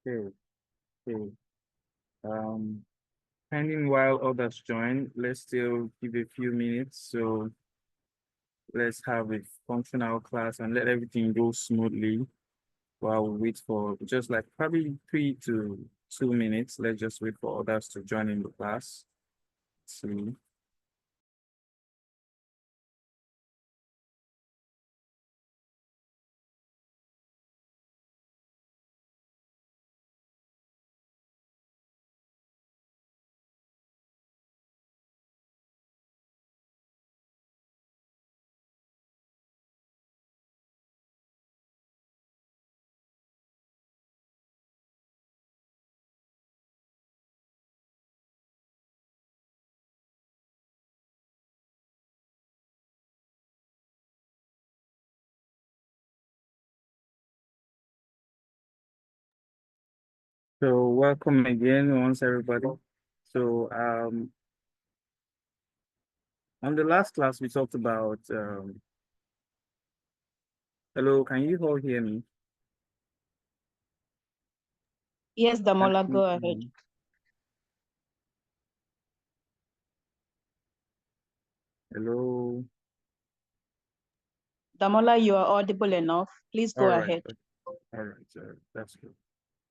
Okay, okay. Um, Pending while others join, let's still give a few minutes. So let's have a functional class and let everything go smoothly while we wait for just like probably 3 to 2 minutes. Let's just wait for others to join in the class. See. So welcome again once everybody. So on the last class we talked about hello, can you all hear me? Yes, Damola, go ahead. Hello. Damola, you are audible enough. Please go All right. ahead. All right. That's good.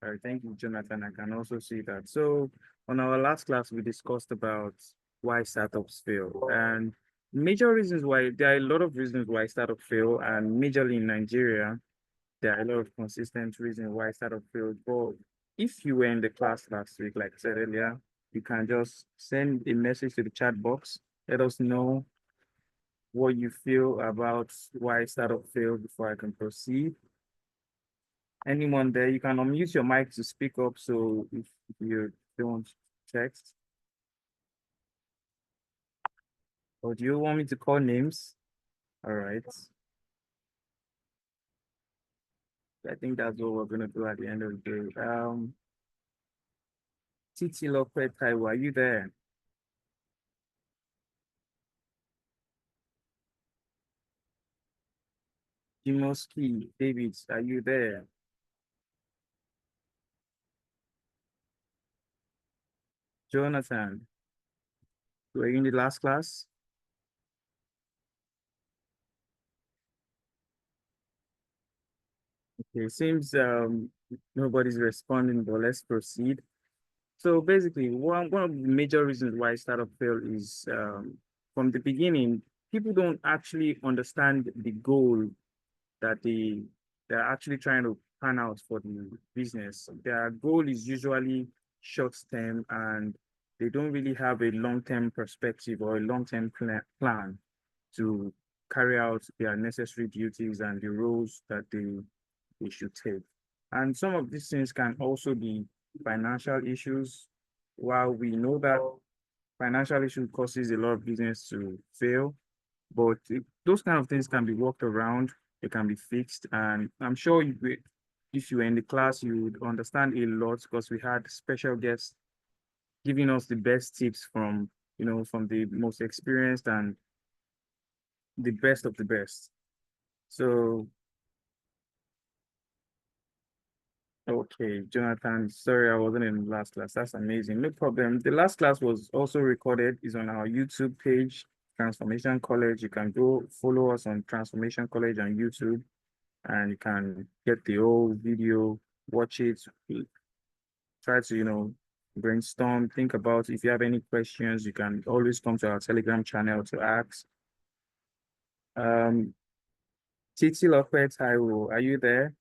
All right. Thank you, Jonathan. I can also see that. So on our last class, we discussed about why startups fail and major reasons why there are a lot of reasons why startups fail, and majorly in Nigeria, there are a lot of consistent reasons why startup failed. But if you were in the class last week, like I said earlier, you can just send a message to the chat box. Let us know what you feel about why startup failed before I can proceed. Anyone there, you can unmute your mic to speak up. So if you don't text, or do you want me to call names? All right. I think that's what we're gonna do at the end of the day. Titi Lope Taiwo, are you there? Jimoski, David, are you there? Jonathan, were you in the last class? Okay, seems nobody's responding, but let's proceed. So basically, one of the major reasons why startup fail is from the beginning, people don't actually understand the goal that they're actually trying to plan out for the business. Their goal is usually short term, and they don't really have a long-term perspective or a long-term plan to carry out their necessary duties and the roles that they should take. And some of these things can also be financial issues. While we know that financial issue causes a lot of business to fail, but those kind of things can be worked around, they can be fixed. And I'm sure if you were in the class, you would understand a lot because we had special guests giving us the best tips from, from the most experienced and the best of the best. So, okay, Jonathan, sorry I wasn't in the last class. That's amazing. No problem. The last class was also recorded, is on our YouTube page, Transformation College. You can go follow us on Transformation College on YouTube, and you can get the whole video, watch it, try to, brainstorm, think about if you have any questions, you can always come to our Telegram channel to ask. Um, Titi Lope Taiwo, are you there?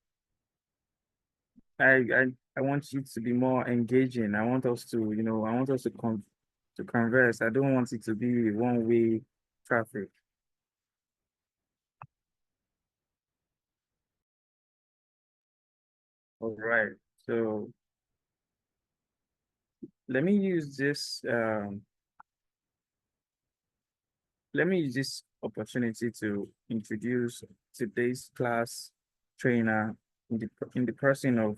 I want you to be more engaging. I want us to, I want us to converse. I don't want it to be one-way traffic. All right. So let me use this let me use this opportunity to introduce today's class trainer in the person of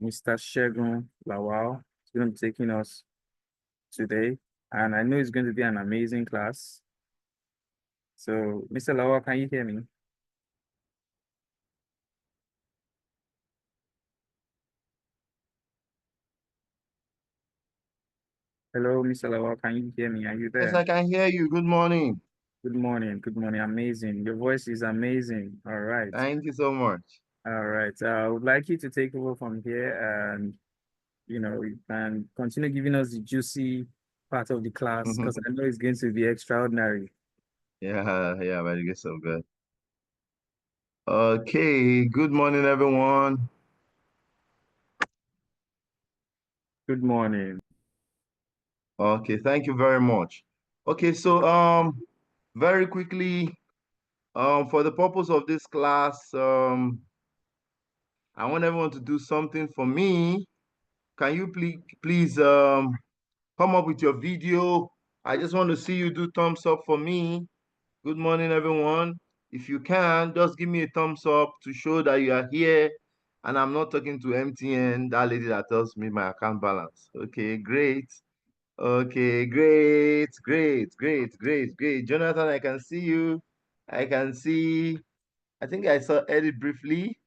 Mr. Segun Lawal. He's going to be taking us today, and I know it's going to be an amazing class. So, Mr. Lawal, can you hear me? Hello, Mr. Lawal. Can you hear me? Are you Yes, there? I can hear you. Good morning. Good morning. Good morning. Amazing. Your voice is amazing. All right. Thank you so much. All right. I would like you to take over from here and, you can continue giving us the juicy part of the class because I know it's going to be extraordinary. Yeah, very good, so good. Okay, good morning, everyone. Good morning. Okay, thank you very much. Okay, so very quickly, for the purpose of this class, I want everyone to do something for me. Can you please come up with your video? I just want to see you do thumbs up for me. Good morning, everyone. If you can, just give me a thumbs up to show that you are here. And I'm not talking to MTN, that lady that tells me my account balance. Okay, great. Okay, great. Jonathan, I can see you. I can see, I think I saw Eddie briefly.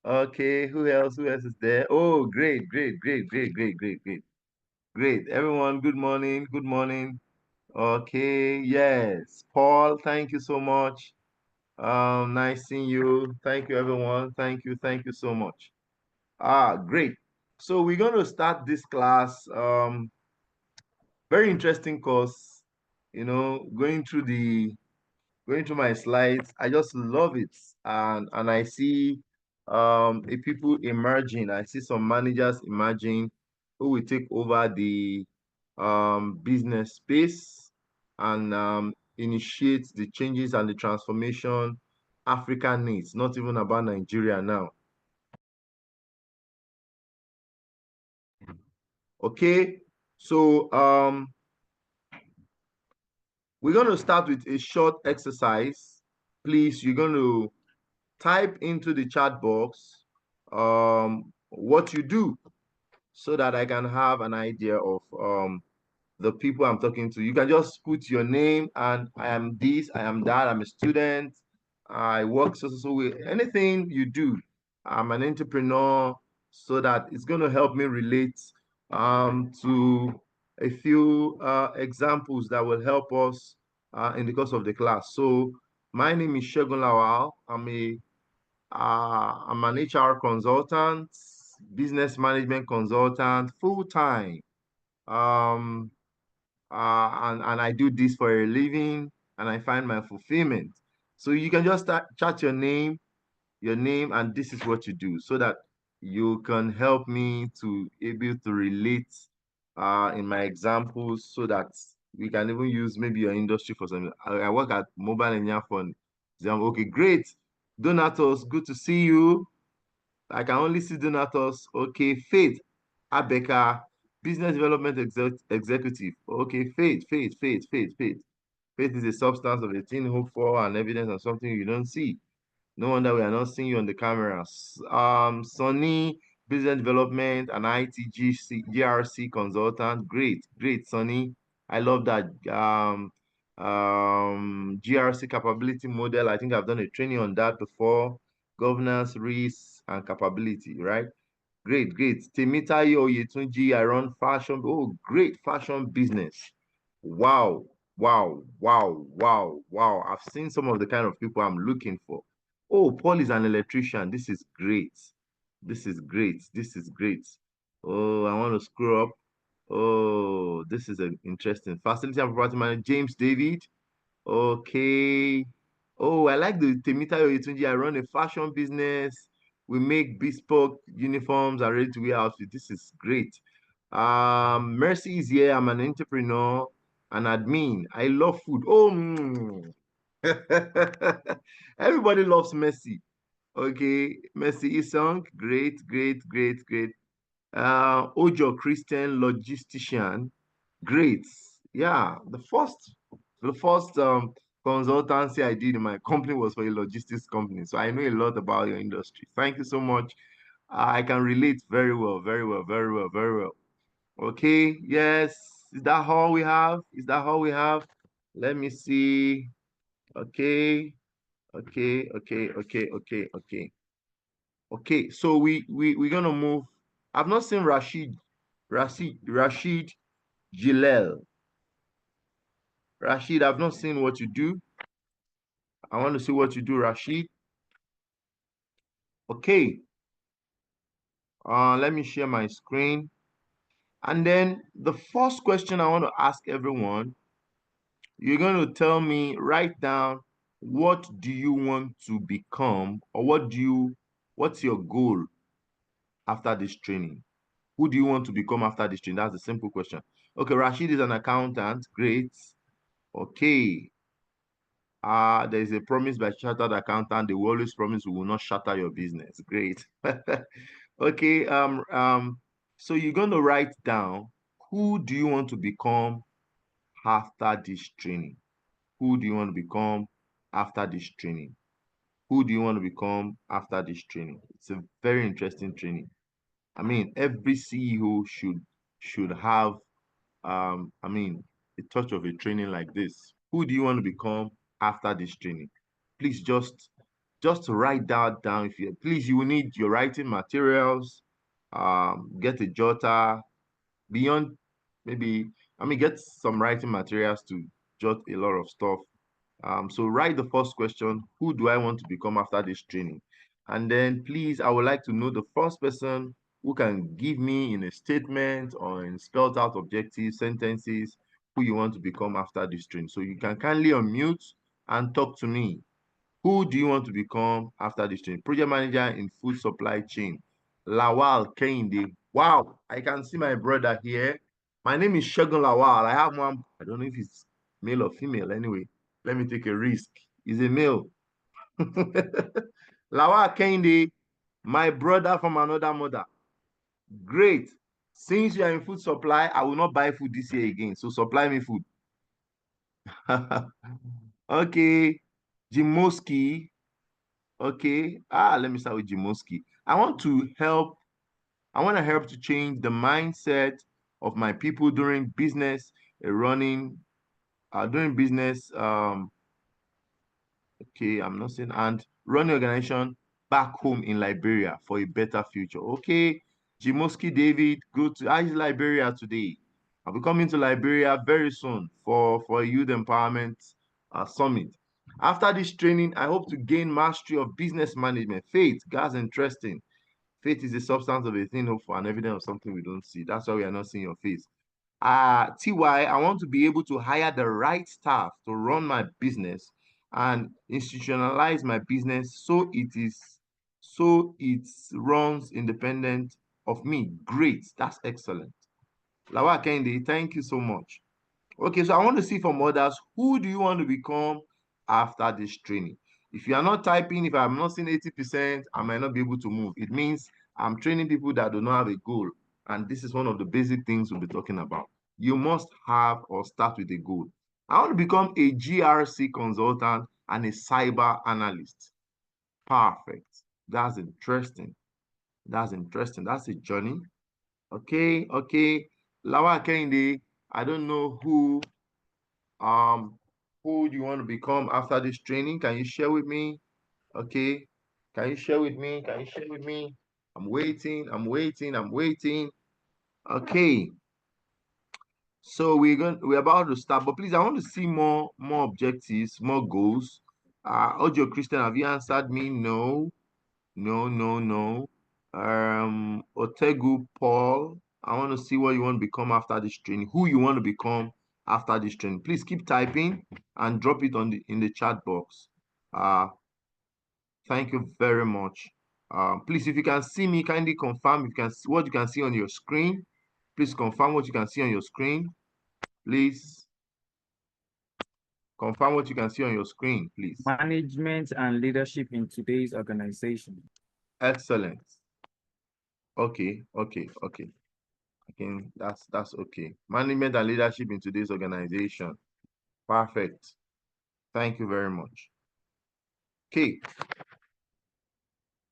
Okay, who else? Who else is there? Oh, great. Great. Everyone, good morning. Good morning. Okay, yes. Paul, thank you so much. Nice seeing you. Thank you, everyone. Thank you so much. Great. So we're going to start this class. Very interesting course. Going through my slides. I just love it, and I see a people emerging. I see some managers emerging who will take over the business space and initiate the changes and the transformation Africa needs, not even about Nigeria now. Okay, so we're going to start with a short exercise. Please, you're going to type into the chat box what you do so that I can have an idea of the people I'm talking to. You can just put your name and I am this, I am that, I'm a student, I work so way. Anything you do, I'm an entrepreneur, so that it's going to help me relate to a few examples that will help us in the course of the class. So my name is Segun Lawal. I'm an HR consultant, business management consultant, full time. Um, and I do this for a living, and I find my fulfillment. So you can just chat your name, and this is what you do, so that you can help me to able to relate in my examples, so that we can even use maybe your industry for something. I work at mobile engineer for example. Okay, great. Donatos, good to see you. I can only see Donatos. Okay, Faith Abeka, Business Development Executive. Okay, Faith. Faith is a substance of a thing hoped for and evidence of something you don't see. No wonder we are not seeing you on the cameras. Sonny, Business Development and GRC consultant. Great, Sonny. I love that. GRC capability model. I think I've done a training on that before. Governance, risk, and capability, right? Great. Temitayo Yetunji, I run fashion. Oh, great fashion business. Wow, wow. I've seen some of the kind of people I'm looking for. Oh, Paul is an electrician. This is great. This is great. Oh, I want to screw up. Oh, this is interesting. Facility and property manager, James David. Okay. Oh, I like the Temitayo Yetunji. I run a fashion business. We make bespoke uniforms and ready-to-wear outfits. This is great. Mercy is here. I'm an entrepreneur, an admin. I love food. Oh, everybody loves Mercy. Okay, Mercy Isong. Great. Ojo Christian logistician. Great. Yeah, the first consultancy I did in my company was for a logistics company. So I know a lot about your industry. Thank you so much. I can relate very well. Okay, yes. Is that all we have? Let me see. Okay, okay. Okay, so we're gonna move. I've not seen Rashid. Rashid. Gilel. Rashid, I've not seen what you do. I want to see what you do, Rashid. Okay. Let me share my screen. And then the first question I want to ask everyone, you're going to tell me, write down, what do you want to become, or what's your goal after this training? Who do you want to become after this training? That's a simple question. Okay, Rashid is an accountant. Great. Okay. There's a promise by chartered accountant. They will always promise we will not shatter your business. Great. Okay. So you're going to write down, who do you want to become after this training? Who do you want to become after this training? Who do you want to become after this training? It's a very interesting training. I mean, every CEO should have a touch of a training like this. Who do you want to become after this training? Please just write that down. If you please, you will need your writing materials. Get a jotter. Beyond maybe, get some writing materials to jot a lot of stuff. So write the first question, who do I want to become after this training? And then please, I would like to know the first person who can give me in a statement or in spelled out objective sentences who you want to become after this training. So you can kindly unmute and talk to me. Who do you want to become after this training? Project manager in food supply chain. Lawal Kehinde. Wow, I can see my brother here. My name is Segun Lawal. I have one, I don't know if it's male or female. Anyway, let me take a risk. He's a male. Lawal Kehinde, my brother from another mother. Great. Since you are in food supply, I will not buy food this year again. So supply me food. Okay. Jimoski. Okay. Let me start with Jimoski. I want to help to change the mindset of my people during business during business. Okay, I'm not saying, and running organization back home in Liberia for a better future. Okay, Jimoski David, I is Liberia today. I'll be coming to Liberia very soon for a youth empowerment summit. After this training, I hope to gain mastery of business management. Faith, that's interesting. Faith is the substance of a thing, hope for, an evidence of something we don't see. That's why we are not seeing your face. TY, I want to be able to hire the right staff to run my business and institutionalize my business so it runs independent of me. Great, that's excellent. Lawa Kende, thank you so much. Okay, so I want to see from others, who do you want to become after this training? If you are not typing, if I'm not seeing 80%, I might not be able to move. It means I'm training people that do not have a goal. And this is one of the basic things we'll be talking about. You must have or start with a goal. I want to become a GRC consultant and a cyber analyst. Perfect. That's interesting. That's interesting. That's a journey. Okay, okay. Lawa Kende, I don't know who do you want to become after this training? Can you share with me? Okay. Can you share with me? Can you share with me? I'm waiting. I'm waiting. I'm waiting. Okay. So we're about to start, but please, I want to see more objectives, more goals. Ojo Christian, have you answered me? No, no, no, no. Otegu Paul, I want to see what you want to become after this training, who you want to become after this training. Please keep typing and drop it in the chat box. Thank you very much. Please, if you can see me, kindly confirm if you can see what you can see on your screen. Please confirm what you can see on your screen. Please confirm what you can see on your screen, please. Management and leadership in today's organization. Excellent. Okay, okay, okay. Again, that's okay. Management and leadership in today's organization. Perfect. Thank you very much. Okay.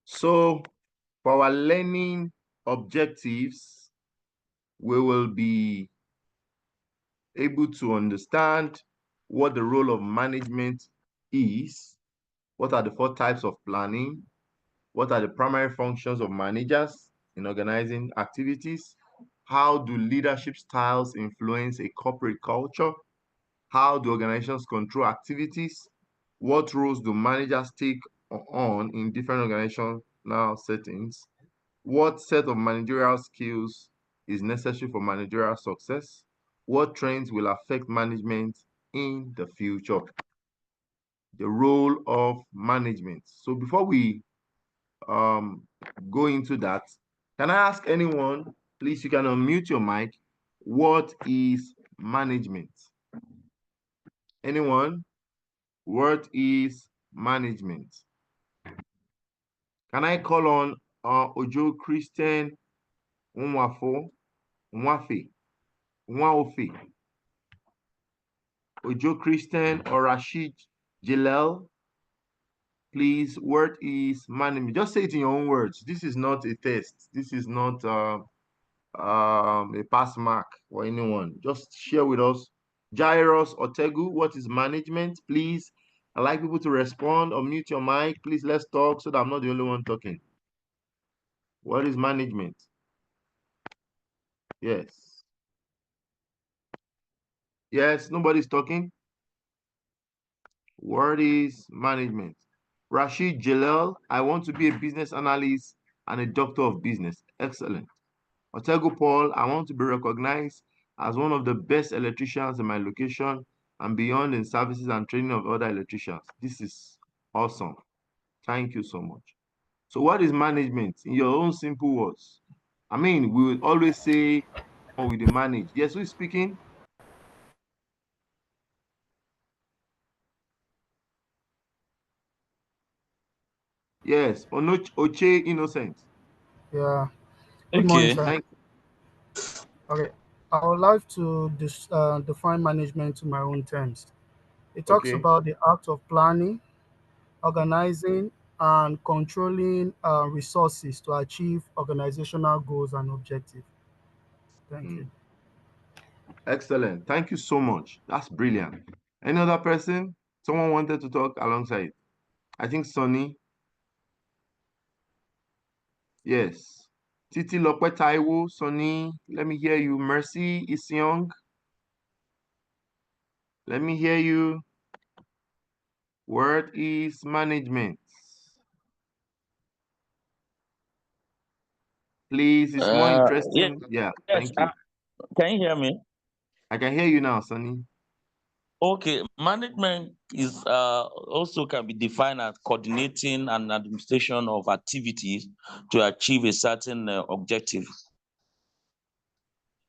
So for our learning objectives, we will be able to understand what the role of management is, what are the 4 types of planning, what are the primary functions of managers in organizing activities, How do leadership styles influence a corporate culture? How do organizations control activities? What roles do managers take on in different organizational settings? What set of managerial skills is necessary for managerial success? What trends will affect management in the future? The role of management. So before we go into that, can I ask anyone, please, you can unmute your mic. What is management? Anyone? What is management? Can I call on Ojo Christian Nwafo, Nwafe, Nwaofe, Ojo Christian or Rashid Jalel? Please, what is management? Just say it in your own words. This is not a test. This is not a pass mark for anyone. Just share with us. Jairus Otegu, what is management? Please, I'd like people to respond or mute your mic. Please, let's talk so that I'm not the only one talking. What is management? Yes. Yes, nobody's talking. What is management? Rashid Jalel, I want to be a business analyst and a doctor of business. Excellent. Otego Paul, I want to be recognized as one of the best electricians in my location and beyond in services and training of other electricians. This is awesome. Thank you so much. So what is management in your own simple words? I mean, we will always say, oh, we manage. Yes, who's speaking? Yes, Oche Innocent. Yeah. Good morning, Okay. sir. Thank Okay. I would like to define management to my own terms. It talks Okay. about the act of planning, organizing, and controlling resources to achieve organizational goals and objectives. Thank you. Excellent. Thank you so much. That's brilliant. Any other person? Someone wanted to talk alongside? I think Sonny. Yes. Titi Lokwe Taiwo, Sonny, let me hear you. Mercy Isyong, let me hear you. Word is management. Please, it's more Yeah, interesting. Yeah, yes. thank you. Can you hear me? I can hear you now, Sonny. Okay. Management is also can be defined as coordinating and administration of activities to achieve a certain objective.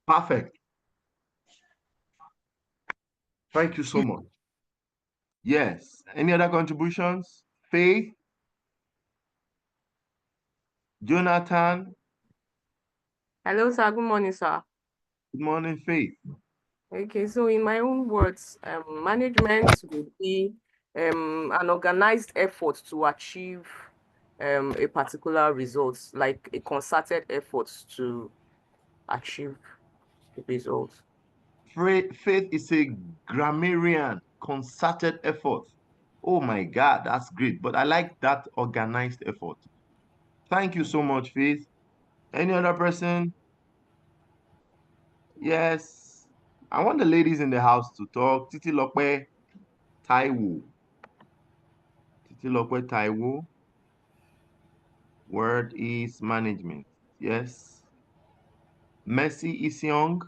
Perfect. Thank you so much. Yes. Any other contributions? Faith? Jonathan? Hello, sir. Good morning, sir. Good morning, Faith. Okay, so in my own words, management would be an organized effort to achieve a particular result, like a concerted effort to achieve the result. Faith is a grammarian, concerted effort. Oh my God, that's great. But I like that organized effort. Thank you so much, Faith. Any other person? Yes. I want the ladies in the house to talk. Titi Lokwe Taiwo. Titi Lokwe Taiwo. Word is management. Yes. Mercy Isyong.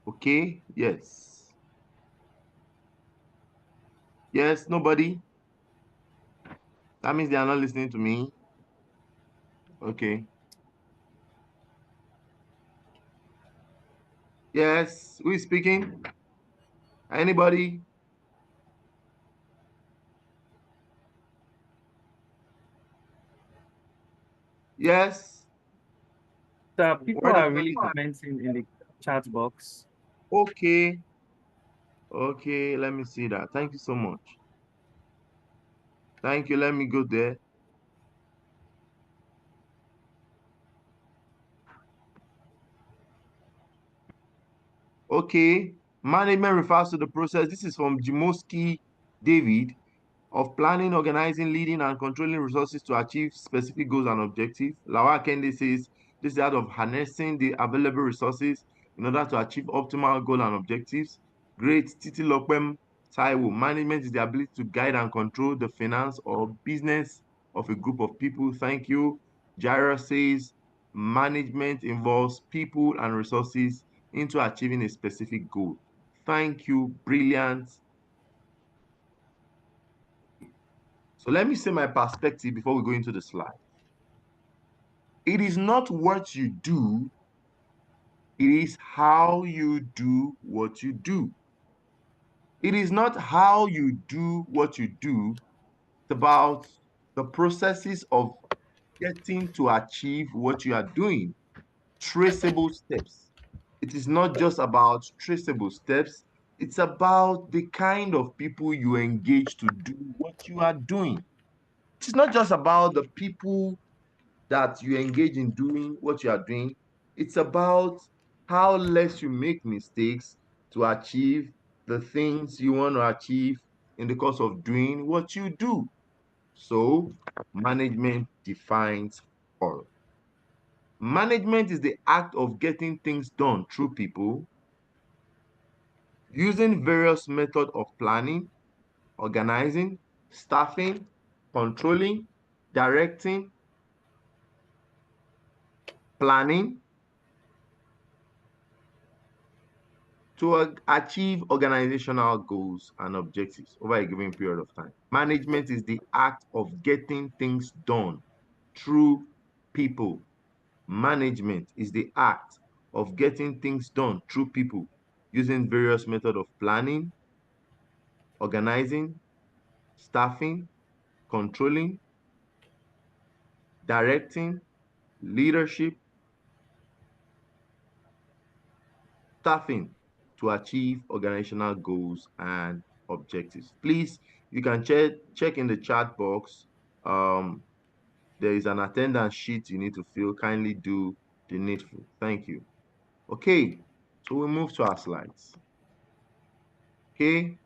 Okay. Yes. Yes. Nobody. That means they are not listening to me. Okay. Yes. Who is speaking? Anybody? Yes. So people Word is are really management. commenting in the chat box. Okay. Okay. Let me see that. Thank you so much. Thank you. Let me go there. Okay. Management refers to the process. This is from Jimoski David of planning, organizing, leading, and controlling resources to achieve specific goals and objectives. Lawal Kende says this is the art of harnessing the available resources in order to achieve optimal goal and objectives. Great. Titi Lokwem Taiwo, management is the ability to guide and control the finance or business of a group of people. Thank you. Jaira says management involves people and resources into achieving a specific goal. Thank you. Brilliant. So let me say my perspective before we go into the slide. It is not what you do, it is how you do what you do. It is not how you do what you do, it's about the processes of getting to achieve what you are doing. Traceable steps. It is not just about traceable steps, it's about the kind of people you engage to do what you are doing. It's not just about the people that you engage in doing what you are doing. It's about how less you make mistakes to achieve the things you want to achieve in the course of doing what you do. So, management defines all. Management is the act of getting things done through people using various methods of planning, organizing, staffing, controlling, directing, planning, to achieve organizational goals and objectives over a given period of time. Management is the act of getting things done through people. Management is the act of getting things done through people using various methods of planning, organizing, staffing, controlling, directing, leadership, staffing to achieve organizational goals and objectives. Please, you can check in the chat box. There is an attendance sheet you need to fill. Kindly do the needful. Thank you. Okay, so we move to our slides. Okay,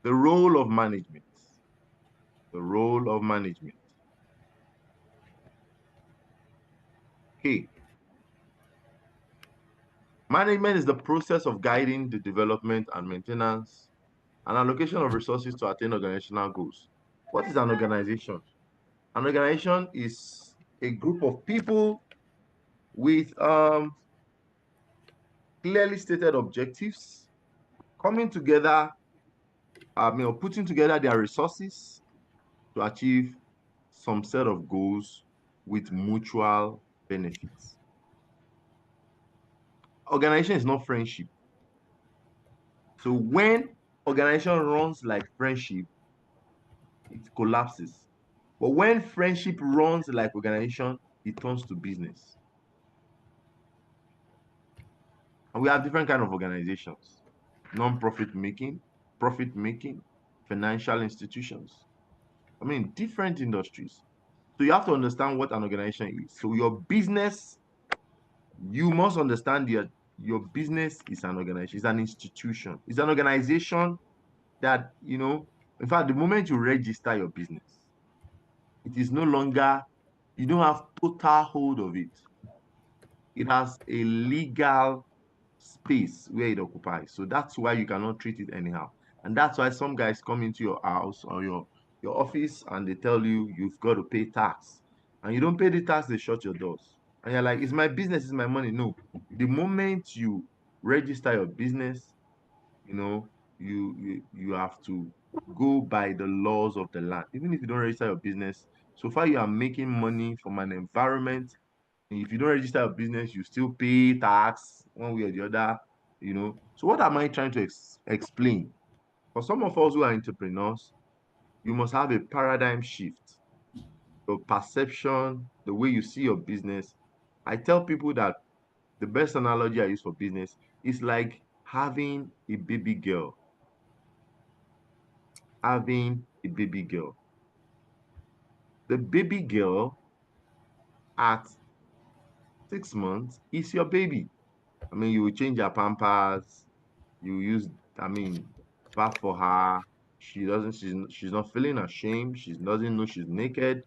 the role of management. The role of management. Okay, management is the process of guiding the development and maintenance and allocation of resources to attain organizational goals. What is an organization? An organization is a group of people with clearly stated objectives coming together, putting together their resources to achieve some set of goals with mutual benefits. Organization is not friendship. So when organization runs like friendship, it collapses. But when friendship runs like organization, it turns to business. And we have different kind of organizations: non-profit making, profit making, financial institutions. I mean, different industries. So you have to understand what an organization is. So your business, you must understand your business is an organization, it's an institution, it's an organization that, in fact, the moment you register your business, it is no longer, you don't have total hold of it. It has a legal space where it occupies. So that's why you cannot treat it anyhow. And that's why some guys come into your house or your office and they tell you you've got to pay tax. And you don't pay the tax, they shut your doors. And you're like, it's my business, it's my money. No. The moment you register your business, you have to go by the laws of the land. Even if you don't register your business, so far you are making money from an environment. If you don't register a business, you still pay tax one way or the other. So what am I trying to explain? For some of us who are entrepreneurs, you must have a paradigm shift. Your perception, the way you see your business. I tell people that the best analogy I use for business is like having a baby girl. Having a baby girl. The baby girl at 6 months is your baby. I mean, you will change her pampers, you use, bath for her, she's not feeling ashamed. She doesn't know she's naked.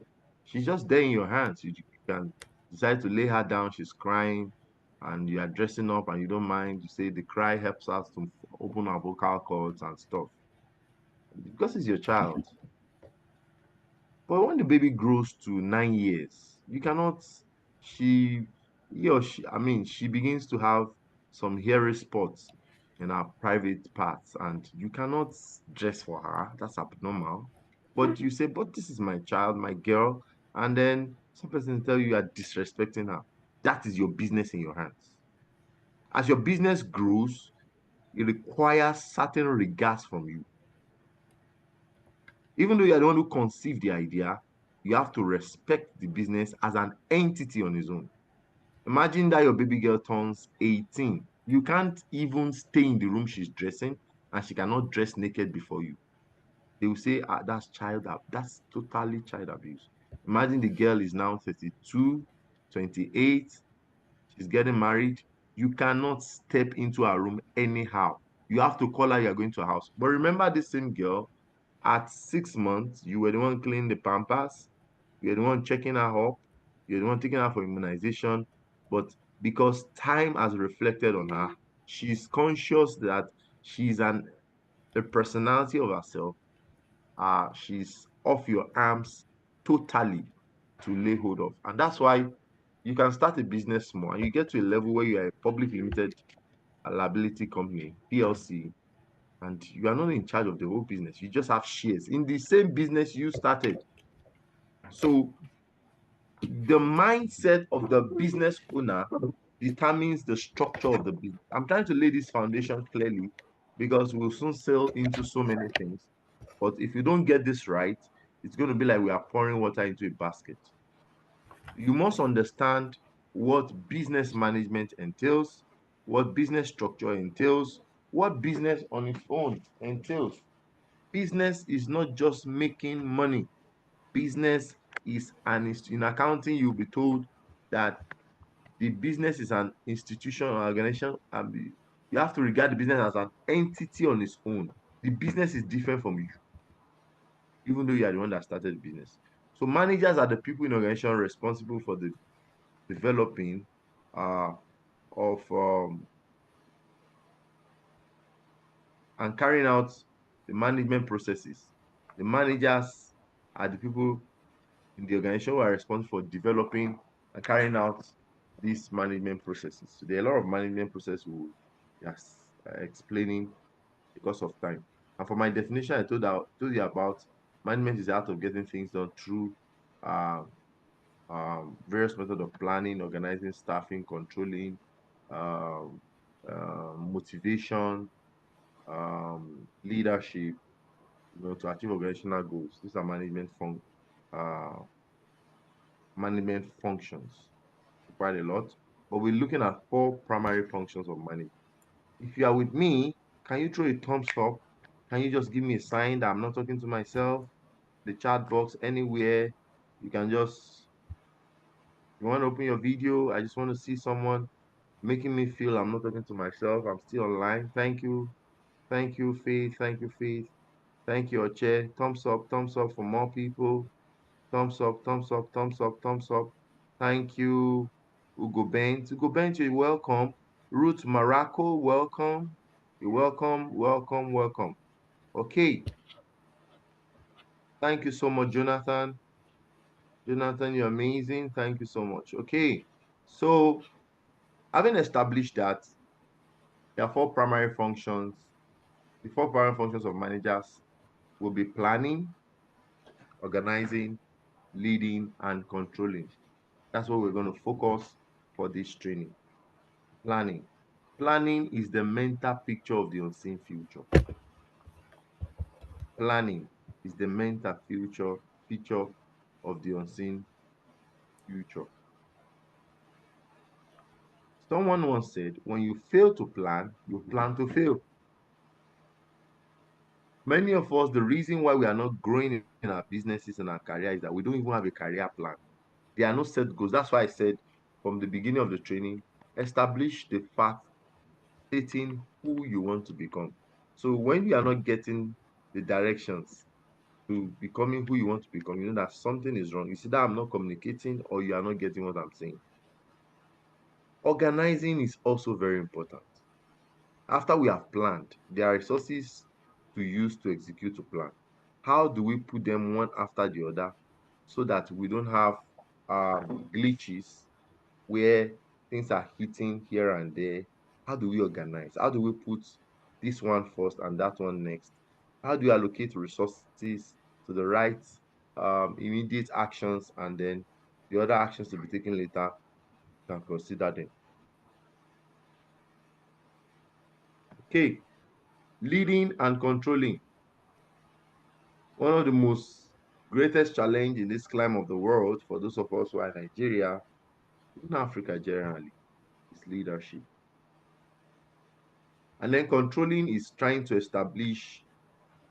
She's just there in your hands. You can decide to lay her down. She's crying, and you are dressing up, and you don't mind. You say the cry helps us to open our vocal cords and stuff because it's your child. But when the baby grows to 9 years, you cannot, she, he or she, I mean, she begins to have some hairy spots in her private parts, and you cannot dress for her. That's abnormal. But you say, but this is my child, my girl. And then some person tell you are disrespecting her. That is your business in your hands. As your business grows, it requires certain regards from you. Even though you're the one who conceived the idea, you have to respect the business as an entity on its own. Imagine that your baby girl turns 18. You can't even stay in the room she's dressing, and she cannot dress naked before you. They will say, ah, that's totally child abuse. Imagine the girl is now 32, 28, she's getting married. You cannot step into her room anyhow. You have to call her, you're going to her house. But remember, this same girl at 6 months, you were the one cleaning the pampers, you're the one checking her up, you're the one taking her for immunization. But because time has reflected on her, she's conscious that she's a personality of herself. She's off your arms totally to lay hold of. And that's why you can start a business small and you get to a level where you are a public limited liability company, PLC, and you are not in charge of the whole business. You just have shares in the same business you started. So the mindset of the business owner determines the structure of the business. I'm trying to lay this foundation clearly because we'll soon sail into so many things. But if you don't get this right, it's going to be like we are pouring water into a basket. You must understand what business management entails, what business structure entails, what business on its own entails. Business is not just making money. Business is in accounting, you'll be told that the business is an institution or organization, and you have to regard the business as an entity on its own. The business is different from you, even though you are the one that started the business. So managers are the people in organization responsible for the developing uh, of and carrying out the management processes. The managers are the people in the organization who are responsible for developing and carrying out these management processes. So there are a lot of management processes we yes, explaining because of time. And for my definition, told you about management is the art of getting things done through uh, various methods of planning, organizing, staffing, controlling, um, motivation, leadership, to achieve organizational goals. These are uh, management functions. Quite a lot, but we're looking at 4 primary functions of management. If you are with me, can you throw a thumbs up? Can you just give me a sign that I'm not talking to myself? The chat box, anywhere. You can just, you want to open your video. I just want to see someone making me feel I'm not talking to myself. I'm still online. Thank you. Thank you, Faith. Thank you, Faith. Thank you, Oche. Thumbs up for more people. Thumbs up, thumbs up, thumbs up, thumbs up. Thank you, Ugo Bent. Ugo Bent, you're welcome. Ruth Maraco, welcome. You're welcome, welcome, welcome. Okay. Thank you so much, Jonathan. Jonathan, you're amazing. Thank you so much. Okay. So, having established that there are 4 primary functions, the 4 primary functions of managers will be planning, organizing, leading, and controlling. That's what we're going to focus for this training. Planning. Planning is the mental picture of the unseen future. Planning is the mental picture of the unseen future. Someone once said, when you fail to plan, you plan to fail. Many of us, the reason why we are not growing in our businesses and our career is that we don't even have a career plan. There are no set goals. That's why I said from the beginning of the training, establish the fact stating who you want to become. So when you are not getting the directions to becoming who you want to become, you know that something is wrong. You see that I'm not communicating or you are not getting what I'm saying. Organizing is also very important. After we have planned, there are resources to use to execute a plan. How do we put them one after the other so that we don't have glitches where things are hitting here and there? How do we organize? How do we put this one first and that one next? How do you allocate resources to the right immediate actions, and then the other actions to be taken later? You can consider them. Okay, leading and controlling. One of the most greatest challenge in this climb of the world for those of us who are in Nigeria, in Africa generally, is leadership. And then controlling is trying to establish,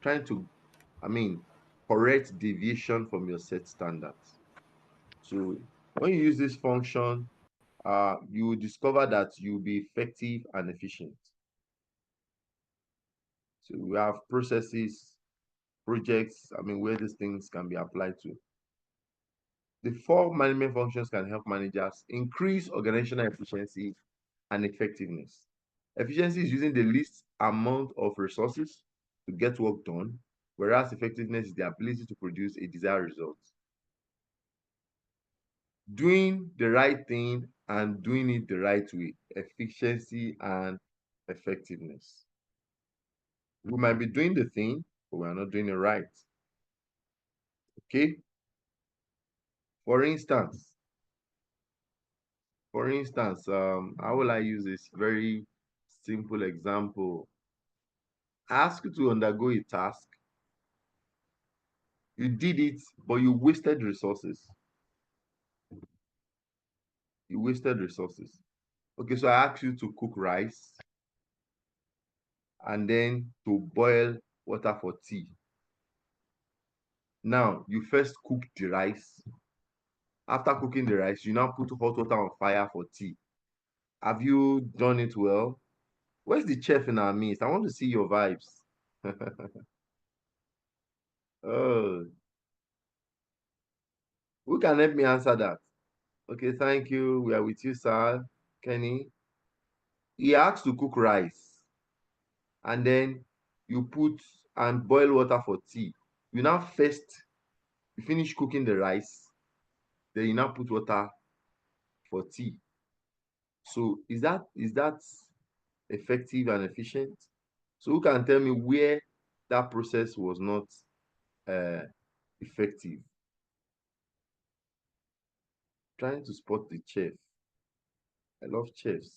trying to, I mean, correct deviation from your set standards. So when you use this function, you will discover that you'll be effective and efficient. So we have processes, projects, I mean, where these things can be applied to. The four management functions can help managers increase organizational efficiency and effectiveness. Efficiency is using the least amount of resources to get work done, whereas effectiveness is the ability to produce a desired result. Doing the right thing and doing it the right way, efficiency and effectiveness. We might be doing the thing, but we are not doing it right. Okay? For instance, how will I use this very simple example? Ask you to undergo a task. You did it, but you wasted resources. You wasted resources. Okay, so I asked you to cook rice and then to boil water for tea. Now, you first cook the rice. After cooking the rice, you now put hot water on fire for tea. Have you done it well? Where's the chef in our midst? I want to see your vibes. Oh, who can help me answer that? Okay, thank you. We are with you, sir. Kenny. He asked to cook rice, and then you put and boil water for tea. You now first, you finish cooking the rice, then you now put water for tea. So is that effective and efficient? So who can tell me where that process was not uh, effective? Trying to spot the chef. I love chefs.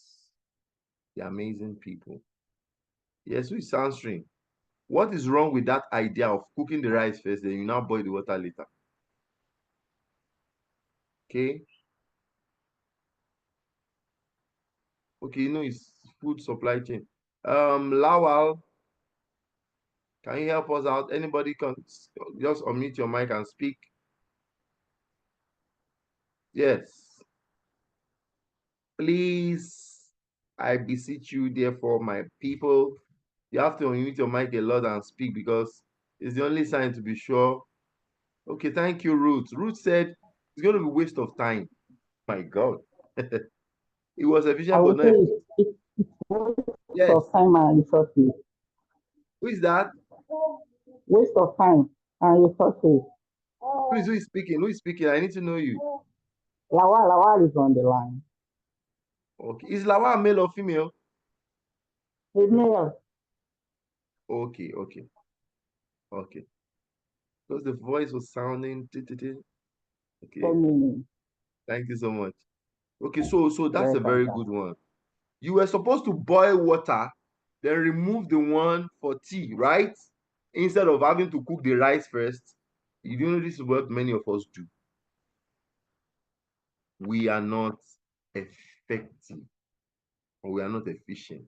They're amazing people. Yes, who is answering? What is wrong with that idea of cooking the rice first, then you now boil the water later? Okay. Okay, it's food supply chain. Lawal, can you help us out? Anybody can just unmute your mic and speak. Yes. Please, I beseech you, therefore, my people, you have to unmute your mic a lot and speak because it's the only sign to be sure. Okay, thank you, Ruth. Ruth said it's going to be a waste of time. My God. It was I efficient, but would not say efficient. it's waste Yes. of time and resources. Who is that? Waste of time and resources. Who is speaking? Who is speaking? I need to know you. Lawal is on the line. Okay. Is Lawa male or female? His mail. Okay, okay, okay. Because the voice was sounding. Okay. Thank you so much. Okay, so that's a very good one. You were supposed to boil water, then remove the one for tea, right? Instead of having to cook the rice first. You know this is what many of us do. We are not effective or we are not efficient.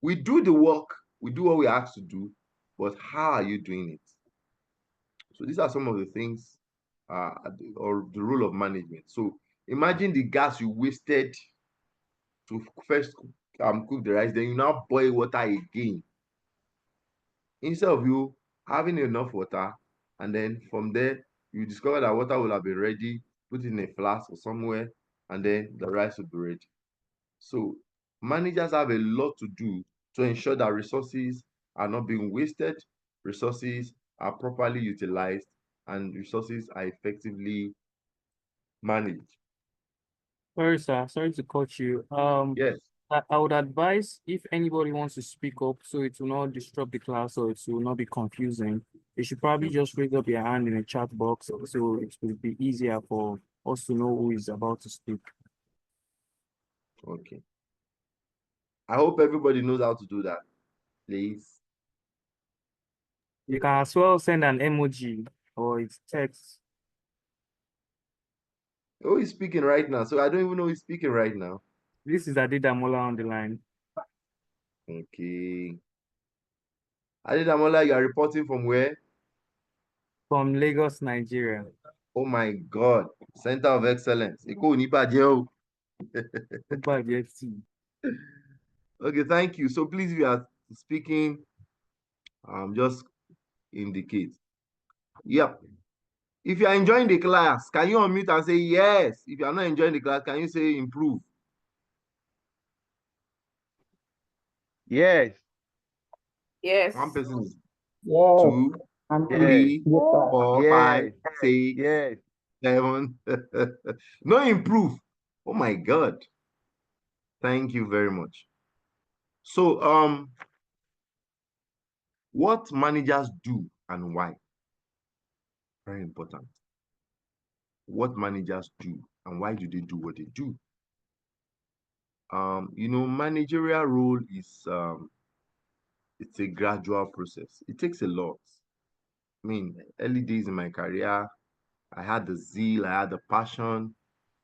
We do the work, we do what we are asked to do, but how are you doing it? So these are some of the things or the role of management. So imagine the gas you wasted to first cook the rice, then you now boil water again. Instead of you having enough water, and then from there, you discover that water will have been ready, put it in a flask or somewhere, and then the rice will be ready. So managers have a lot to do to ensure that resources are not being wasted, resources are properly utilized, and resources are effectively managed. Sorry, sir. Sorry to cut you. Yes. I would advise if anybody wants to speak up so it will not disrupt the class or it will not be confusing, they should probably just raise up their hand in a chat box so it will be easier for us to know who is about to speak. Okay. I hope everybody knows how to do that, please. You can as well send an emoji or it's text. Who is speaking right now? So I don't even know who's speaking right now. This is Adedamola on the line. Okay. Adedamola, you are reporting from where? From Lagos, Nigeria. Oh my God. Center of Excellence. Èkó ò ní bàjẹ́ o. Goodbye, VFT. Okay, thank you. So please, if you are speaking, just indicate. Yep. If you are enjoying the class, can you unmute and say yes? If you are not enjoying the class, can you say improve? Yes. Yes. One person. Yes. Two, I'm Yes. three, Yes, sir. 4, Yes. 5, 6, Yes. 7. No improve. Oh my God. Thank you very much. So, what managers do and why? Very important. What managers do and why do they do what they do? Managerial role is it's a gradual process. It takes a lot. I mean, early days in my career, I had the zeal, I had the passion,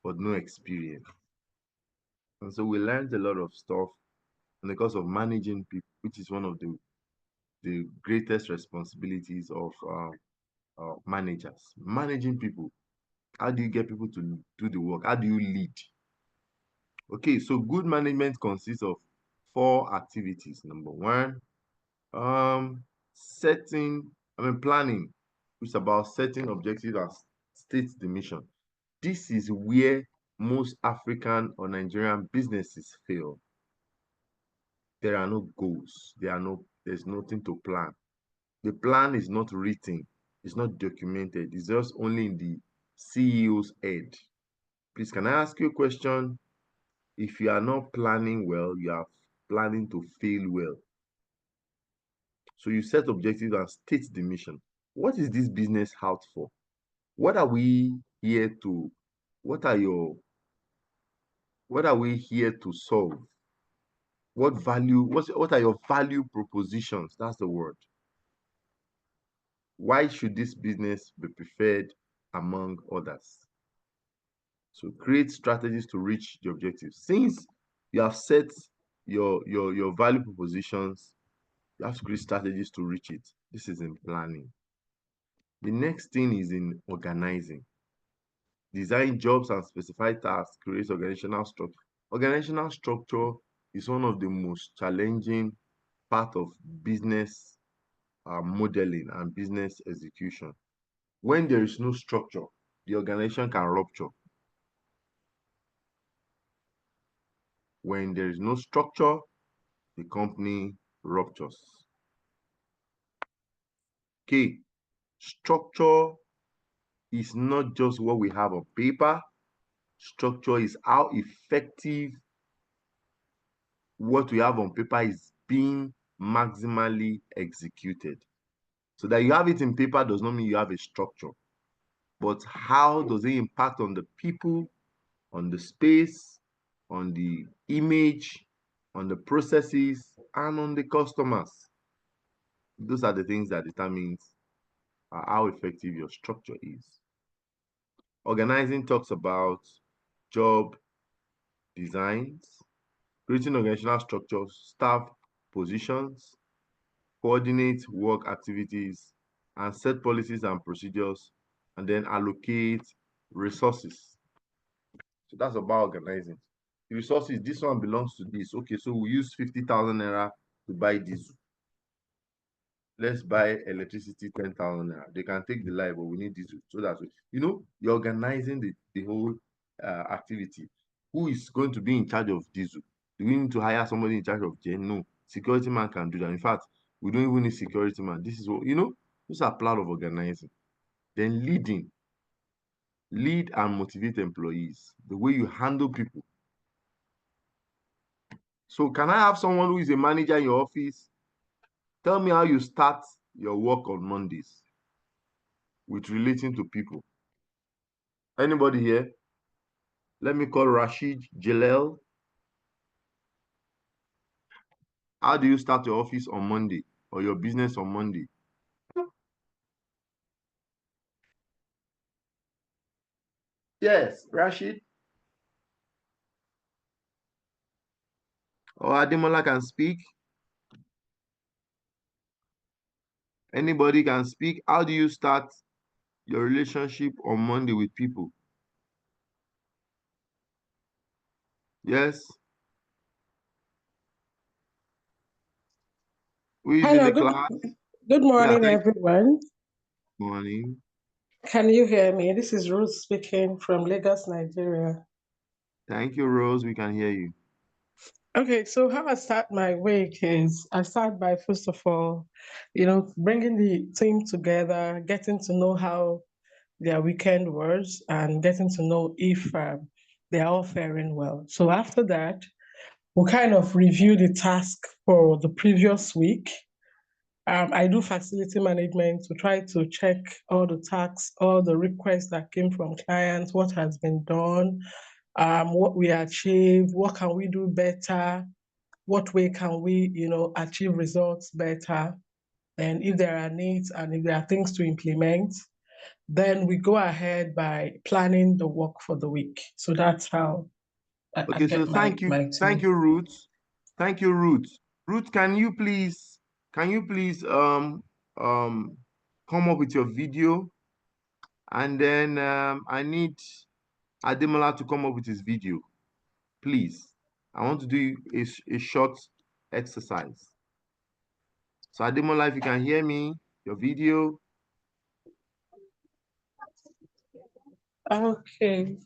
but no experience. And so we learned a lot of stuff and because of managing people, which is one of the greatest responsibilities of managers. Managing people. How do you get people to do the work? How do you lead? Okay, so good management consists of 4 activities. Number 1, planning, which is about setting objectives and state the mission. This is where most African or Nigerian businesses fail. There are no goals. There's nothing to plan. The plan is not written, it's not documented, it's just only in the CEO's head. Please, can I ask you a question? If you are not planning well, you are planning to fail well. So you set objectives and state the mission. What is this business out for? What are we here to, what are we here to solve? What are your value propositions? That's the word. Why should this business be preferred among others? So create strategies to reach the objectives. Since you have set your value propositions, you have to create strategies to reach it. This is in planning. The next thing is in organizing. Design jobs and specify tasks, create organizational structure. Organizational structure is one of the most challenging part of business modeling and business execution. When there is no structure, the organization can rupture. When there is no structure, the company ruptures. Okay, structure is not just what we have on paper. Structure is how effective what we have on paper is being maximally executed. So that you have it in paper does not mean you have a structure. But how does it impact on the people, on the space, on the image, on the processes, and on the customers? Those are the things that determines how effective your structure is. Organizing talks about job designs, creating organizational structures, staff positions, coordinate work activities, and set policies and procedures, and then allocate resources. So that's about organizing. The resources, this one belongs to this. Okay, so we use 50,000 naira to buy diesel. let's buy electricity 10,000 naira. They can take the light, but we need diesel. So that's you're organizing the whole activity. Who is going to be in charge of diesel? Do we need to hire somebody in charge of gen? No, security man can do that. In fact, we don't even need security man. This is what those are part of organizing. Then leading. Lead and motivate employees. The way you handle people. So can I have someone who is a manager in your office? Tell me how you start your work on Mondays with relating to people. Anybody here? Let me call Rashid Jalel. How do you start your office on Monday or your business on Monday? Yes, Rashid. Or Ademola can speak. Anybody can speak. How do you start your relationship on Monday with people? Yes. Who is in Hello, the class? good Yeah, morning, everyone. morning. Can you hear me? This is Ruth speaking from Lagos, Nigeria. Thank you, Rose. We can hear you. Okay, so how I start my week is I start by, first of all, bringing the team together, getting to know how their weekend was, and getting to know if they're all faring well. So after that, we'll kind of review the task for the previous week. I do facility management to try to check all the tasks, all the requests that came from clients, what has been done, what we achieved, what can we do better, what way can we, achieve results better, and if there are needs and if there are things to implement, then we go ahead by planning the work for the week. So that's how I Okay, so get my thank team. you, Ruth. Thank you, Ruth. Ruth, can you please come up with your video, and then I need Ademola to come up with his video, please. I want to do a short exercise. So Ademola, if you can hear me, your video. Okay.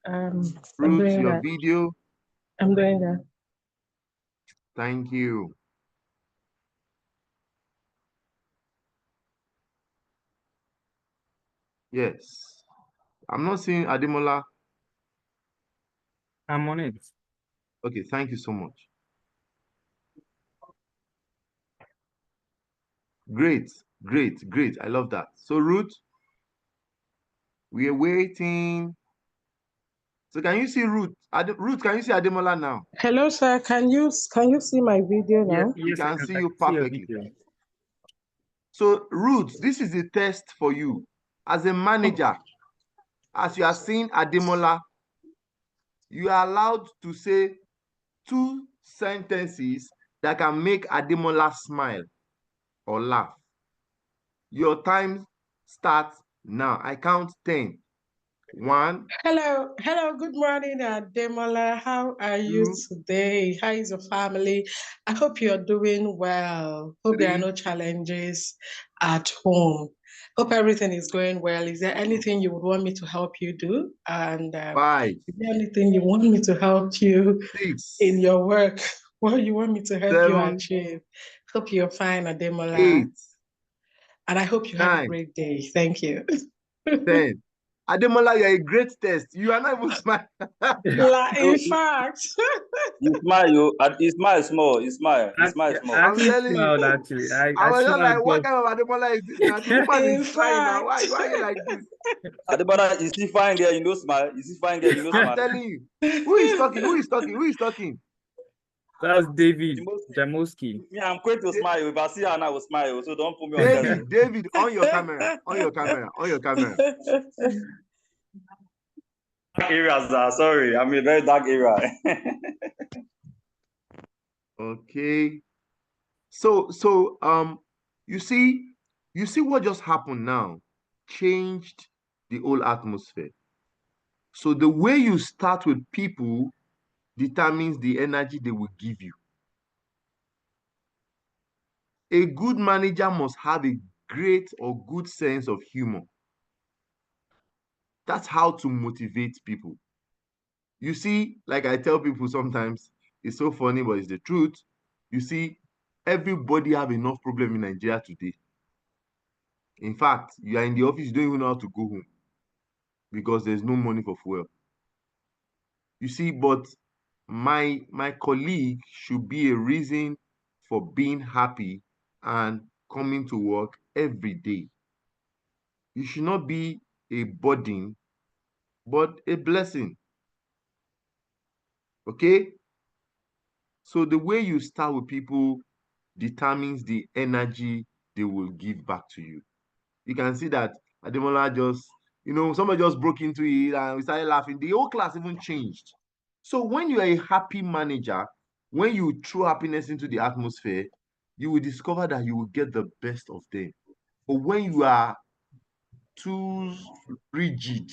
I'm Ruth, doing your that. video. I'm doing that. Thank you. Yes. I'm not seeing Ademola. I'm on it. Okay, thank you so much. Great, great, great. I love that. So Ruth, we are waiting. So can you see Ruth? Ruth, can you see Ademola now? Hello, sir. Can you see my video Yeah, now? We yes, can see I you can see your perfectly. video. So Ruth, this is a test for you. As a manager, as you are seeing Ademola, you are allowed to say 2 sentences that can make Ademola smile or laugh. Your time starts now. I count 10. 1, Hello. Good morning, Demola. How are you 2, today? How is your family? I hope you're doing well. Hope there are 3, no challenges at home. Hope everything is going well. Is there anything you would want me to help you do? And 5, is there anything you want me to help you in 6, your work? What you want me to help you 7, achieve? Hope you're fine, Ademola. 8, And I hope you have a 9, great day. Thank you. 10. Ademola, you're a great test. You are not even smiling. In fact, You smile, you and he smile small, he smile I small. I'm actually telling you. smiled actually. I I was just smiled like, what because kind of Ademola is this now? The woman in is crying now. fact, Why are you like this? Adebada, you see fine girl, you know smile. You see fine girl, you know I'm smile. telling you. Who is talking? Who is talking? Who is talking? that was David Jamoski. Jamoski. Me, I'm going to smile. If I see her, I will smile. So don't put me on test. David, on your camera. On your camera. On your camera. Dark areas, sorry, I'm in a very dark area. Okay. So you see what just happened now changed the whole atmosphere. So the way you start with people determines the energy they will give you. A good manager must have a great or good sense of humor. That's how to motivate people. You see, like I tell people sometimes, it's so funny, but it's the truth. You see, everybody have enough problem in Nigeria today. In fact, you are in the office, you don't even know how to go home because there's no money for fuel. You see, but my colleague should be a reason for being happy and coming to work every day. You should not be a burden, but a blessing. Okay? So the way you start with people determines the energy they will give back to you. You can see that Ademola just, somebody just broke into it and we started laughing. The whole class even changed. So when you are a happy manager, when you throw happiness into the atmosphere, you will discover that you will get the best of them. But when you are too rigid,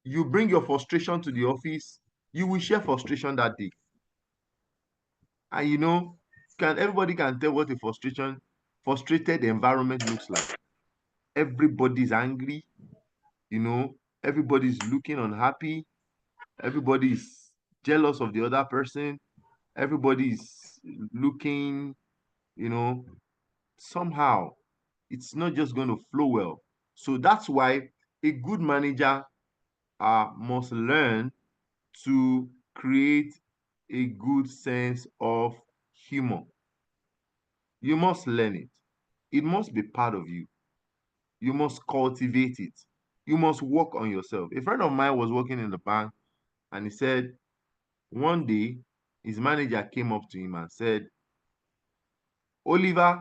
you bring your frustration to the office, you will share frustration that day. And everybody can tell what a frustrated environment looks like. Everybody's angry, everybody's looking unhappy, everybody's jealous of the other person, everybody's looking, somehow it's not just going to flow well. So that's why a good manager must learn to create a good sense of humor. You must learn it. It must be part of you. You must cultivate it. You must work on yourself. A friend of mine was working in the bank and he said one day his manager came up to him and said, Oliver,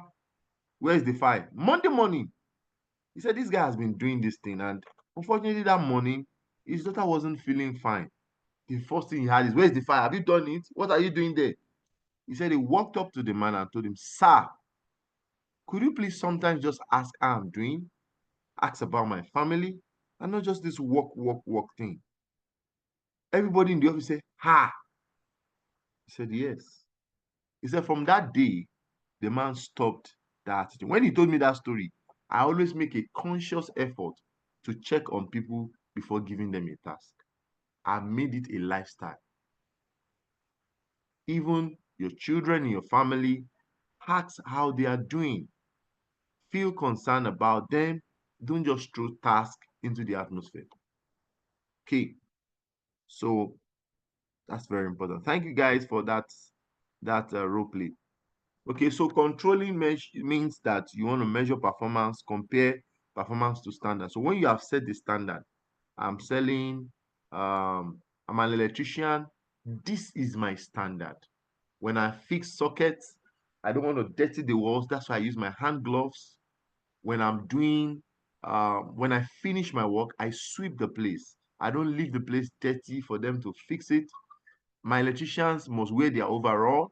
where's the file? Monday morning. He said this guy has been doing this thing, and unfortunately that morning his daughter wasn't feeling fine. The first thing he had is, where's the file? Have you done it? What are you doing there? He said he walked up to the man and told him, sir, could you please sometimes just ask how I'm doing? Ask about my family, and not just this work thing. Everybody in the office said, ha. He said, yes. He said, from that day, the man stopped that attitude. When he told me that story, I always make a conscious effort to check on people before giving them a task. I made it a lifestyle. Even your children in your family, ask how they are doing. Feel concerned about them. Don't just throw tasks into the atmosphere. Okay, so that's very important. Thank you guys for that role play. Okay, so controlling means that you want to measure performance, compare performance to standard. So when you have set the standard, I'm an electrician, this is my standard. When I fix sockets, I don't want to dirty the walls. That's why I use my hand gloves. When when I finish my work, I sweep the place. I don't leave the place dirty for them to fix it. My electricians must wear their overall,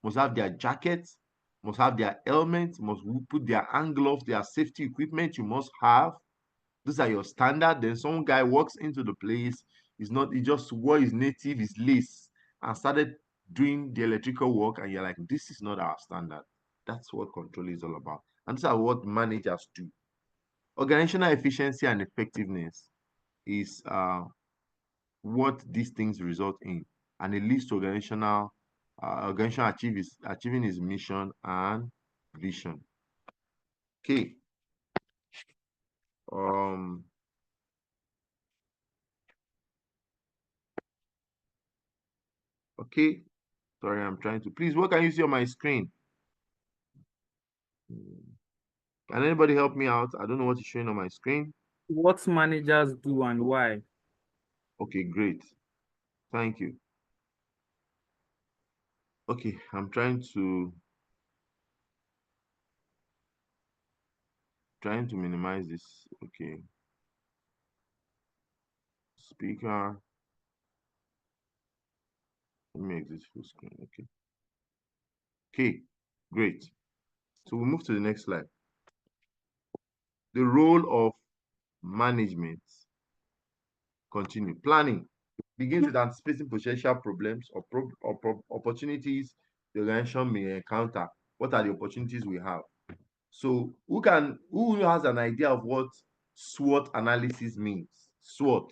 must have their jackets, must have their helmets, must put their hand gloves, their safety equipment you must have. These are your standard. Then some guy walks into the place, he just wore his native, his lace, and started doing the electrical work, and you're like, this is not our standard. That's what control is all about. And these are what managers do. Organizational efficiency and effectiveness is what these things result in, and it leads to organization achieving its mission and vision. Okay. Okay. Sorry, I'm trying to. Please, what can you see on my screen? Can anybody help me out? I don't know what is showing on my screen. What managers do and why? Okay, great. Thank you. Okay, I'm trying to minimize this. Okay. Speaker. Let me exit full screen. Okay. Okay, great. So we'll move to the next slide. The role of management. Continue. Planning begins with anticipating potential problems or opportunities the organization may encounter. What are the opportunities we have? So who has an idea of what SWOT analysis means? SWOT.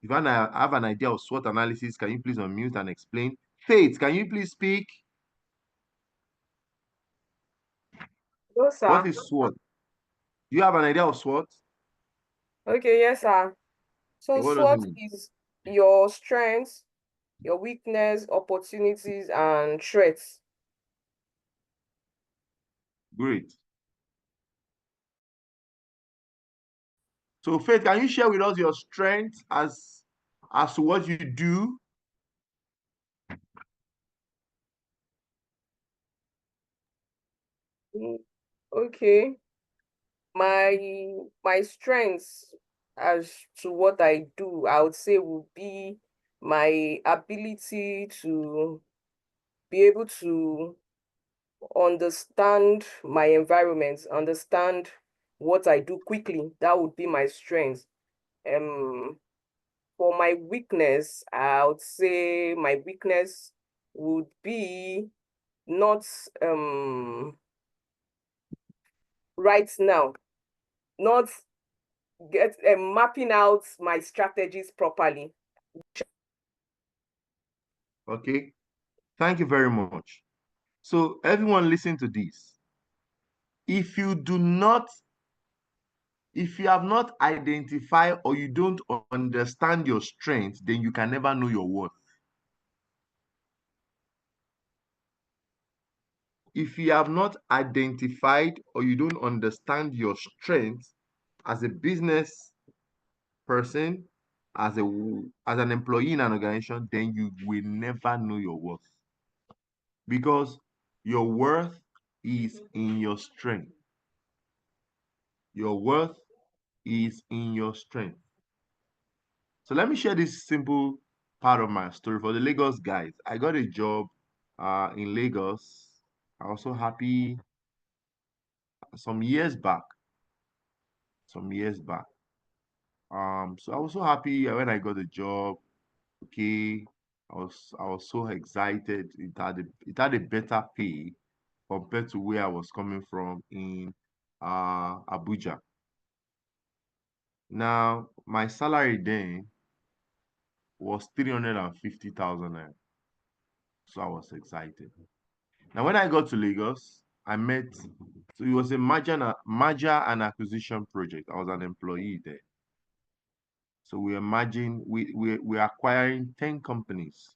If I have an idea of SWOT analysis, can you please unmute and explain? Faith, can you please speak? No, sir. What is SWOT? Do you have an idea of SWOT? Okay, yes, sir. So Okay, what does it SWOT mean? is your strengths, your weakness, opportunities, and threats. Great. So Faith, can you share with us your strengths as to what you do? Okay. My strengths as to what I do, I would say would be my ability to be able to understand my environment, understand what I do quickly. That would be my strength. For my weakness, I would say my weakness would be not right now, not mapping out my strategies properly. Okay, thank you very much. So everyone listen to this. If you have not identified or you don't understand your strength, then you can never know your worth. If you have not identified or you don't understand your strength as a business person, as an employee in an organization, then you will never know your worth. Because your worth is in your strength. Your worth is in your strength. So let me share this simple part of my story for the Lagos guys. I got a job in Lagos. I was so happy some years back. Some years back. So I was so happy when I got the job. Okay, I was so excited. It had a better pay compared to where I was coming from in Abuja. Now my salary then was 350,000 naira. So I was excited. Now when I got to Lagos, I met, so it was a merger and acquisition project. I was an employee there. So we are merging, we're acquiring 10 companies.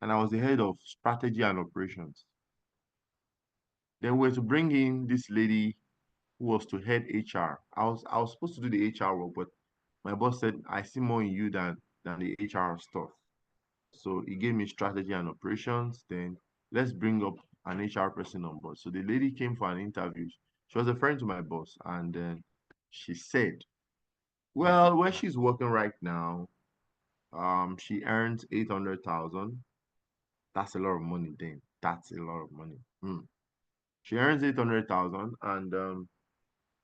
And I was the head of strategy and operations. Then we were to bring in this lady who was to head HR. I was supposed to do the HR work, but my boss said, I see more in you than the HR stuff. So he gave me strategy and operations. Then let's bring up an HR person on board. So the lady came for an interview. She was a friend to my boss, and then she said, well, where she's working right now, she earns 800,000. That's a lot of money then. That's a lot of money. She earns 800,000, and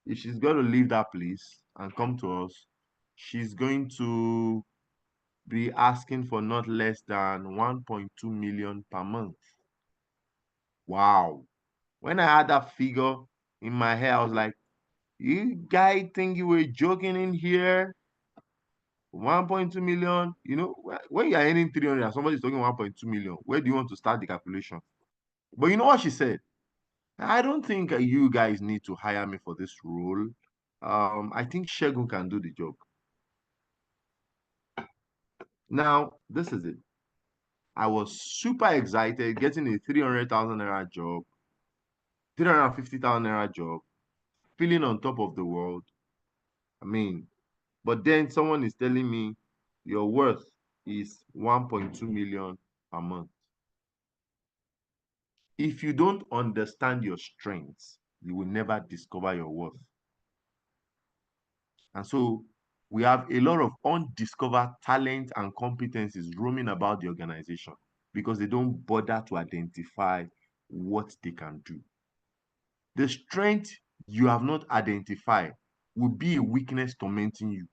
if she's going to leave that place and come to us, she's going to be asking for not less than 1.2 million per month. Wow. When I had that figure in my head, I was like, you guys think you were joking in here? 1.2 million, when you're earning 300 and somebody's talking 1.2 million, where do you want to start the calculation? But you know what she said? I don't think you guys need to hire me for this role. I think Segun can do the job. Now, this is it. I was super excited getting a 300,000 naira job, 350,000 naira job, feeling on top of the world. I mean, but then someone is telling me your worth is 1.2 million per month. If you don't understand your strengths, you will never discover your worth. And so we have a lot of undiscovered talent and competencies roaming about the organization because they don't bother to identify what they can do. The strength you have not identified will be a weakness tormenting you.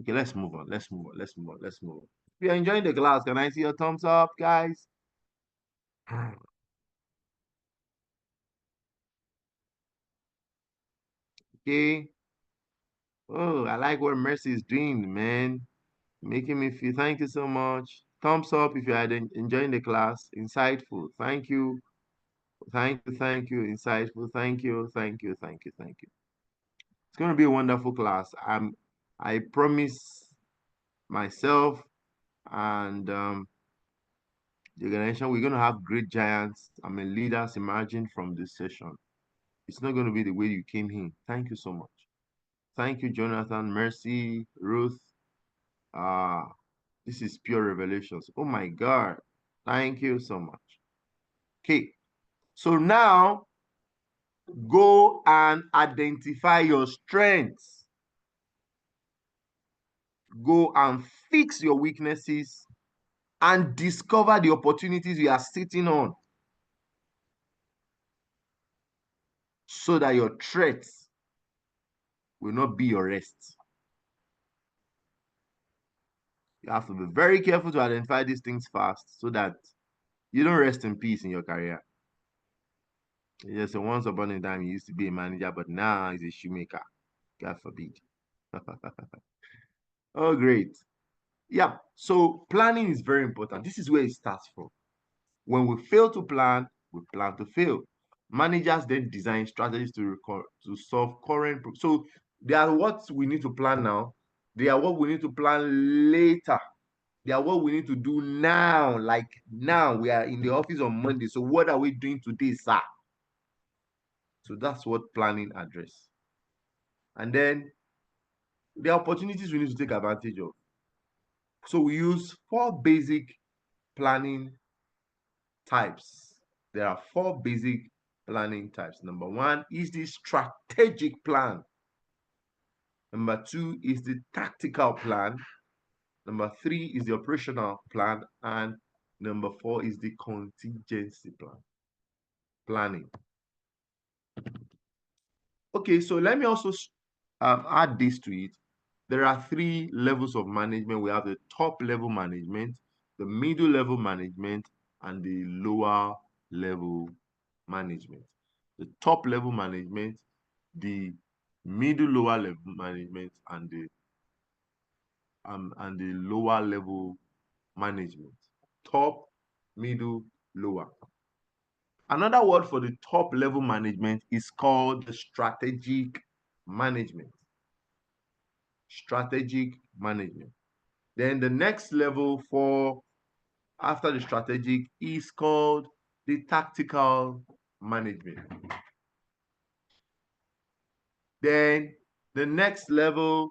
Okay, let's move on. Let's move on. Let's move on. Let's move on. If you're enjoying the class, can I see your thumbs up, guys? Okay. Oh, I like what Mercy is doing, man. Making me feel. Thank you so much. Thumbs up if you are enjoying the class. Insightful. Thank you. Thank you. Thank you. Insightful. Thank you. Thank you. Thank you. Thank you. It's going to be a wonderful class. I promise myself and the organization, we're going to have great giants. I mean, leaders emerging from this session. It's not going to be the way you came in. Thank you so much. Thank you, Jonathan, Mercy, Ruth. This is pure revelations. Oh my God. Thank you so much. Okay. So now go and identify your strengths. Go and fix your weaknesses and discover the opportunities you are sitting on so that your threats will not be your rest. You have to be very careful to identify these things fast so that you don't rest in peace in your career. Yes, so once upon a time, you used to be a manager, but now he's a shoemaker. God forbid. Oh, great. Yeah, so planning is very important. This is where it starts from. When we fail to plan, we plan to fail. Managers then design strategies to solve current. So they are what we need to plan now. They are what we need to plan later. They are what we need to do now. Like now, we are in the office on Monday. So what are we doing today, sir? So that's what planning address. And then the opportunities we need to take advantage of. So we use 4 basic planning types. There are 4 basic planning types. Number 1 is the strategic plan. Number 2 is the tactical plan. Number 3 is the operational plan. And number 4 is the contingency planning. Okay, so let me also add this to it. There are 3 levels of management. We have the top level management, the middle level management, and the lower level management. The top level management, the middle lower level management, and the lower level management. Top, middle, lower. Another word for the top level management is called the strategic management. Strategic management. Then the next level for after the strategic is called the tactical management. Then the next level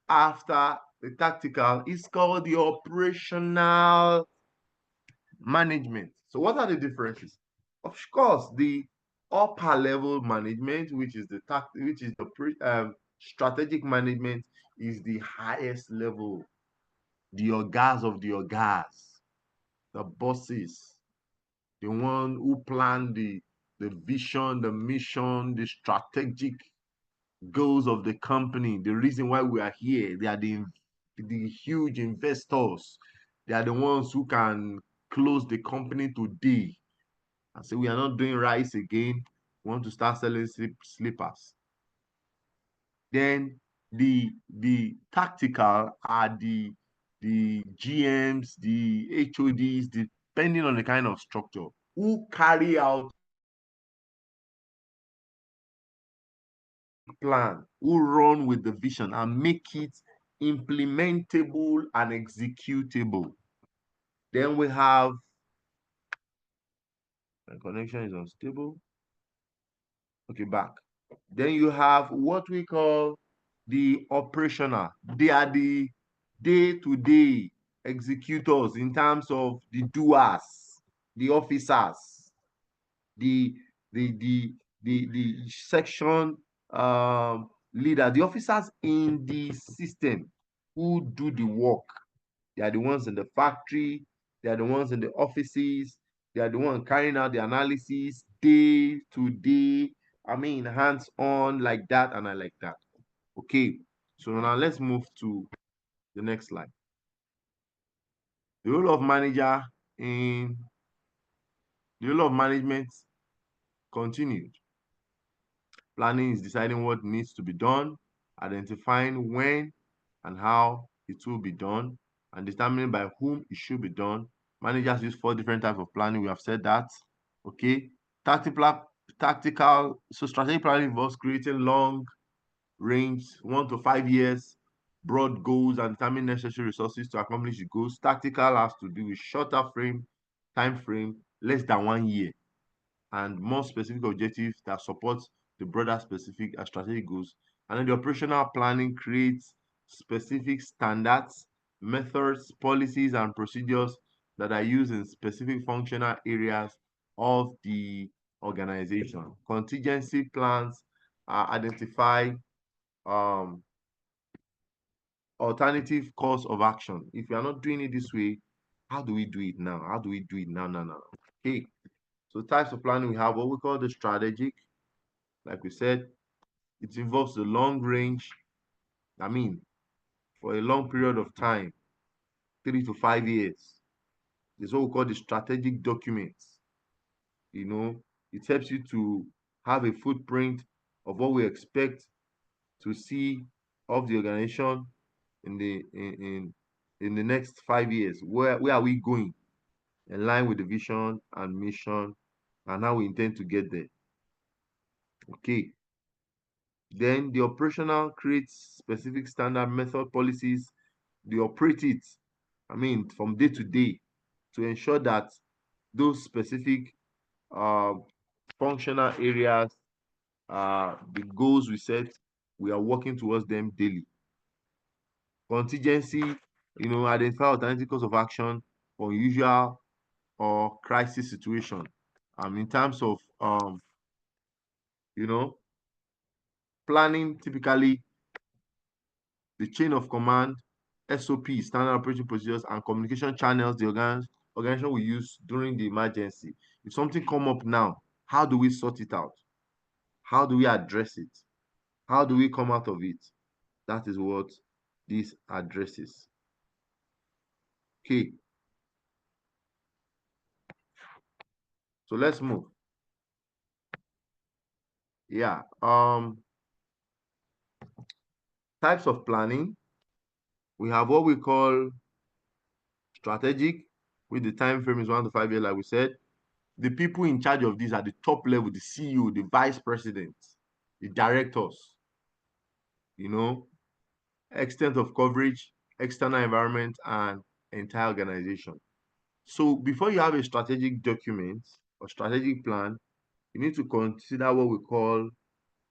after the tactical is called the operational management. So what are the differences? Of course, the upper level management, which is the strategic management, is the highest level. The orgas of the orgas, the bosses, the one who plan the vision, the mission, the strategic goals of the company, the reason why we are here. They are the huge investors. They are the ones who can close the company today and say, we are not doing rice again. We want to start selling slippers. Then the tactical are the GMs, the HODs, depending on the kind of structure, who carry out plan, who run with the vision and make it implementable and executable. Then we have, my connection is unstable. Okay, back. Then you have what we call the operational. They are the day-to-day executors in terms of the doers, the officers, the section leader, the officers in the system who do the work. They are the ones in the factory, they are the ones in the offices, they are the ones carrying out the analysis day to day. I mean, hands-on like that, and I like that. Okay, so now let's move to the next slide. The role of manager in The role of management continued. Planning is deciding what needs to be done, identifying when and how it will be done, and determining by whom it should be done. Managers use 4 different types of planning. We have said that. Okay. Tactical. So strategic planning involves creating long range, 1 to 5 years, broad goals, and determine necessary resources to accomplish the goals. Tactical has to do with shorter time frame, less than 1 year, and more specific objectives that support the broader specific and strategic goals. And then the operational planning creates specific standards, methods, policies, and procedures that are used in specific functional areas of the organization. Contingency plans identify um, alternative course of action. If you are not doing it this way, how do we do it now? How do we do it now? No. Okay. So types of planning, we have what we call the strategic. Like we said, it involves the long range. I mean, for a long period of time, 3 to 5 years. It's what we call the strategic documents. It helps you to have a footprint of what we expect to see of the organization in the next 5 years. Where are we going? In line with the vision and mission and how we intend to get there. Okay. Then the operational creates specific standard method policies. They operate it, from day to day to ensure that those specific uh, functional areas, the goals we set, we are working towards them daily. Contingency, identify alternative course of action for unusual or crisis situation. In terms of planning, typically the chain of command, SOP, standard operating procedures, and communication channels the organization will use during the emergency. If something come up now, how do we sort it out? How do we address it? How do we come out of it? That is what this addresses. Okay. So let's move. Yeah. Types of planning. We have what we call strategic, with the time frame is 1 to 5 years, like we said. The people in charge of this at the top level, the CEO, the vice president, the directors, extent of coverage, external environment, and entire organization. So before you have a strategic document or strategic plan, you need to consider what we call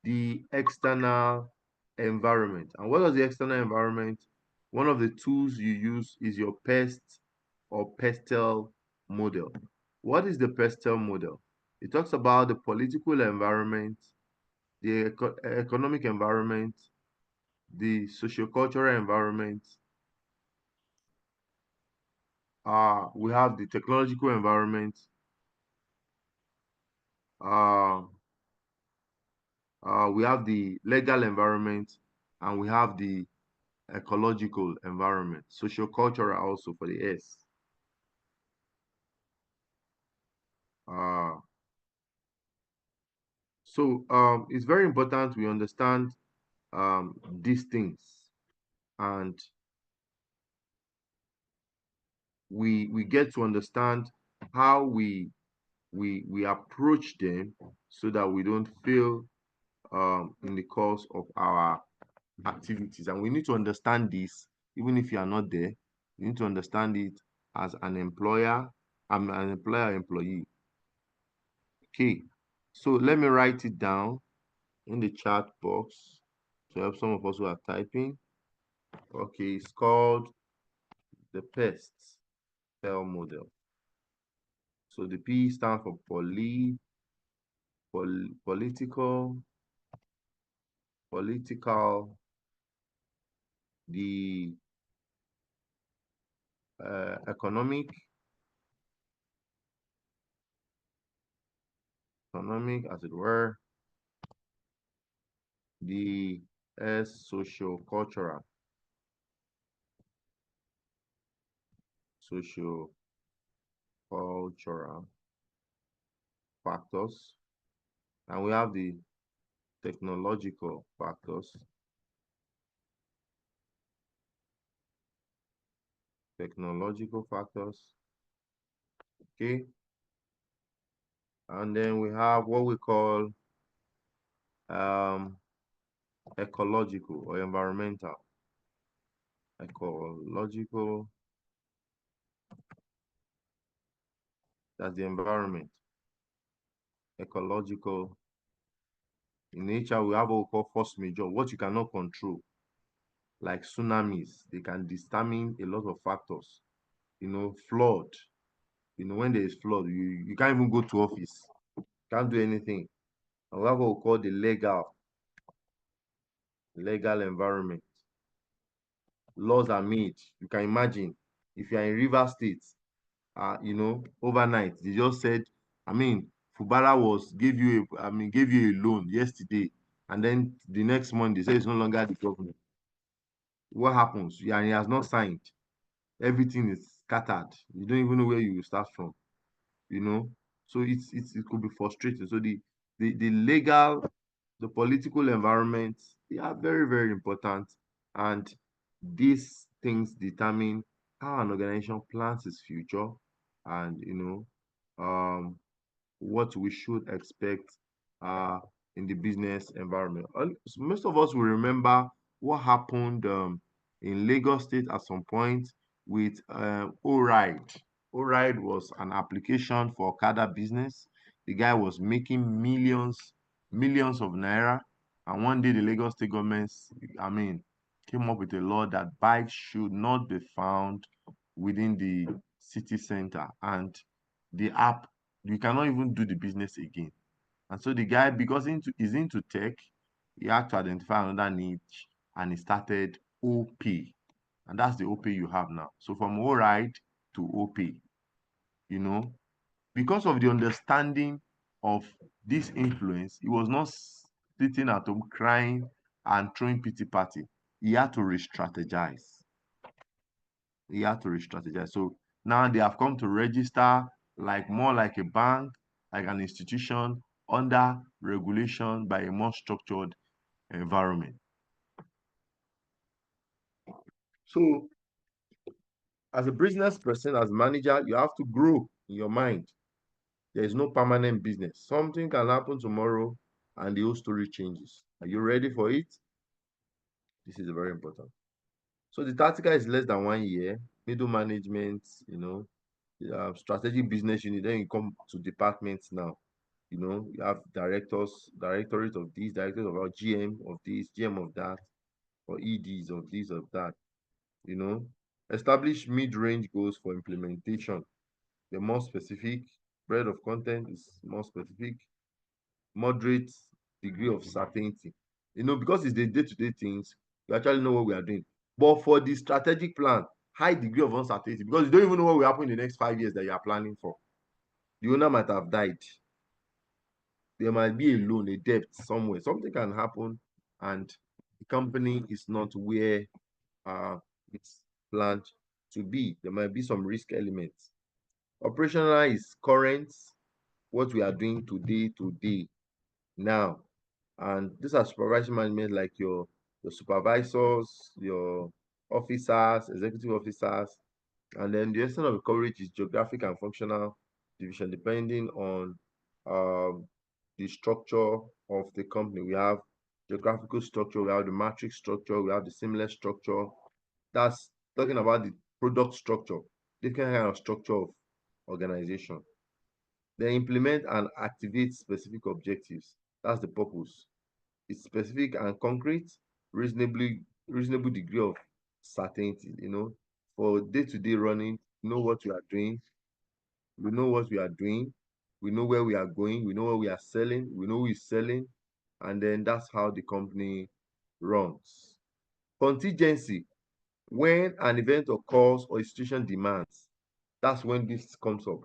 the external environment. And what is the external environment? One of the tools you use is your PEST or PESTEL model. What is the PESTEL model? It talks about the political environment, the economic environment, the sociocultural environment. We have the technological environment. We have the legal environment, and we have the ecological environment, sociocultural also for the S. So it's very important we understand these things, and we get to understand how we approach them so that we don't fail in the course of our activities. And we need to understand this even if you are not there. You need to understand it as an employer. I'm an employee. Okay, so let me write it down in the chat box to help some of us who are typing. Okay, it's called the PESTEL model. So the P stands for political, the economic, as it were, the S sociocultural, factors, and we have the technological factors. Technological factors. Okay. And then we have what we call ecological or environmental. Ecological, that's the environment. Ecological. In nature, we have what we call force majeure, what you cannot control, like tsunamis. They can determine a lot of factors. Flood. When there is flood, you can't even go to office. Can't do anything. And we have what we call the legal environment. Laws are made. You can imagine if you are in River State, overnight they just said, Fubara gave you a loan yesterday, and then the next morning they say it's no longer the government. What happens? Yeah, he has not signed. Everything is scattered. You don't even know where you will start from. So it could be frustrating. So the legal, the political environment, they are very, very important, and these things determine how an organization plans its future, and what we should expect uh, in the business environment. Most of us will remember what happened in Lagos State at some point with O-Ride. O-Ride was an application for Okada business. The guy was making millions of naira. And one day the Lagos State government, came up with a law that bikes should not be found within the city center. And the app, you cannot even do the business again. And so the guy, because he's into tech, he had to identify another niche, and he started OP. And that's the OP you have now. So from O-Ride to OP, because of the understanding of this influence, he was not sitting at home crying and throwing pity party. He had to re-strategize. So now they have come to register more like a bank, like an institution, under regulation by a more structured environment. So as a business person, as manager, you have to grow in your mind. There is no permanent business. Something can happen tomorrow and the whole story changes. Are you ready for it? This is very important. So the tactical is less than 1 year. Middle management, strategic business unit. Then you come to departments now. You have directorate of this, directors of our GM of this, GM of that, or EDs of this, of that. Establish mid-range goals for implementation. They're more specific. Breadth of content is more specific. Moderate degree of certainty. Because it's the day-to-day things, you actually know what we are doing. But for the strategic plan, high degree of uncertainty, because you don't even know what will happen in the next 5 years that you are planning for. The owner might have died. There might be a loan, a debt somewhere. Something can happen, and the company is not where it's planned to be. There might be some risk elements. Operational is current, what we are doing today, now. And these are supervision management, like your supervisors, your officers, executive officers. And then the extent of coverage is geographic and functional division, depending on the structure of the company. We have geographical structure, we have the matrix structure, we have the seamless structure. That's talking about the product structure, different kind of structure of organization. They implement and activate specific objectives. That's the purpose. It's specific and concrete, reasonable degree of certainty. For day-to-day running, what we are doing, we know what we are doing, we know where we are going, we know what we are selling, we know who is selling, and then that's how the company runs. Contingency, when an event occurs or a situation demands, that's when this comes up.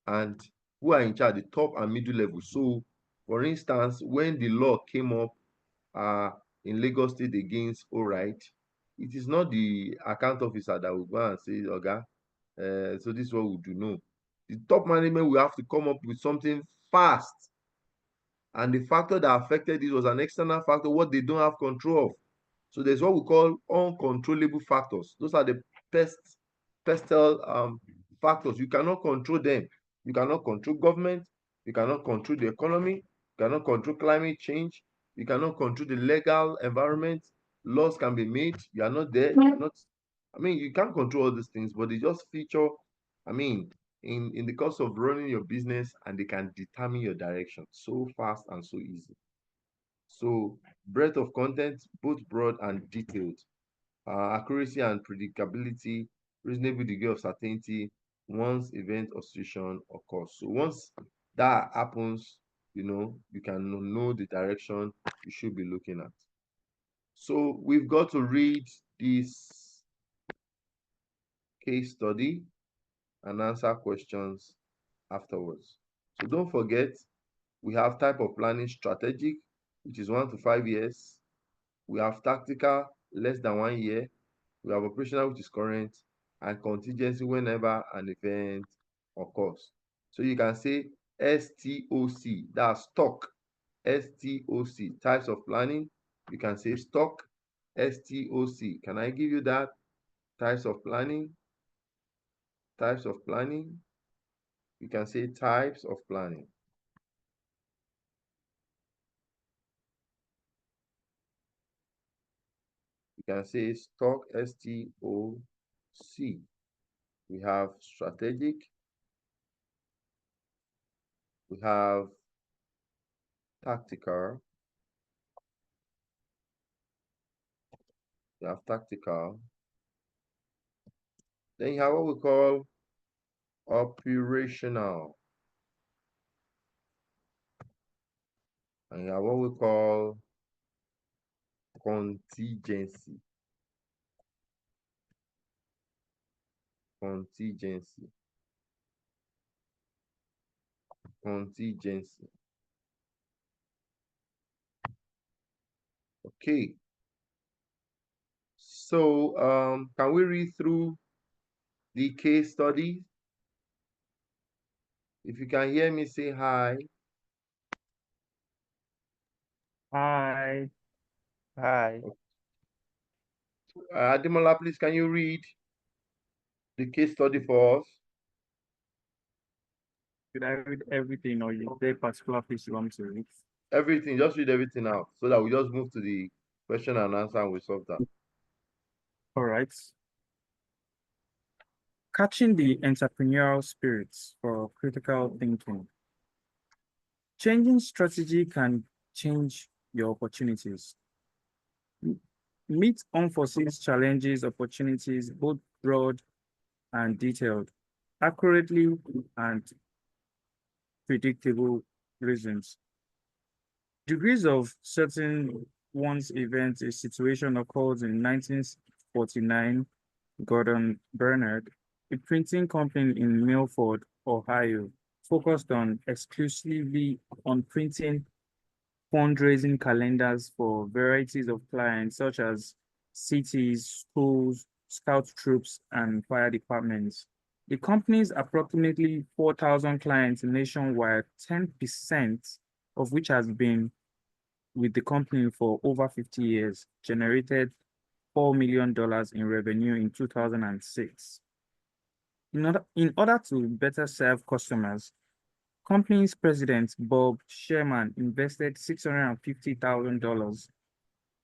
And who are in charge? The top and middle level. So, for instance, when the law came up in Lagos State against O-Ride, it is not the account officer that will go and say, "Oga, so this is what we do." No, the top management will have to come up with something fast. And the factor that affected it was an external factor, what they don't have control of. So there's what we call uncontrollable factors. Those are the pestle factors. You cannot control them. You cannot control government. You cannot control the economy. You cannot control climate change. You cannot control the legal environment. Laws can be made. You are not there. You're not. I mean, you can't control all these things, but they just feature. I mean, in the course of running your business, and they can determine your direction so fast and so easy. So breadth of content, both broad and detailed, accuracy and predictability, reasonable degree of certainty once event or situation occurs. So once that happens, you can know the direction you should be looking at. So we've got to read this case study and answer questions afterwards. So don't forget, we have type of planning: strategic, which is 1 to 5 years. We have tactical, less than 1 year. We have operational, which is current, and contingency whenever an event occurs. So you can say STOC, that's stock. STOC, types of planning. You can say stock, STOC. Can I give you that? Types of planning. Types of planning. You can say types of planning. You can say stock, STOC. We have strategic. We have tactical. You have tactical. Then you have what we call operational. And you have what we call contingency. Contingency. Contingency. Okay. So can we read through the case study? If you can hear me, say hi. Hi. Hi. Ademola, please, can you read the case study for us? Should I read everything or is there a particular piece you want to read? Everything, just read everything out so that we just move to the question and answer and we solve that. All right. Catching the entrepreneurial spirits for critical thinking. Changing strategy can change your opportunities. Meet unforeseen challenges, opportunities, both broad and detailed, accurately and predictable reasons. Degrees of certain one's event, a situation occurred in 1949. Gordon Bernard, a printing company in Milford, Ohio, focused on exclusively on printing fundraising calendars for varieties of clients such as cities, schools, scout troops, and fire departments. The company's approximately 4,000 clients nationwide, 10% of which has been with the company for over 50 years, generated $4 million in revenue in 2006. In order to better serve customers, company's president, Bob Sherman, invested $650,000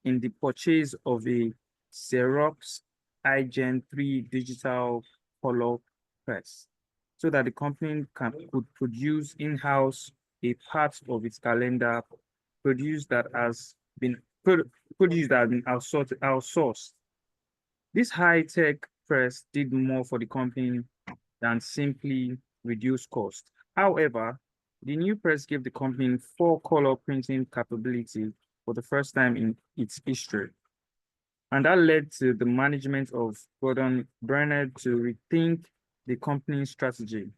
in the purchase of a Xerox iGen 3 digital color press so that the company could produce in-house a part of its calendar produced that has been outsourced. This high-tech press did more for the company than simply reduce cost. However, the new press gave the company full color printing capability for the first time in its history. And that led to the management of Gordon Bernard to rethink the company's strategy.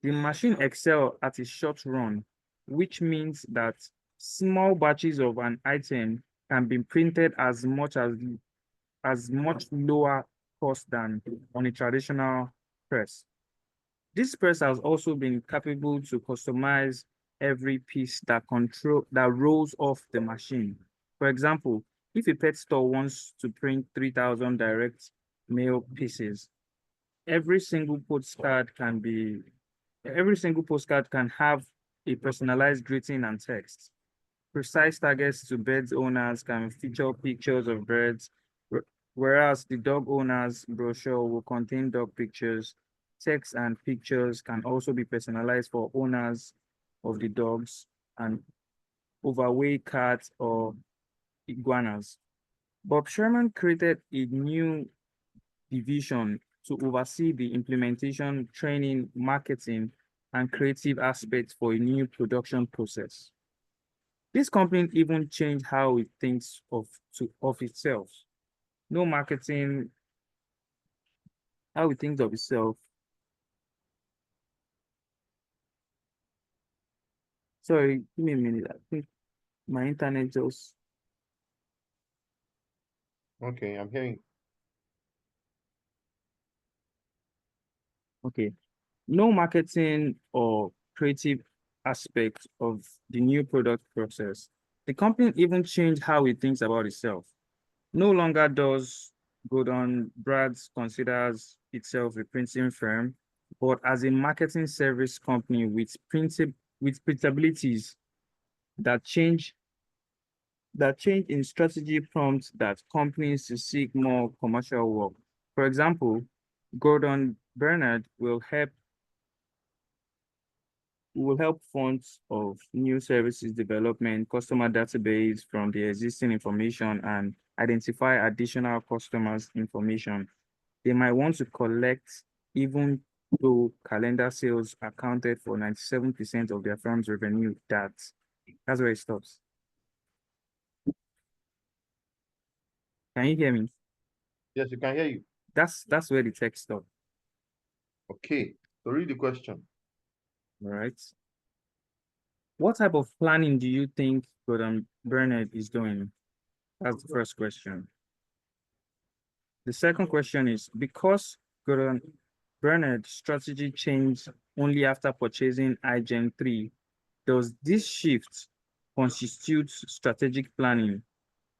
The machine excelled at a short run, which means that small batches of an item can be printed as much lower cost than on a traditional press. This press has also been capable to customize every piece that rolls off the machine. For example, if a pet store wants to print 3,000 direct mail pieces, every single postcard can have a personalized greeting and text. Precise targets to birds owners can feature pictures of birds, whereas the dog owner's brochure will contain dog pictures. Text and pictures can also be personalized for owners of the dogs and overweight cats or iguanas. Bob Sherman created a new division to oversee the implementation, training, marketing, and creative aspects for a new production process. This company even changed how it thinks of itself. No marketing, how it thinks of itself. Sorry, give me a minute. I think my internet just Okay, I'm hearing. okay. No marketing or creative aspect of the new product process. The company even changed how it thinks about itself. No longer does Gordon Brad's considers itself a printing firm, but as a marketing service company with printabilities that change in strategy prompts that companies to seek more commercial work. For example, Gordon Bernard will help funds of new services development, customer database from the existing information and identify additional customers information. They might want to collect even though calendar sales accounted for 97% of their firm's revenue. That's where it stops. Can you hear me? Yes, you can hear you. That's where the text stops. Okay, so read the question. All right. What type of planning do you think Gordon Bernard is doing? That's the first question. The second question is, because Gordon Bernard's strategy changed only after purchasing iGen 3, does this shift constitute strategic planning?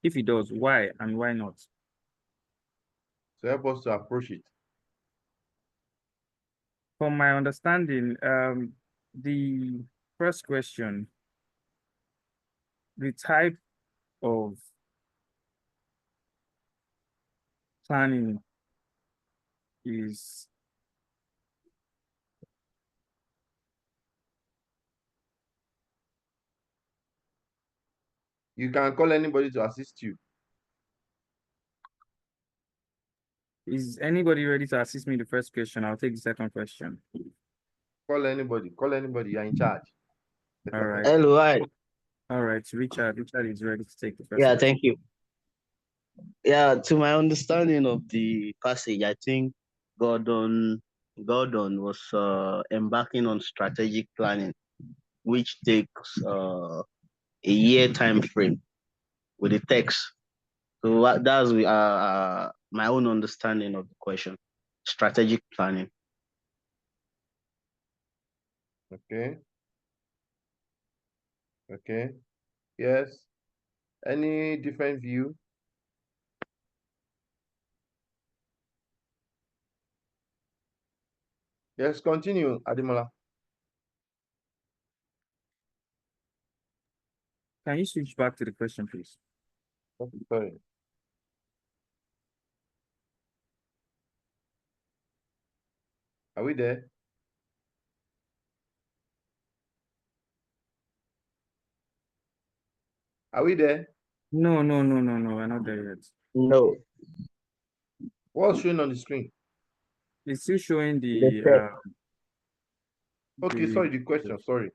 If it does, why and why not? So help us to approach it. From my understanding, the first question, the type of planning is You can call anybody to assist you. Is anybody ready to assist me the first question? I'll take the second question. Call anybody. Call anybody. You're in charge. All right. Hello, hi. All right. Richard is ready to take the first Yeah, question. thank you. Yeah, to my understanding of the passage, I think Gordon Gordon was embarking on strategic planning, which takes a year time frame with the text. So that's my own understanding of the question. Strategic planning. Okay. Okay. Yes. Any different view? Yes, continue, Ademola. Can you switch back to the question, please? Okay, sorry. Are we there? Are we there? No. We're not there yet. No, What's showing on the screen? It's still showing the the text. Okay, sorry, the question. Sorry.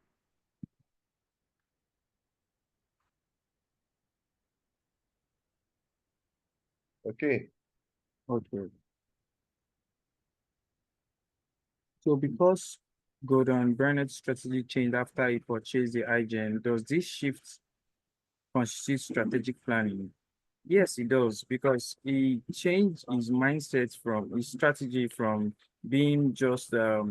Okay. Okay. So because Gordon Bernard's strategy changed after he purchased the iGen, does this shift constitute strategic planning? Yes, it does, because he changed his mindset from his strategy from being just a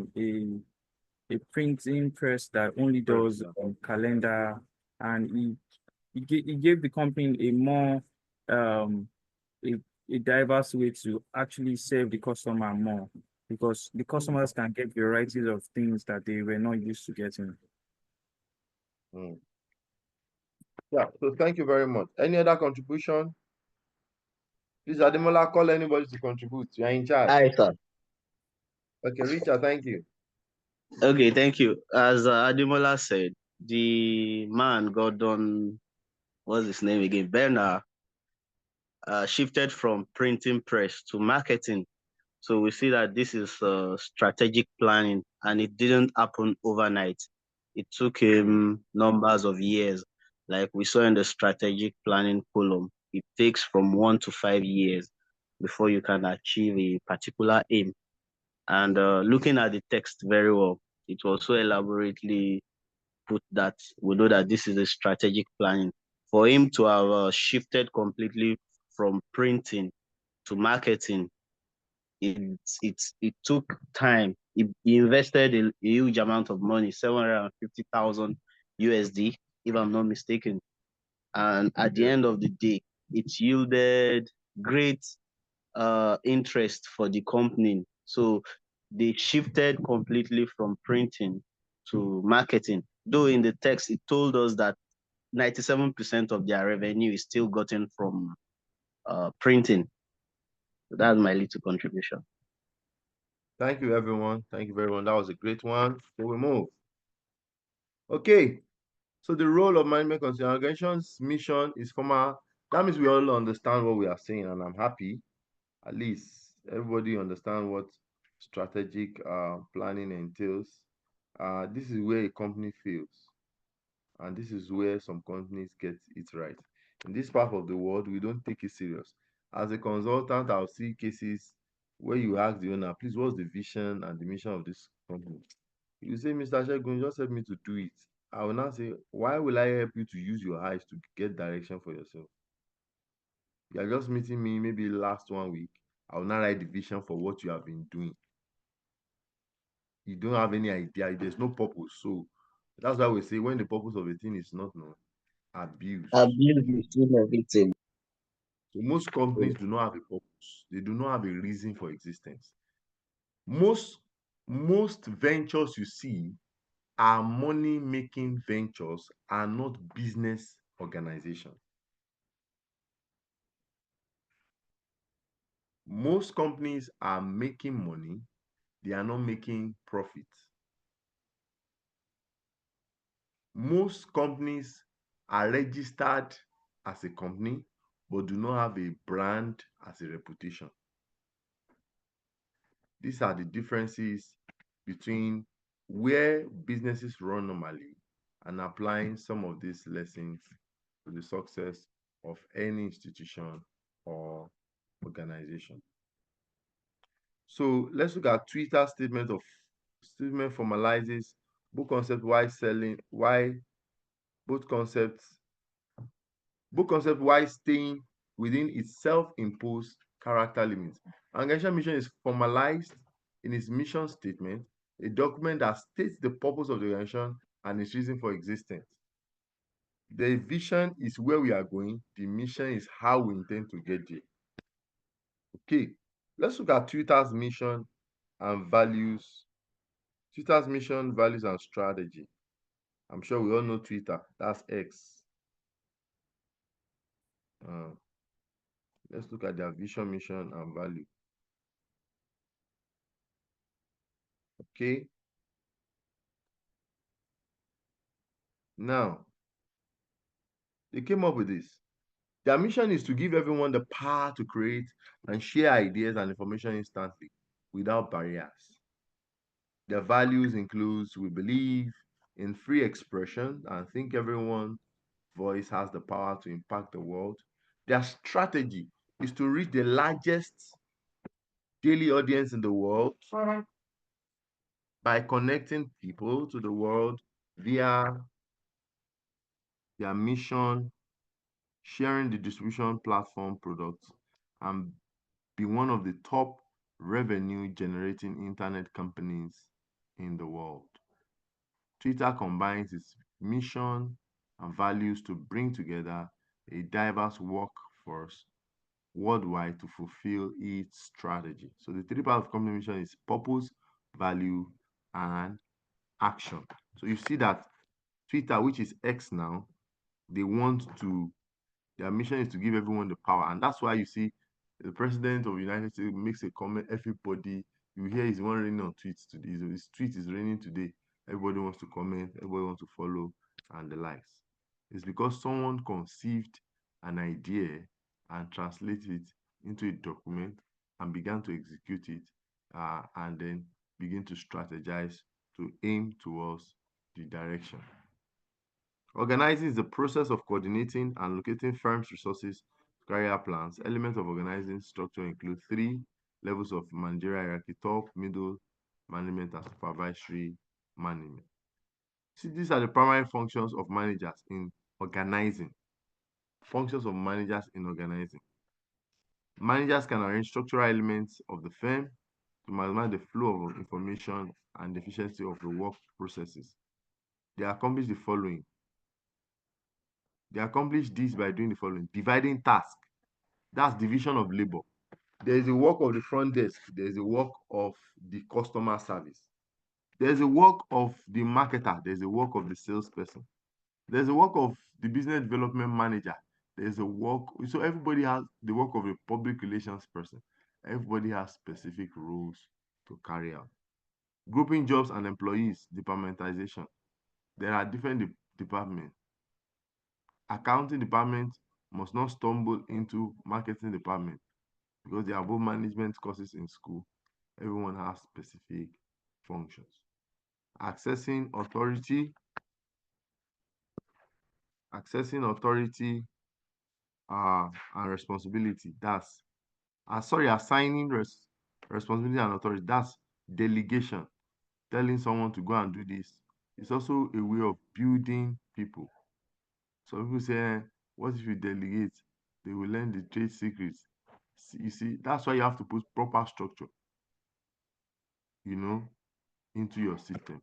a printing press that only does calendar, and he gave the company a more a, a diverse way to actually serve the customer more, because the customers can get varieties of things that they were not used to getting. Yeah, so thank you very much. Any other contribution? Please, Ademola, call anybody to contribute. You are in charge. Hi, sir. Okay, Richard, thank you. Okay, thank you. As Ademola said, the man, Gordon, what's his name again? Bernard, shifted from printing press to marketing. So we see that this is strategic planning, and it didn't happen overnight. It took him numbers of years. Like we saw in the strategic planning column, it takes from 1 to 5 years before you can achieve a particular aim. And looking at the text very well, it was so elaborately put that we know that this is a strategic planning. For him to have shifted completely from printing to marketing, it took time. He invested a huge amount of money, 750,000 USD, if I'm not mistaken. And at the end of the day, it yielded great interest for the company. So they shifted completely from printing to marketing. Though in the text, it told us that 97% of their revenue is still gotten from printing. So that's my little contribution. Thank you, everyone. Thank you, everyone. That was a great one. So we move. Okay. So the role of management consulting organization's mission is formal. That means we all understand what we are saying, and I'm happy. At least everybody understand what strategic planning entails. This is where a company fails, and this is where some companies get it right. In this part of the world, we don't take it serious. As a consultant, I'll see cases where you ask the owner, please, what's the vision and the mission of this company? You say, Mr. Segun, just help me to do it. I will now say, why will I help you to use your eyes to get direction for yourself? You are just meeting me maybe last 1 week. I will now write the vision for what you have been doing. You don't have any idea. There's no purpose. So that's why we say when the purpose of a thing is not known, abuse. Abuse is inevitable. So most companies do not have a purpose. They do not have a reason for existence. Most ventures you see are money-making ventures, are not business organizations. Most companies are making money, they are not making profit. Most companies are registered as a company, but do not have a brand as a reputation. These are the differences between where businesses run normally and applying some of these lessons to the success of any institution or organization. So let's look at Twitter statement formalizes both concept why staying within its self-imposed character limits. Organization mission is formalized in its mission statement, a document that states the purpose of the organization and its reason for existence. The vision is where we are going. The mission is how we intend to get there. Okay, let's look at Twitter's mission and values. Twitter's mission, values, and strategy. I'm sure we all know Twitter. That's X. Let's look at their vision, mission, and value. Okay. Now, they came up with this. Their mission is to give everyone the power to create and share ideas and information instantly without barriers. Their values includes we believe in free expression and think everyone's voice has the power to impact the world. Their strategy is to reach the largest daily audience in the world by connecting people to the world via their mission, sharing the distribution platform products, and be one of the top revenue generating internet companies in the world. Twitter combines its mission and values to bring together a diverse workforce worldwide to fulfill its strategy. So the three parts of company mission is purpose, value, and action. So you see that Twitter, which is X now, their mission is to give everyone the power. And that's why you see the president of the United States makes a comment, everybody, you hear he's one raining on tweets today. His tweet is raining today. Everybody wants to comment, everybody wants to follow, and the likes. It's because someone conceived an idea and translated it into a document and began to execute it, and then begin to strategize to aim towards the direction. Organizing is the process of coordinating and locating firms' resources to carry out plans. Elements of organizing structure include 3 levels of managerial hierarchy: top, middle management, and supervisory management. See, these are the primary functions of managers in organizing. Functions of managers in organizing. Managers can arrange structural elements of the firm to maximize the flow of information and the efficiency of the work processes. They accomplish the following. They accomplish this by doing the following: dividing tasks. That's division of labor. There is a work of the front desk. There is a work of the customer service. There's a work of the marketer. There's a work of the salesperson. There's a work of the business development manager. There's a work, so everybody has the work of a public relations person. Everybody has specific roles to carry out. Grouping jobs and employees, departmentization. There are different departments. Accounting department must not stumble into marketing department because they are both management courses in school. Everyone has specific functions. Accessing authority and responsibility. That's assigning responsibility and authority. That's delegation. Telling someone to go and do this. It's also a way of building people. So people say, what if you delegate? They will learn the trade secrets. You see, that's why you have to put proper structure, into your system.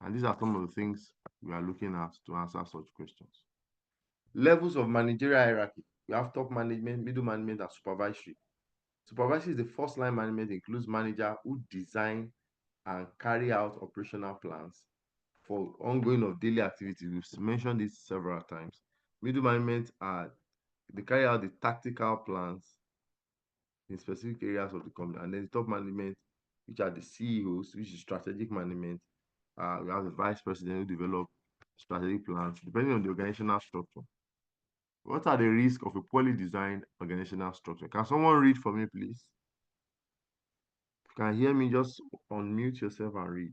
And these are some of the things we are looking at to answer such questions. Levels of managerial hierarchy. We have top management, middle management, and supervisory. Supervisory is the first line management, includes manager who design and carry out operational plans for ongoing of daily activities. We've mentioned this several times. Middle management they carry out the tactical plans in specific areas of the company. And then the top management, which are the CEOs, which is strategic management. We have the vice president who develop strategic plans, depending on the organizational structure. What are the risks of a poorly designed organizational structure? Can someone read for me, please? If you can hear me, just unmute yourself and read.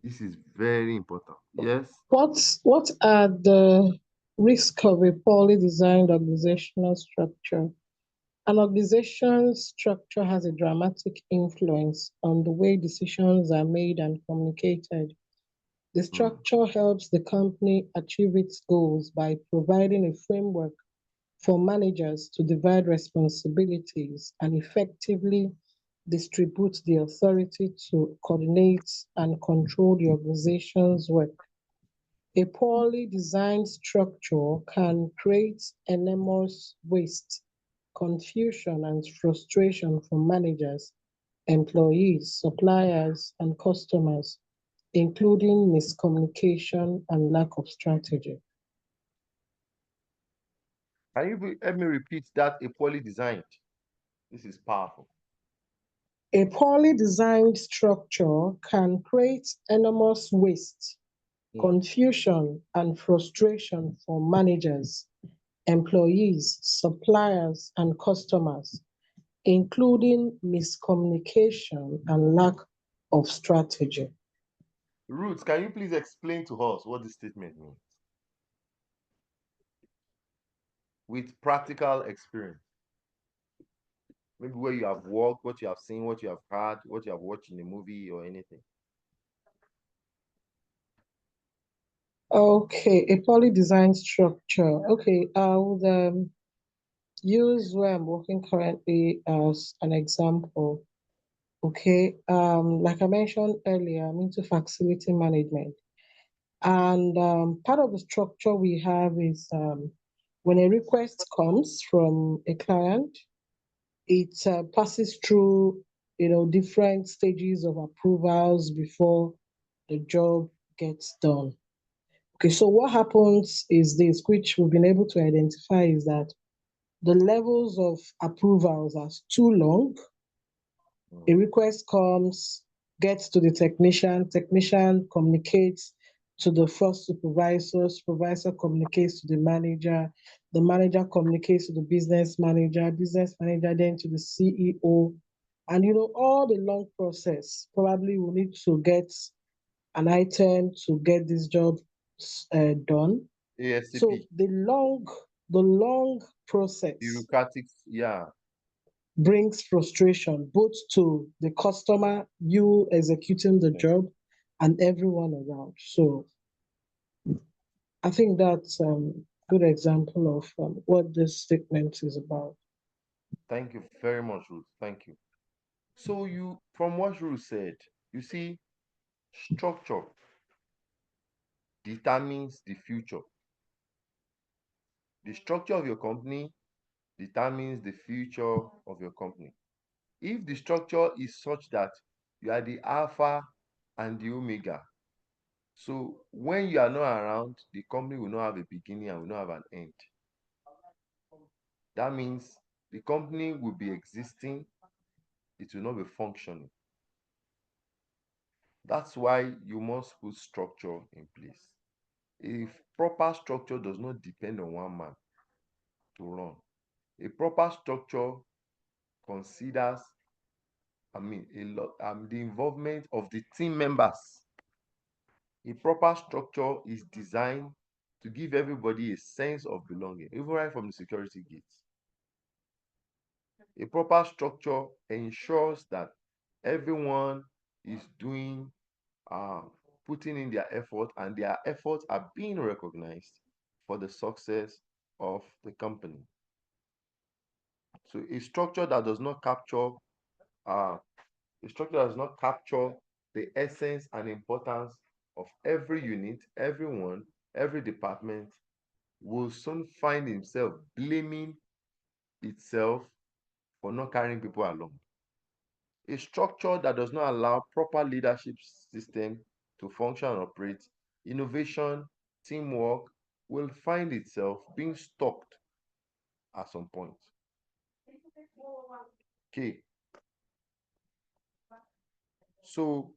This is very important. Yes? What are the risks of a poorly designed organizational structure? An organization's structure has a dramatic influence on the way decisions are made and communicated. The structure helps the company achieve its goals by providing a framework for managers to divide responsibilities and effectively distribute the authority to coordinate and control the organization's work. A poorly designed structure can create enormous waste, confusion, and frustration for managers, employees, suppliers, and customers, including miscommunication and lack of strategy. Can you help me repeat that? A poorly designed. This is powerful. A poorly designed structure can create enormous waste, confusion, and frustration for managers, employees, suppliers, and customers, including miscommunication and lack of strategy. Ruth, can you please explain to us what this statement means with practical experience? Maybe where you have worked, what you have seen, what you have heard, what you have watched in a movie or anything. Okay, a poorly designed structure. Okay, I would use where I'm working currently as an example. Okay. Like I mentioned earlier, I'm into facility management. And part of the structure we have is when a request comes from a client, it passes through, different stages of approvals before the job gets done. Okay, so what happens is this, which we've been able to identify, is that the levels of approvals are too long. A request comes, gets to the technician communicates to the first supervisor communicates to the manager communicates to the business manager then to the CEO. And all the long process, probably we need to get an item to get this job done. So ASCP, the long process bureaucratic, yeah. brings frustration both to the customer, you executing the job, and everyone around. So I think that's a good example of what this statement is about. Thank you very much, Ruth. Thank you. So from what Ruth said, you see, structure determines the future. The structure of your company determines the future of your company. If the structure is such that you are the alpha and the omega, so when you are not around, the company will not have a beginning and will not have an end. That means the company will be existing, it will not be functioning. That's why you must put structure in place. If proper structure does not depend on one man to run, a proper structure considers, a lot, the involvement of the team members. A proper structure is designed to give everybody a sense of belonging, even right from the security gates. A proper structure ensures that everyone is doing, putting in their effort, and their efforts are being recognized for the success of the company. So a structure that does not capture the essence and importance of every unit, everyone, every department will soon find himself blaming itself for not carrying people along. A structure that does not allow proper leadership system to function and operate, innovation, teamwork will find itself being stopped at some point. Okay. So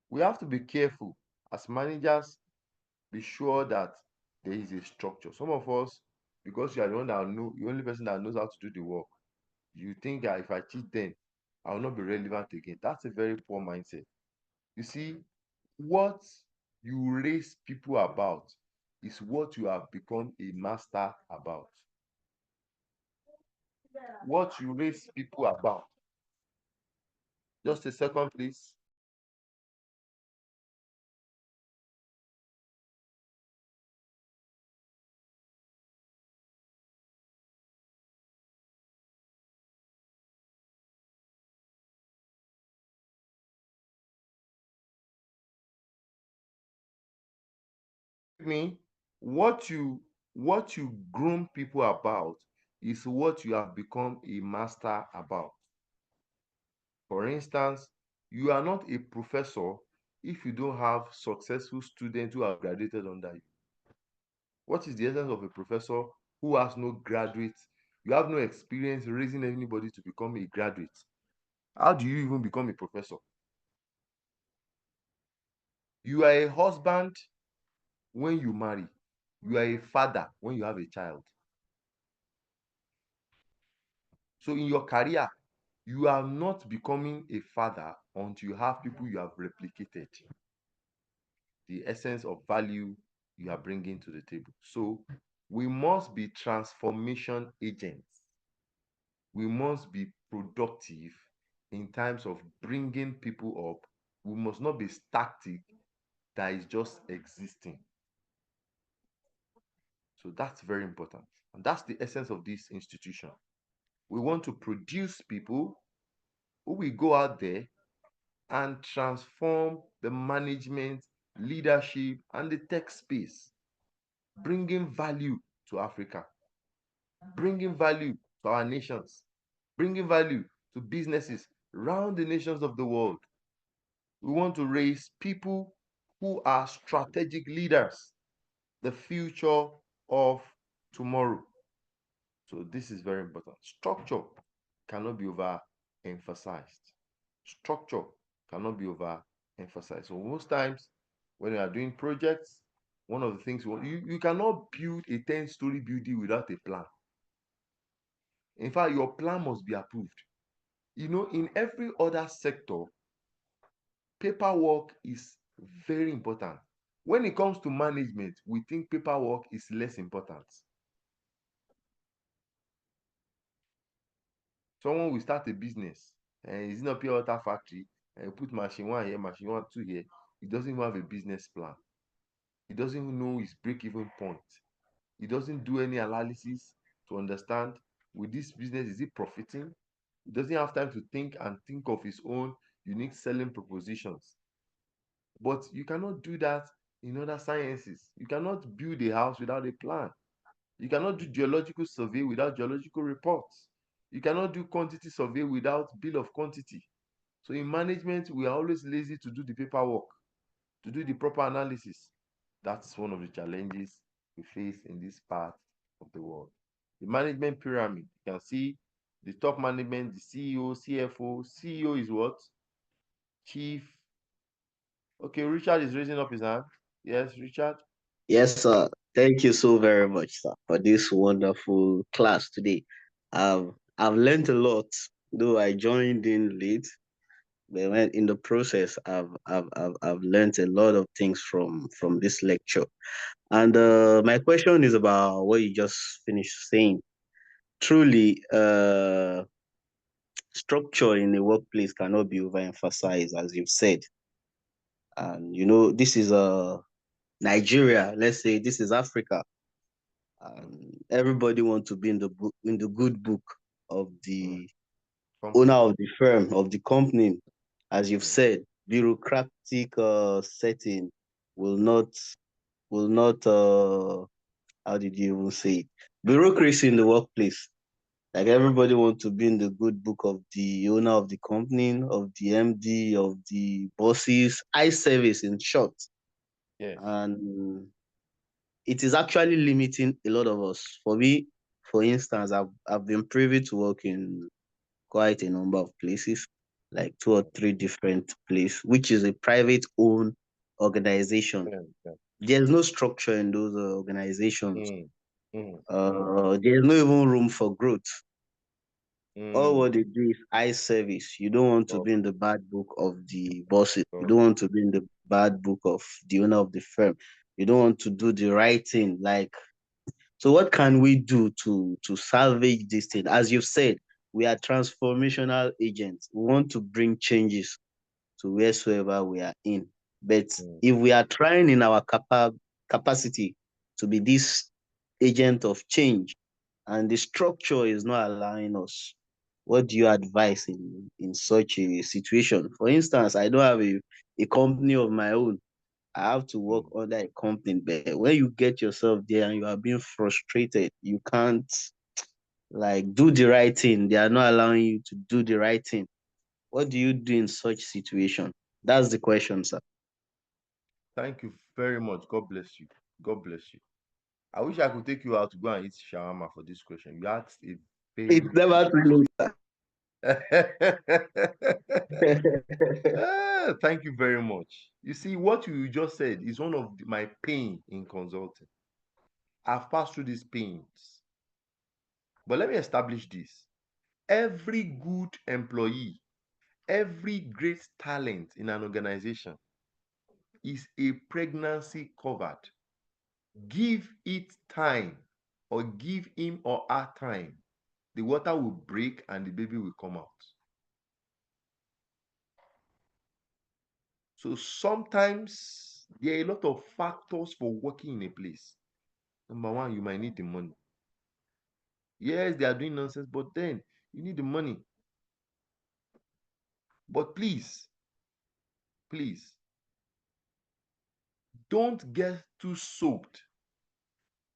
we have to be careful as managers, be sure that there is a structure. Some of us, because you are the only person that knows how to do the work, you think that if I cheat them, I will not be relevant again. That's a very poor mindset. You see, what you raise people about is what you have become a master about. What you raise people about. Just a second, please. Me, what you groom people about is what you have become a master about. For instance, you are not a professor if you don't have successful students who have graduated under you. What is the essence of a professor who has no graduates? You have no experience raising anybody to become a graduate. How do you even become a professor? You are a husband when you marry. You are a father when you have a child. So in your career, you are not becoming a father until you have people you have replicated the essence of value you are bringing to the table. So we must be transformation agents. We must be productive in terms of bringing people up. We must not be static, that is just existing. So that's very important. And that's the essence of this institution. We want to produce people who will go out there and transform the management, leadership, and the tech space, bringing value to Africa, bringing value to our nations, bringing value to businesses around the nations of the world. We want to raise people who are strategic leaders, the future of tomorrow. So this is very important. Structure cannot be overemphasized. Structure cannot be overemphasized. So most times when you are doing projects, one of the things you cannot build a 10-story building without a plan. In fact, your plan must be approved. In every other sector, paperwork is very important. When it comes to management, we think paperwork is less important. Someone will start a business and it's not pure water factory and put machine 1 here, machine 2 here. He doesn't even have a business plan. He doesn't even know his break-even point. He doesn't do any analysis to understand, with this business, is it profiting? He doesn't have time to think of his own unique selling propositions. But you cannot do that in other sciences. You cannot build a house without a plan. You cannot do geological survey without geological reports. You cannot do quantity survey without bill of quantity. So in management, we are always lazy to do the paperwork, to do the proper analysis. That's one of the challenges we face in this part of the world. The management pyramid, you can see the top management, the CEO, CFO. CEO is what? Chief. Okay, Richard is raising up his hand. Yes, Richard. Yes, sir. Thank you so very much, sir, for this wonderful class today. I've learned a lot, though I joined in late, but when in the process, I've learned a lot of things from this lecture. And my question is about what you just finished saying. Truly, structure in a workplace cannot be overemphasized, as you've said. And this is Nigeria. Let's say this is Africa. Everybody wants to be in the good book of the owner of the firm, of the company. As you've said, bureaucratic setting will not how did you even say it? Bureaucracy in the workplace. Like everybody wants to be in the good book of the owner of the company, of the MD, of the bosses, eye service in short. Yes. And it is actually limiting a lot of us. For me, for instance, I've been privy to work in quite a number of places, like 2 or 3 different places, which is a private owned organization. Yeah. There's no structure in those organizations. There's no even room for growth. All what they do is eye service. You don't want to be in the bad book of the bosses. You don't want to be in the bad book of the owner of the firm. You don't want to do the right thing. So what can we do to salvage this thing? As you've said, we are transformational agents. We want to bring changes to wheresoever we are in. But if we are trying in our capacity to be this agent of change and the structure is not allowing us, what do you advise in such a situation? For instance, I don't have a company of my own. I have to work under a company, but when you get yourself there and you are being frustrated, you can't do the right thing. They are not allowing you to do the right thing. What do you do in such situation? That's the question, sir. Thank you very much. God bless you. God bless you. I wish I could take you out to go and eat shawarma for this question. You asked a very It's never too late. Thank you very much. You see, what you just said is one of my pain in consulting. I've passed through these pains. But let me establish this. Every good employee, every great talent in an organization is a pregnancy covered. Give it time, or give him or her time. The water will break and the baby will come out. So sometimes there are a lot of factors for working in a place. Number one, you might need the money. Yes, they are doing nonsense, but then you need the money. But please, don't get too soaked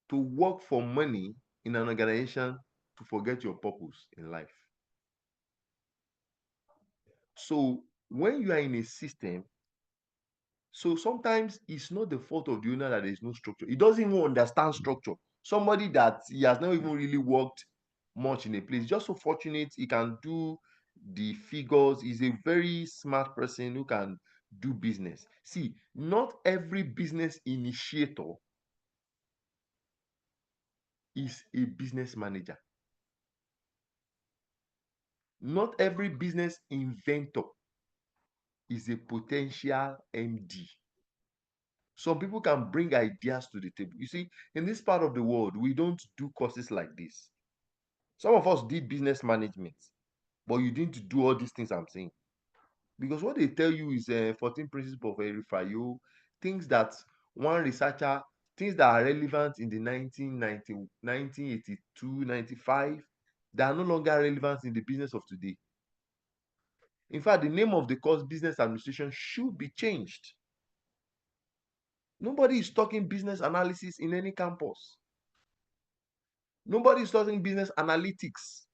to work for money in an organization to forget your purpose in life. So when you are in a system, so sometimes it's not the fault of the owner that there is no structure. He doesn't even understand structure. Somebody that he has not even really worked much in a place, just so fortunate he can do the figures. He's a very smart person who can do business. See, not every business initiator is a business manager. Not every business inventor is a potential MD. Some people can bring ideas to the table. You see, in this part of the world, we don't do courses like this. Some of us did business management, but you didn't do all these things I'm saying. Because what they tell you is 14 principles of Erifayo, things that one researcher, things that are relevant in the 1990, 1982, 95, that are no longer relevant in the business of today. In fact, the name of the course, business administration, should be changed. Nobody is talking business analysis in any campus. Nobody is talking business analytics.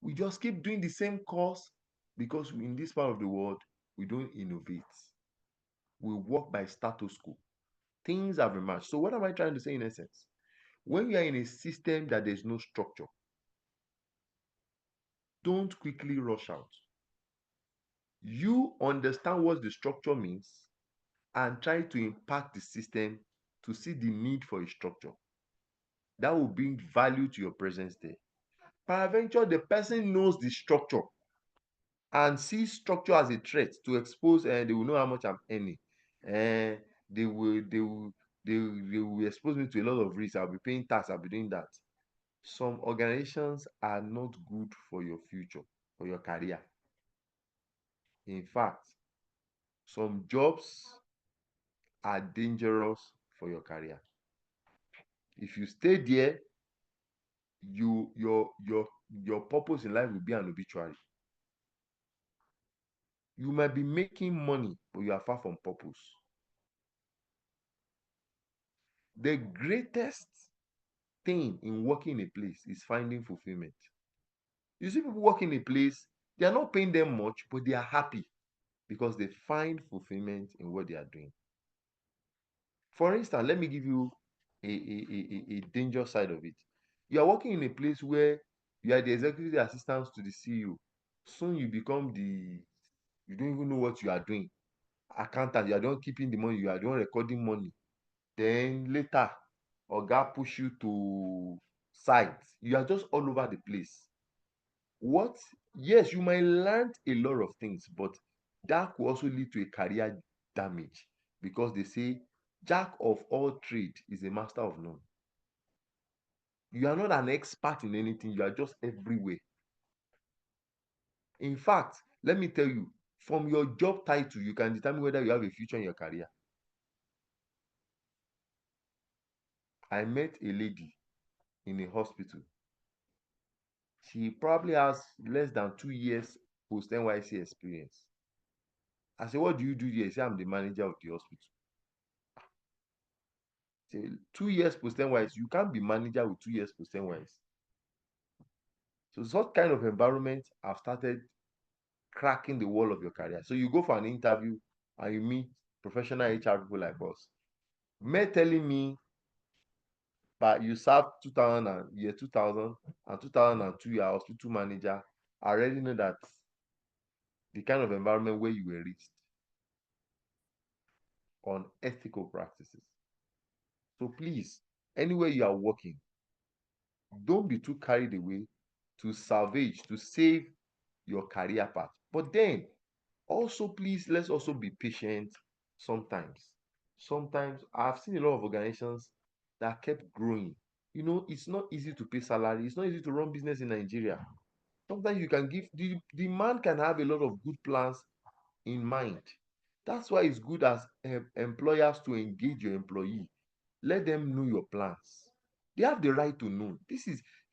We just keep doing the same course because in this part of the world, we don't innovate. We work by status quo. Things have emerged. So what am I trying to say in essence? When you are in a system that there's no structure, don't quickly rush out. You understand what the structure means and try to impact the system to see the need for a structure. That will bring value to your presence there. Peradventure, the person knows the structure and sees structure as a threat to expose, and they will know how much I'm earning. And they will expose me to a lot of risk. I'll be paying tax, I'll be doing that. Some organizations are not good for your future, for your career. In fact, some jobs are dangerous for your career. If you stay there, your purpose in life will be an obituary. You might be making money, but you are far from purpose. The greatest thing in working in a place is finding fulfillment. You see people work in a place, they are not paying them much, but they are happy because they find fulfillment in what they are doing. For instance, let me give you a dangerous side of it. You are working in a place where you are the executive assistant to the CEO. Soon you become you don't even know what you are doing. Accountant, you are the one keeping the money, you are the one recording money. Then later, Oga push you to site. You are just all over the place. What? Yes, you might learn a lot of things, but that could also lead to a career damage because they say jack of all trade is a master of none. You are not an expert in anything, you are just everywhere. In fact, let me tell you, from your job title, you can determine whether you have a future in your career. I met a lady in a hospital. She probably has less than 2 years post NYC experience. I said, what do you do here? She said, I'm the manager of the hospital. Say 2 years post NYC, you can't be manager with 2 years post NYC. So such kind of environment have started cracking the wall of your career. So you go for an interview and you meet professional HR people like us. Men telling me, but you served 2000 and year 2000 and 2002, you are hospital manager. I already know that the kind of environment where you were raised on ethical practices. So please, anywhere you are working, don't be too carried away to salvage, to save your career path. But then also, please, let's also be patient sometimes. Sometimes I've seen a lot of organizations that kept growing. You know, it's not easy to pay salary. It's not easy to run business in Nigeria. Sometimes you can give, the man can have a lot of good plans in mind. That's why it's good as employers to engage your employee. Let them know your plans. They have the right to know.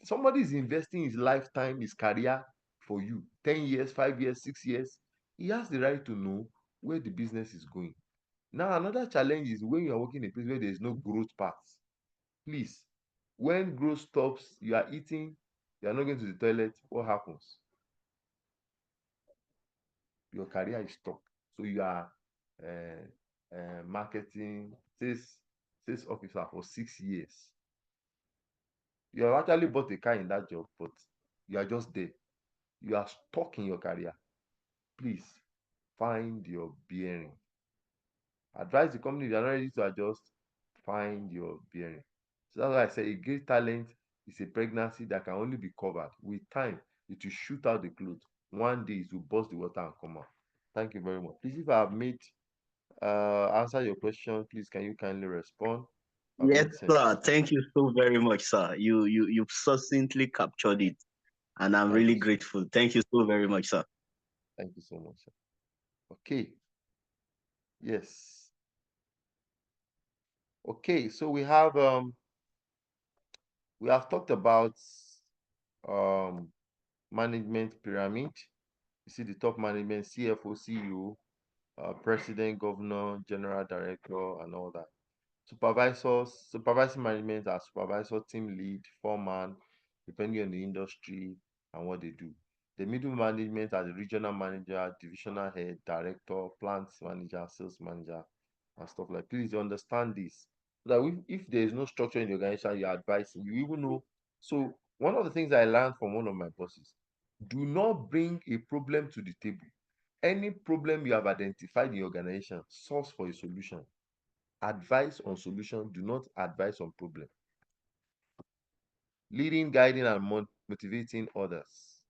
Somebody is investing his lifetime, his career for you. 10 years, 5 years, 6 years. he has the right to know where the business is going. Now, another challenge is when you are working in a place where there is no growth path. Please, when growth stops, you are eating, you are not going to the toilet, what happens? Your career is stuck. So you are marketing, sales officer for 6 years. You have actually bought a car in that job, but you are just there. You are stuck in your career. Please find your bearing. Advise the company, if you are not ready to adjust, find your bearing. So that's why I say a great talent is a pregnancy that can only be covered. With time, it will shoot out the clothes. One day it will burst the water and come out. Thank you very much. Please, if I have made answer your question, please can you kindly respond? I've Yes, made sense. sir. Thank you so very much, sir. You've succinctly captured it, and I'm really grateful. Thank you so very much, sir. Thank you so much, sir. Okay. Yes. Okay, so we have talked about management pyramid. You see the top management, CFO, CEO, president, governor, general director, and all that. Supervisors, supervising management are supervisor, team lead, foreman, depending on the industry and what they do. The middle management are the regional manager, divisional head, director, plant manager, sales manager, and stuff like. Please understand this. So that if there is no structure in the organization, you're advising, you even know. So one of the things I learned from one of my bosses, do not bring a problem to the table. Any problem you have identified in your organization, source for a solution. Advice on solution, do not advise on problem. Leading, guiding, and motivating others.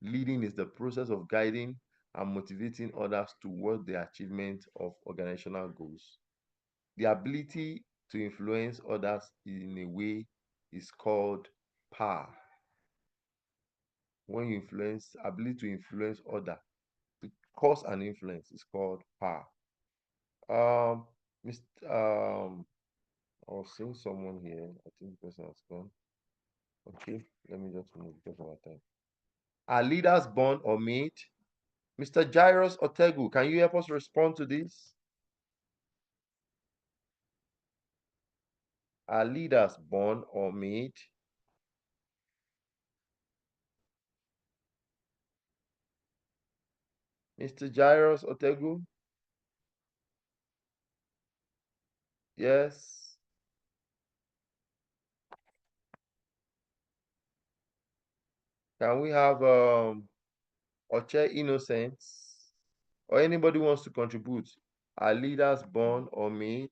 Leading is the process of guiding and motivating others toward the achievement of organizational goals. The ability to influence others in a way is called power. When you influence, ability to influence others, to cause an influence is called power. I was seeing someone here. I think the person has gone. Okay, let me just move because of our time. Are leaders born or made? Mr. Jairus Otegu, can you help us respond to this? Are leaders born or made? Mr. Jairus Otegu? Yes. Can we have Oche Innocence? Or anybody wants to contribute? Are leaders born or made?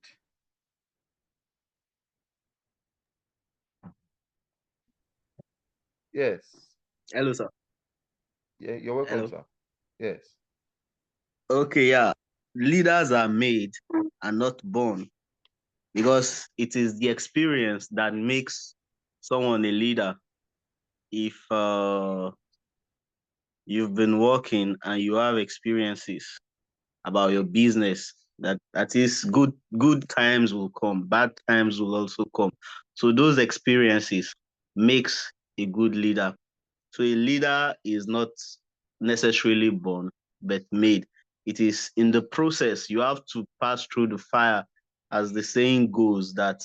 Yes. Hello, sir. Yeah, you're welcome, Hello. sir. Yes. Okay, yeah. Leaders are made and not born, because it is the experience that makes someone a leader. If you've been working and you have experiences about your business, that is good times will come, bad times will also come. So those experiences makes a good leader. So a leader is not necessarily born, but made. It is in the process. You have to pass through the fire, as the saying goes, that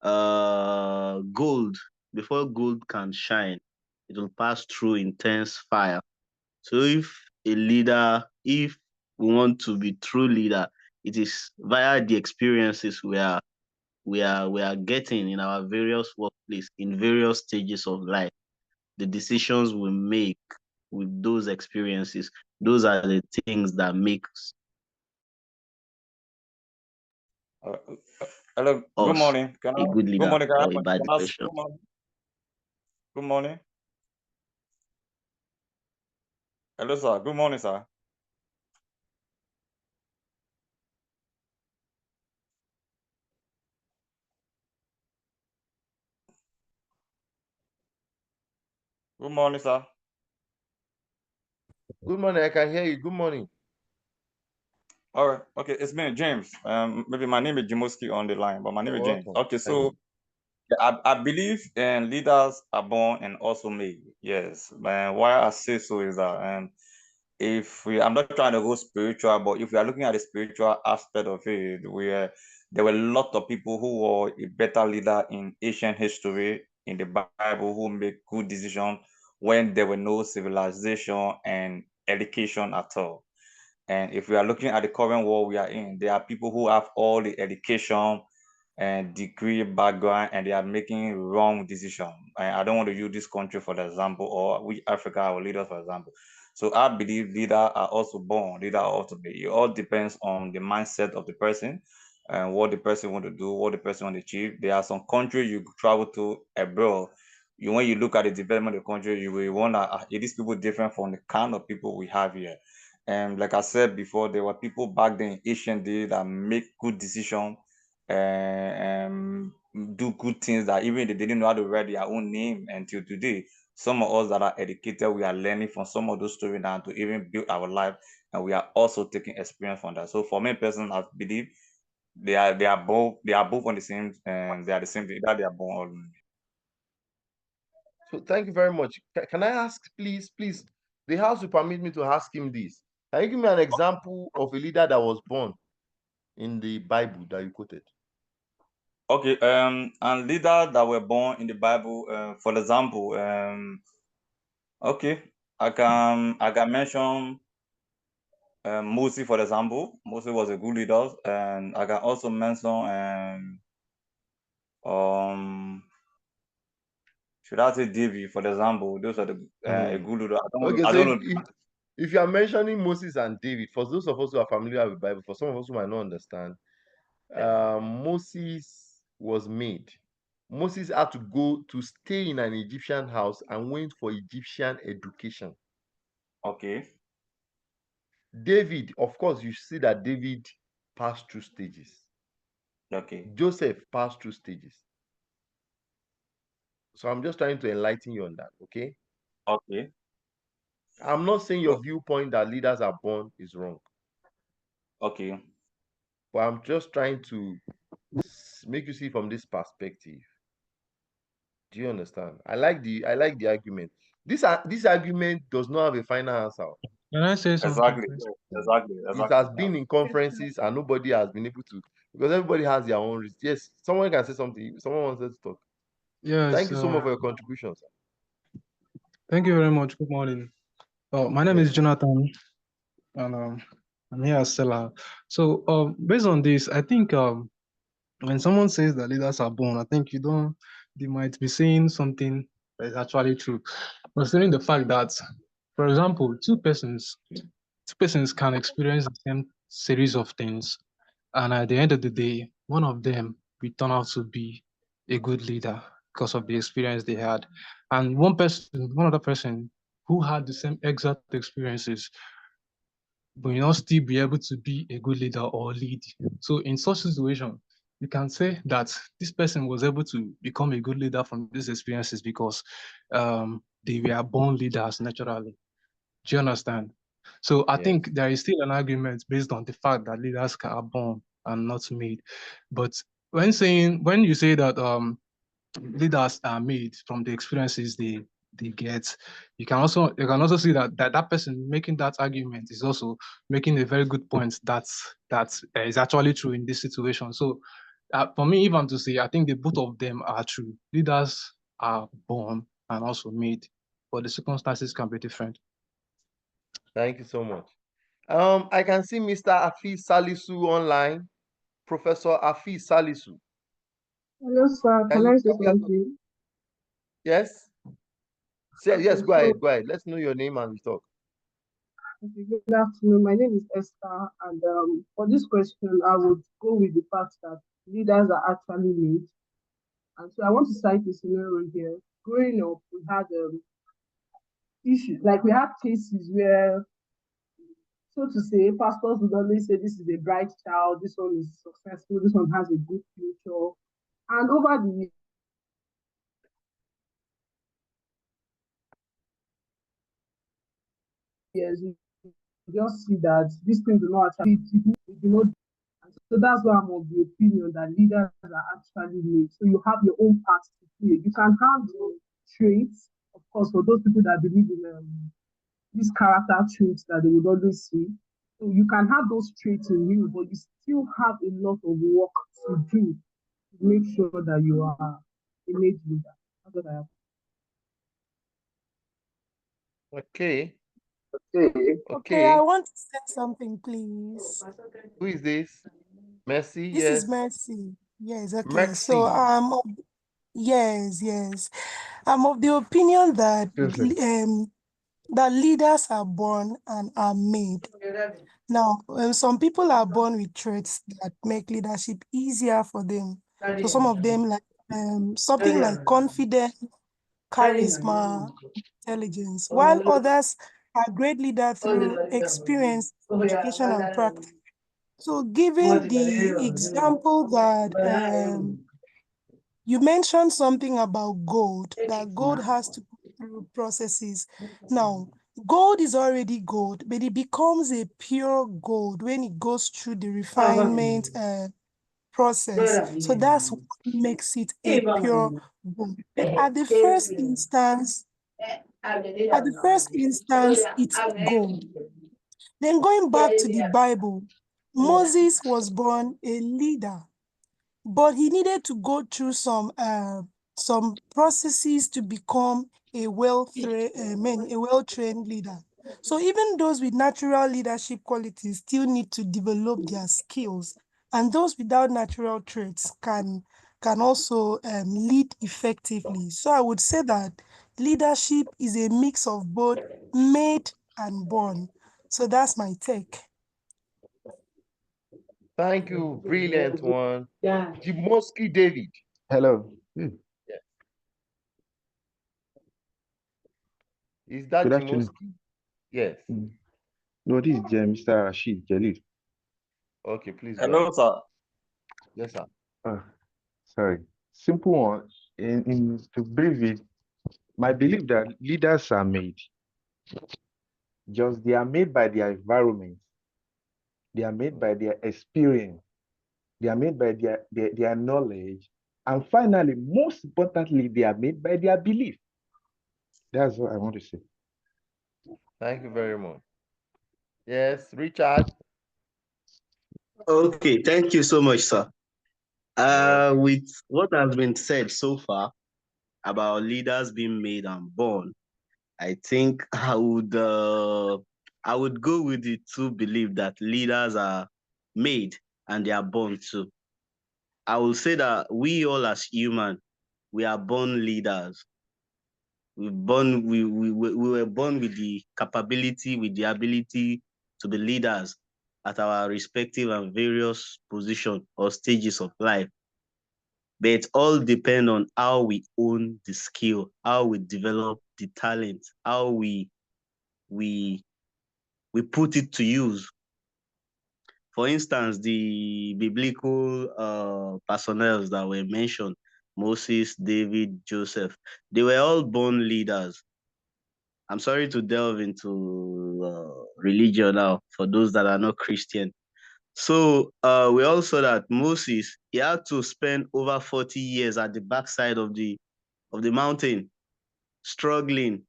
gold, before gold can shine, it will pass through intense fire. So if we want to be true leader, it is via the experiences we are getting in our various workplace, in various stages of life, the decisions we make with those experiences. Those are the things that makes Hello, good us morning. a good Good leader morning, or a bad person. Good morning. Hello, sir. Good morning, sir. Good morning, sir. Good morning. I can hear you. Good morning. All right. Okay, it's me, James. Maybe my name is Jimoski on the line, but my name is James. Welcome. Okay, so I believe leaders are born and also made. Yes. Why I say so is that I'm not trying to go spiritual, but if we are looking at the spiritual aspect of it, there were a lot of people who were a better leader in ancient history in the Bible who made good decisions when there were no civilization and education at all. And if we are looking at the current world we are in, there are people who have all the education and degree background and they are making wrong decisions. And I don't want to use this country for the example, or we Africa, our leaders, for example. So I believe leaders are also born, leaders are also made. It all depends on the mindset of the person and what the person want to do, what the person want to achieve. There are some countries you travel to abroad. When you look at the development of the country, you will wonder, are these people different from the kind of people we have here? And like I said before, there were people back then in ancient days that make good decisions and do good things that even they didn't know how to write their own name until today. Some of us that are educated, we are learning from some of those stories now to even build our life, and we are also taking experience from that. So for me personally, I believe they are both on the same and they are the same thing that they are born on. So thank you very much. Can I ask, please, the house will permit me to ask him this. Can you give me an example of a leader that was born in the Bible that you quoted? Okay, and leaders that were born in the Bible, for example, okay, I can mention Moses, for example. Moses was a good leader, and I can also mention um should I say David, for example. Those are the a good leader. Okay, I so don't know. if you are mentioning Moses and David, for those of us who are familiar with Bible, for some of us who might not understand, Moses was made. Moses had to go to stay in an Egyptian house and went for Egyptian education. Okay, David, of course, you see that David passed through stages. okay, Joseph passed through stages. So I'm just trying to enlighten you on that, okay? okay, I'm not saying your viewpoint that leaders are born is wrong, okay. but I'm just trying to make you see from this perspective. Do you understand? I like the argument. This argument does not have a final answer. Can I say something, Exactly, please? exactly, It exactly. has been in conferences and nobody has been able to, because everybody has their own risk. Yes, someone can say something. Someone wants to talk. Yes, Thank you so much for your contribution, sir. thank you very much. Good morning. My name Yes. is Jonathan, and I'm here as Stella. So, based on this, I think when someone says that leaders are born, I think they might be saying something that is actually true. Considering the fact that, for example, two persons can experience the same series of things, and at the end of the day, one of them will turn out to be a good leader because of the experience they had. And one other person who had the same exact experiences will not still be able to be a good leader or lead. So in such situation, you can say that this person was able to become a good leader from these experiences because they were born leaders naturally. Do you understand? So I Yes. think there is still an argument based on the fact that leaders are born and not made. But when you say that leaders are made from the experiences they get, you can also see that person making that argument is also making a very good point that is actually true in this situation. So for me, even to say, I think the both of them are true. Leaders are born and also made, but the circumstances can be different. Thank you so much. I can see Mr. Afi Salisu online. Professor Afi Salisu. Hello, sir. Can I say something? Yes? Yes, go ahead. Let's know your name and we talk. Okay, good afternoon. My name is Esther, and for this question, I would go with the fact that leaders are actually made. And so I want to cite a scenario here. Growing up, we had issues, like we have cases where, so to say, pastors would always say this is a bright child, this one is successful, this one has a good future. And over the years, you just see that these things do not actually, we do not. And so that's why I'm of the opinion that leaders are actually made. So you have your own part to play. You can have your traits, of course, for those people that believe in these character traits that they would always see. So you can have those traits in you, but you still have a lot of work to do to make sure that you are a made leader. That's what I have. Okay. Okay, I want to say something, please. Who is this? Mercy, This is yes. Mercy. Yes, okay. So Mercy. yes. I'm of the opinion that that leaders are born and are made. Now, some people are born with traits that make leadership easier for them. So some of them like something like confidence, charisma, intelligence, while others are great leaders through experience, education, and practice. So, given the example that you mentioned something about gold, that gold has to go through processes. Now, gold is already gold, but it becomes a pure gold when it goes through the refinement process. So that's what makes it a pure gold. But at the first instance, it's gold. Then going back to the Bible, Moses was born a leader, but he needed to go through some processes to become a well-trained leader. So even those with natural leadership qualities still need to develop their skills, and those without natural traits can also lead effectively. So I would say that leadership is a mix of both made and born. So that's my take. Thank you, brilliant one. Jimoski David. Hello. Is that Good afternoon. Jimoski? Yes. No, this is Mr. Rashid Jalil. Okay, please go Hello, ahead. sir. Yes, sir. Sorry. Simple one. To brief it, my belief that leaders are made. Just they are made by their environment. They are made by their experience. They are made by their knowledge. And finally, most importantly, they are made by their belief. That's what I want to say. Thank you very much. Yes, Richard. Okay, thank you so much, sir. With what has been said so far about leaders being made and born, I think I would go with the two belief that leaders are made and they are born too. I will say that we all as human, we are born leaders. We were born with the capability, with the ability to be leaders at our respective and various positions or stages of life. But it all depends on how we own the skill, how we develop the talent, how we put it to use. For instance, the biblical personnel that were mentioned, Moses, David, Joseph, they were all born leaders. I'm sorry to delve into religion now for those that are not Christian. So we all saw that Moses, he had to spend over 40 years at the backside of the mountain, struggling,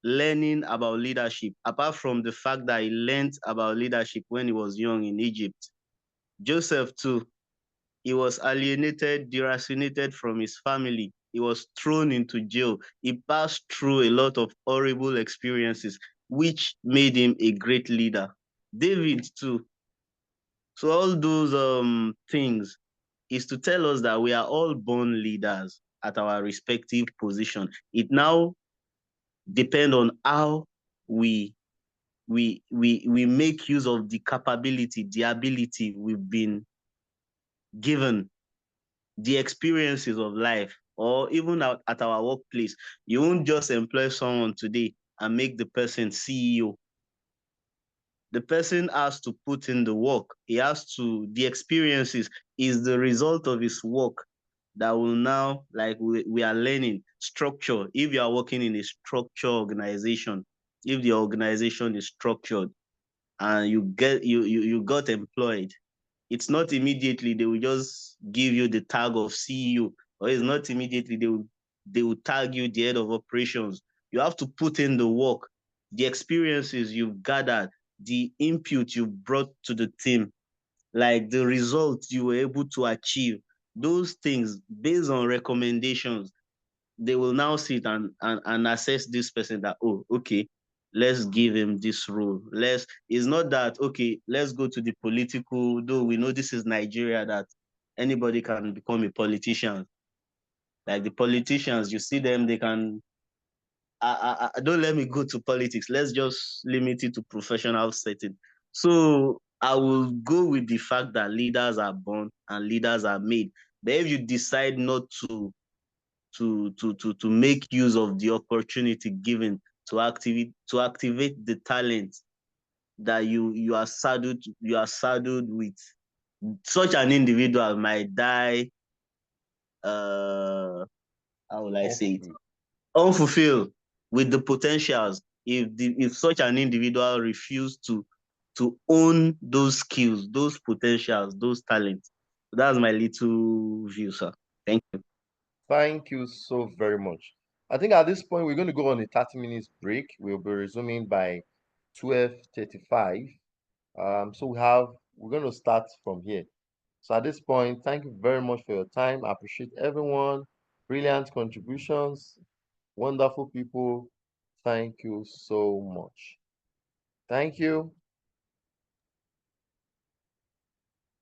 learning about leadership, apart from the fact that he learned about leadership when he was young in Egypt. Joseph too, he was alienated, deracinated from his family. He was thrown into jail. He passed through a lot of horrible experiences, which made him a great leader. David too. So all those things is to tell us that we are all born leaders at our respective position. It now depends on how we make use of the capability, the ability we've been given, the experiences of life, or even at our workplace. You won't just employ someone today and make the person CEO. The person has to put in the work. The experiences is the result of his work that will now, like we are learning, structure. If you are working in a structured organization, if the organization is structured and you got employed, it's not immediately they will just give you the tag of CEO, or it's not immediately they will tag you the head of operations. You have to put in the work. the experiences you've gathered, the input you brought to the team, like the results you were able to achieve, those things based on recommendations, they will now sit and assess this person that, oh, okay, let's give him this role. It's not that, okay, let's go to the political, though we know this is Nigeria, that anybody can become a politician. Like the politicians, you see them, they can, don't let me go to politics. Let's just limit it to professional setting. So I will go with the fact that leaders are born and leaders are made. But if you decide not to make use of the opportunity given to activate the talent that you are saddled with, such an individual might die, how will I say it, unfulfilled with the potentials if such an individual refused to own those skills, those potentials, those talents. That's my little view, sir. Thank you. Thank you so very much. I think at this point we're going to go on a 30 minutes break. We'll be resuming by 12:35. So we're going to start from here. So at this point, thank you very much for your time. I appreciate everyone. Brilliant contributions, wonderful people. Thank you so much. Thank you.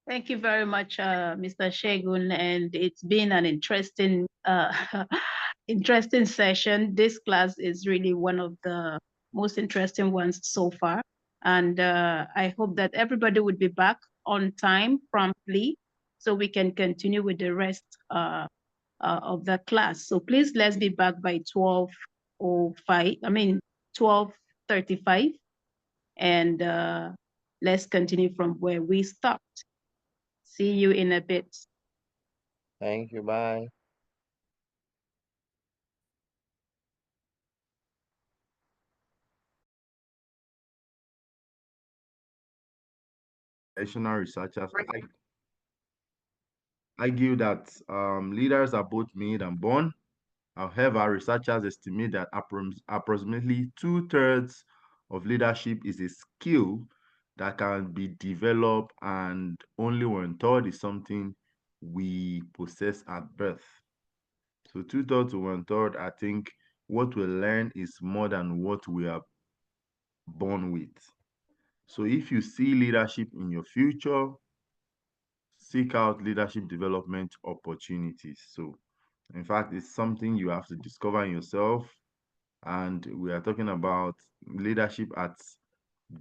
Thank you very much, Mr. Segun, and it's been an interesting, interesting session. This class is really one of the most interesting ones so far, and I hope that everybody would be back on time promptly, so we can continue with the rest of the class. So please, let's be back by 12:05. I mean 12:35, and let's continue from where we stopped. See you in a bit. Thank you. Bye. Additional researchers argue that leaders are both made and born. However, researchers estimate that approximately 2/3 of leadership is a skill that can be developed, and only 1/3 is something we possess at birth. So 2/3 to 1/3, I think what we learn is more than what we are born with. So if you see leadership in your future, seek out leadership development opportunities. So in fact, it's something you have to discover in yourself. And we are talking about leadership at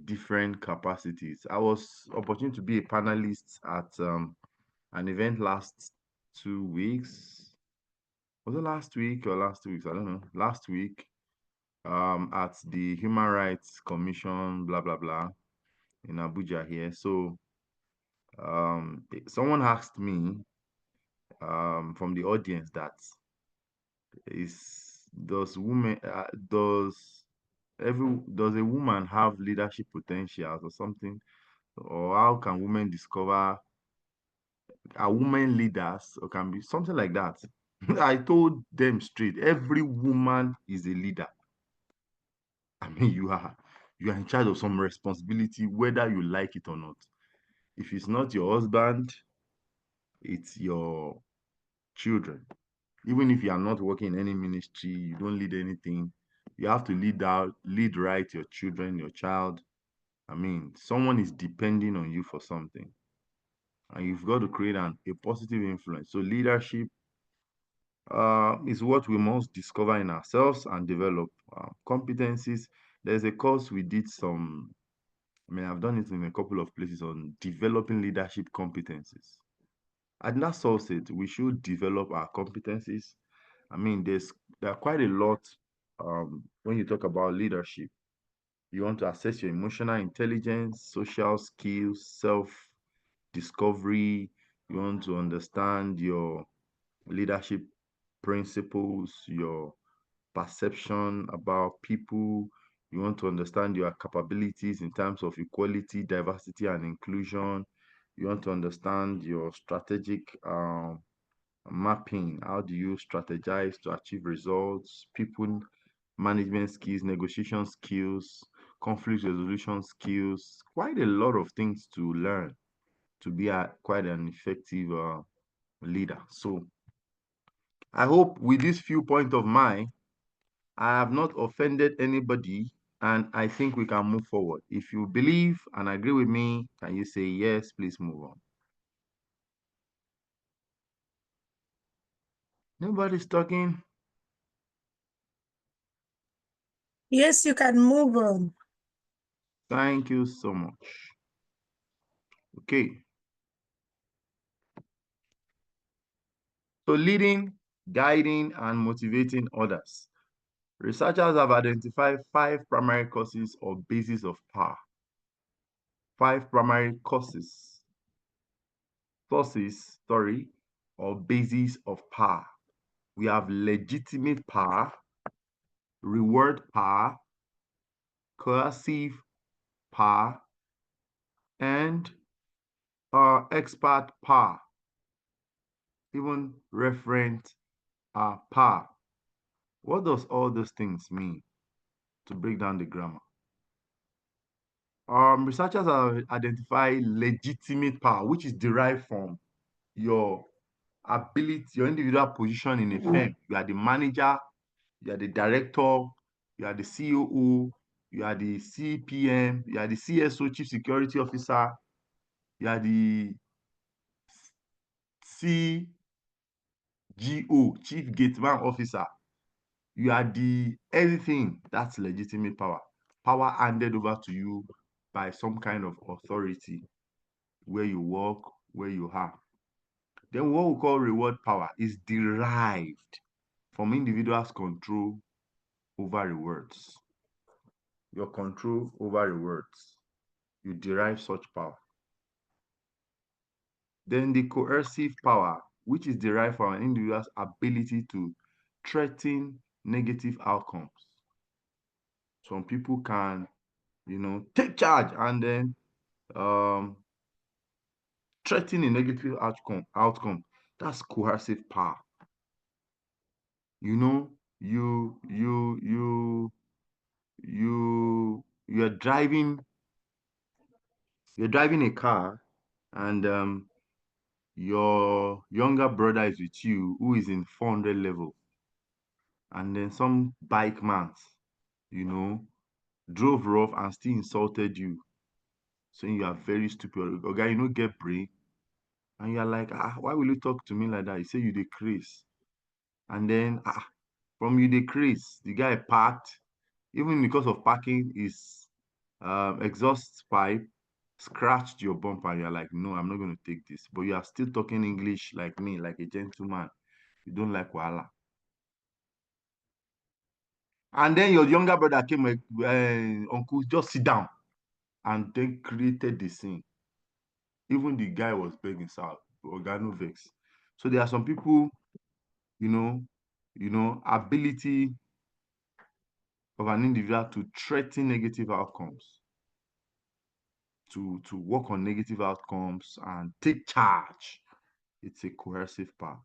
different capacities. I was opportunity to be a panelist at an event last 2 weeks. Was it last week or last 2 weeks? I don't know. Last week, at the Human Rights Commission, blah blah blah, in Abuja here. So, someone asked me, from the audience, that is does women does a woman have leadership potentials or something, or how can women discover, are women leaders, or can be something like that. I told them straight, every woman is a leader. I mean, you are in charge of some responsibility, whether you like it or not. If it's not your husband, it's your children. Even if you are not working in any ministry, you don't lead anything, you have to lead right your children, your child. I mean, someone is depending on you for something, and you've got to create a positive influence. So leadership is what we must discover in ourselves and develop competencies. There's a course we did I've done it in a couple of places on developing leadership competencies. And that's also it. We should develop our competencies. I mean, there are quite a lot when you talk about leadership. You want to assess your emotional intelligence, social skills, self-discovery. You want to understand your leadership principles, your perception about people. You want to understand your capabilities in terms of equality, diversity, and inclusion. You want to understand your strategic mapping. How do you strategize to achieve results? People management skills, negotiation skills, conflict resolution skills, quite a lot of things to learn to be quite an effective leader. So I hope with this few point of mine, I have not offended anybody, and I think we can move forward. If you believe and agree with me, can you say yes? Please move on. Nobody's talking. Yes, you can move on. Thank you so much. Okay. So leading, guiding, and motivating others. Researchers have identified 5 primary causes or bases of power. 5 primary sources, or bases of power. We have legitimate power, reward power, coercive power, and expert power, even referent power. What does all those things mean? To break down the grammar. Researchers have identified legitimate power, which is derived from your ability, your individual position in a firm. You are the manager, you are the director, you are the COO, you are the CPM, you are the CSO, Chief Security Officer, you are the CGO, Chief Gateman Officer. You are the anything. That's legitimate power. Power handed over to you by some kind of authority where you work, where you are. Then what we call reward power is derived from individuals' control over rewards. Your control over rewards. You derive such power. Then the coercive power, which is derived from an individual's ability to threaten negative outcomes. Some people can, take charge and then threaten a negative outcome. That's coercive power. You're driving a car, and your younger brother is with you who is in 400 level, and then some bike man, drove rough and still insulted you, saying you are very stupid. Okay, you don't get brain. And you're like, why will you talk to me like that? You say you decrease. And then from you decrease, the guy parked, even because of parking, his exhaust pipe scratched your bumper. And you're like, no, I'm not going to take this. But you are still talking English like me, like a gentleman. You don't like wahala. And then your younger brother came, uncle, just sit down. And then created the scene. Even the guy was begging, sir, organo vex. So there are some people, ability of an individual to threaten negative outcomes, to work on negative outcomes and take charge. It's a coercive power.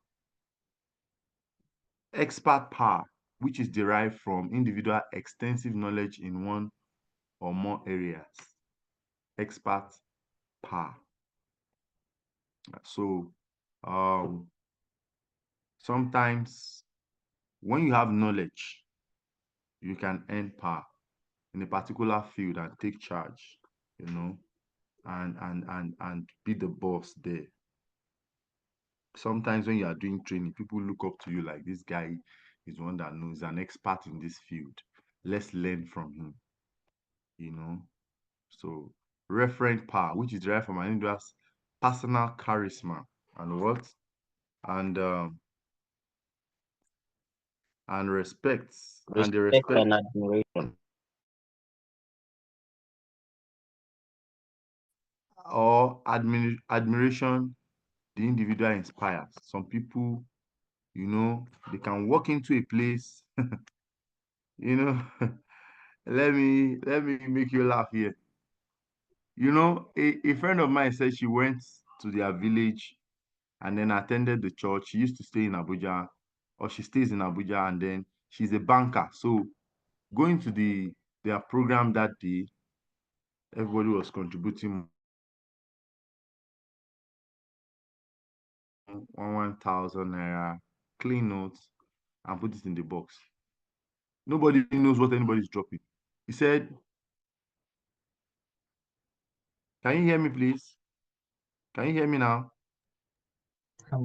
Expert power, which is derived from individual extensive knowledge in one or more areas. Expert power. So sometimes when you have knowledge, you can earn power in a particular field and take charge, and be the boss there. Sometimes when you are doing training, people look up to you like, this guy is one that knows, an expert in this field. Let's learn from him, So referent power, which is derived from an individual's personal charisma and what? And respect. And the Respect respect and admiration. or admiration the individual inspires. Some people, they can walk into a place, let me make you laugh here. A friend of mine said she went to their village and then attended the church. She used to stay in Abuja, or she stays in Abuja, and then she's a banker. So Going to their program that day, everybody was contributing 1,000 naira, clean notes, and put it in the box. Nobody knows what anybody's dropping. He said, "Can you hear me, please? Can you hear me now?"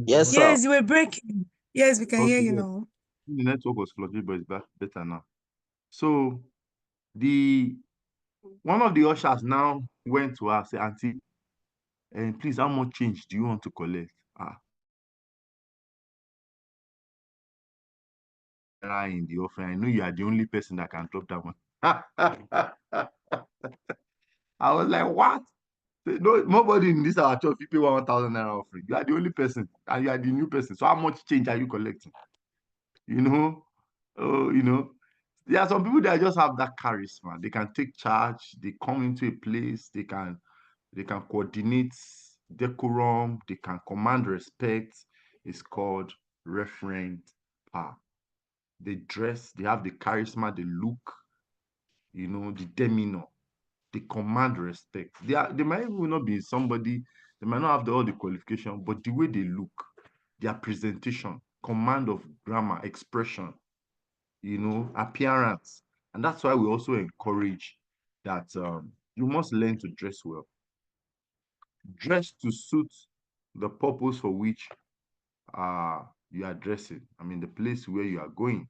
Yes, sir. Yes, you were breaking. Yes, we can hear Okay, you yes. now. The network was fluctuating, but it's better now. So one of the ushers now went to her, say, "Auntie, please, how much change do you want to collect?" In the offering, I know you are the only person that can drop that one. I was like, what? No, nobody in this our church, you pay 1,000 naira offering. You are the only person, and you are the new person. So how much change are you collecting? You know, there are some people that just have that charisma. They can take charge. They come into a place. They can coordinate decorum. They can command respect. It's called referent power. They dress. They have the charisma, the look, the demeanor. They command respect. They might even not be somebody, they might not have all the qualification, but the way they look, their presentation, command of grammar, expression, appearance. And that's why we also encourage that you must learn to dress well. Dress to suit the purpose for which you are dressing. I mean, the place where you are going.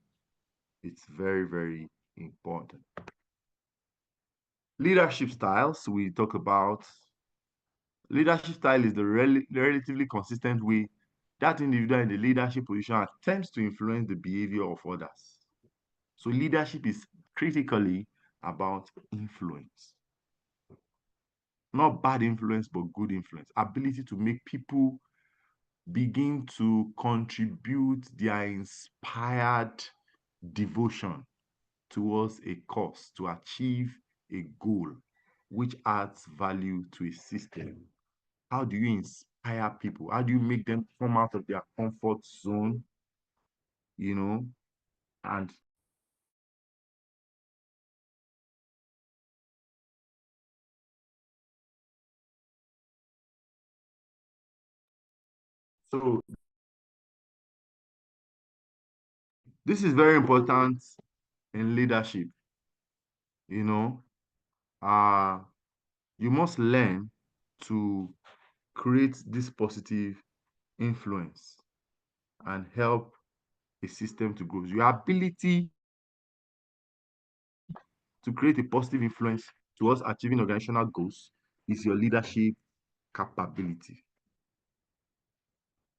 It's very, very important. Leadership styles, we talk about. Leadership style is the relatively consistent way that individual in the leadership position attempts to influence the behavior of others. So leadership is critically about influence. Not bad influence, but good influence. Ability to make people begin to contribute their inspired devotion towards a cause to achieve a goal which adds value to a system. How do you inspire people? How do you make them come out of their comfort zone? And so this is very important in leadership. You must learn to create this positive influence and help a system to grow. Your ability to create a positive influence towards achieving organizational goals is your leadership capability.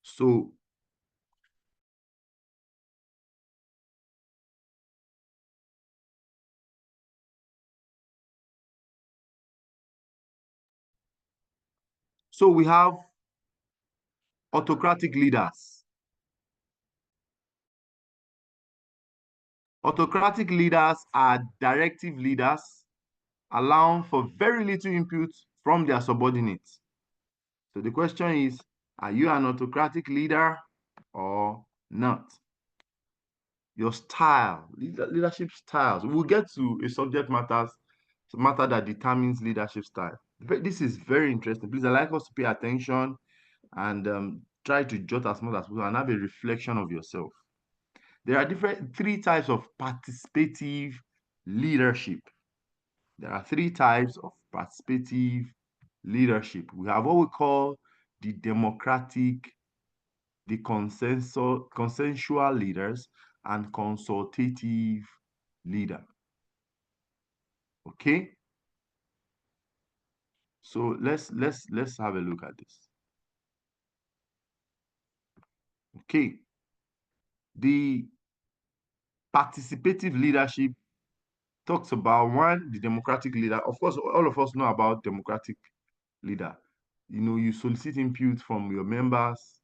So we have autocratic leaders. Autocratic leaders are directive leaders, allowing for very little input from their subordinates. So the question is, are you an autocratic leader or not? Your style, leadership styles. We'll get to a subject matter that determines leadership style. This is very interesting. Please, I'd like us to pay attention and try to jot as much as possible and have a reflection of yourself. There are three types of participative leadership. There are three types of participative leadership. We have what we call the democratic, the consensual leaders, and consultative leader. Okay? So let's have a look at this. Okay. The participative leadership talks about one, the democratic leader. Of course, all of us know about democratic leader. You solicit input from your members,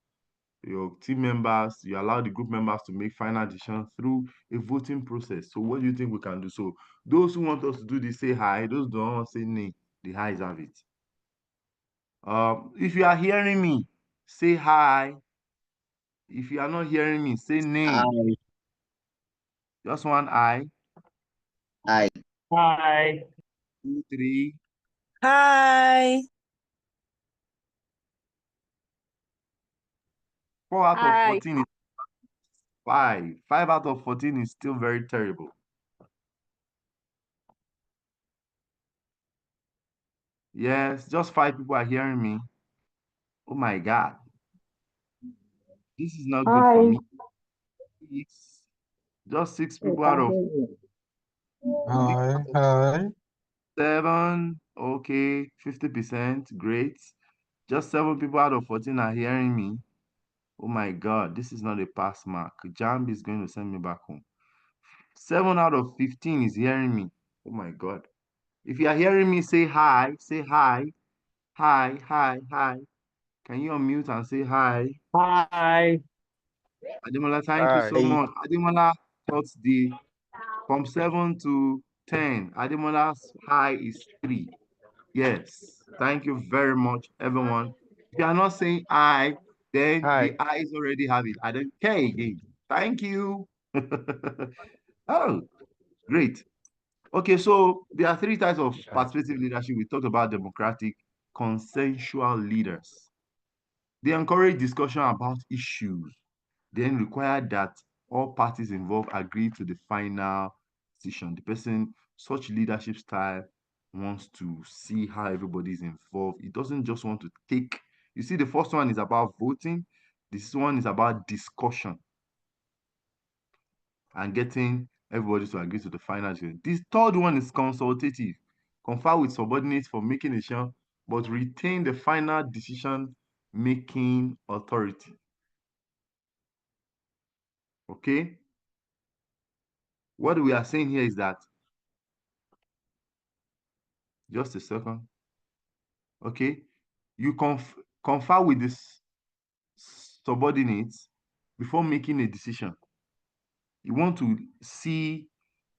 your team members, you allow the group members to make final decisions through a voting process. So what do you think we can do? So those who want us to do this, say hi. Those who don't want to say nay, the highs have it. If you are hearing me, say hi. If you are not hearing me, say nay. Hi. Just one eye. Hi. 2, 3. Hi. 4 out of Hi. 14 is 5. 5 out of 14 is still very terrible. Yes, just 5 people are hearing me. Oh my God. This is not good for Hi. me. Just 6 We people out can of hear you. 6 Hi, out of hi. 7. Okay, 50%. Great. Just 7 people out of 14 are hearing me. Oh my God, this is not a pass mark. Jamb is going to send me back home. 7 out of 15 is hearing me. Oh my God. If you are hearing me, say hi. Say hi. Hi, hi, hi. Can you unmute and say hi? Hi. Ademola, thank you Hi. so much. Ademola got from 7 to 10. Ademola's high is 3. Yes. Thank you very much, everyone. If you are not saying I, then Hi. the eyes already have it. I don't care again. Thank you. Oh, great. Okay, so there are 3 types of participative leadership. We talked about democratic, consensual leaders. They encourage discussion about issues, then require that all parties involved agree to the final decision. The person, such leadership style wants to see how everybody is involved. It doesn't just want to take. You see, the first one is about voting. This one is about discussion and getting everybody to agree to the final decision. This third one is consultative. Confer with subordinates for making a decision, but retain the final decision making authority. Okay? What we are saying here is that, just a second, okay? You confer with the subordinates before making a decision. You want to see,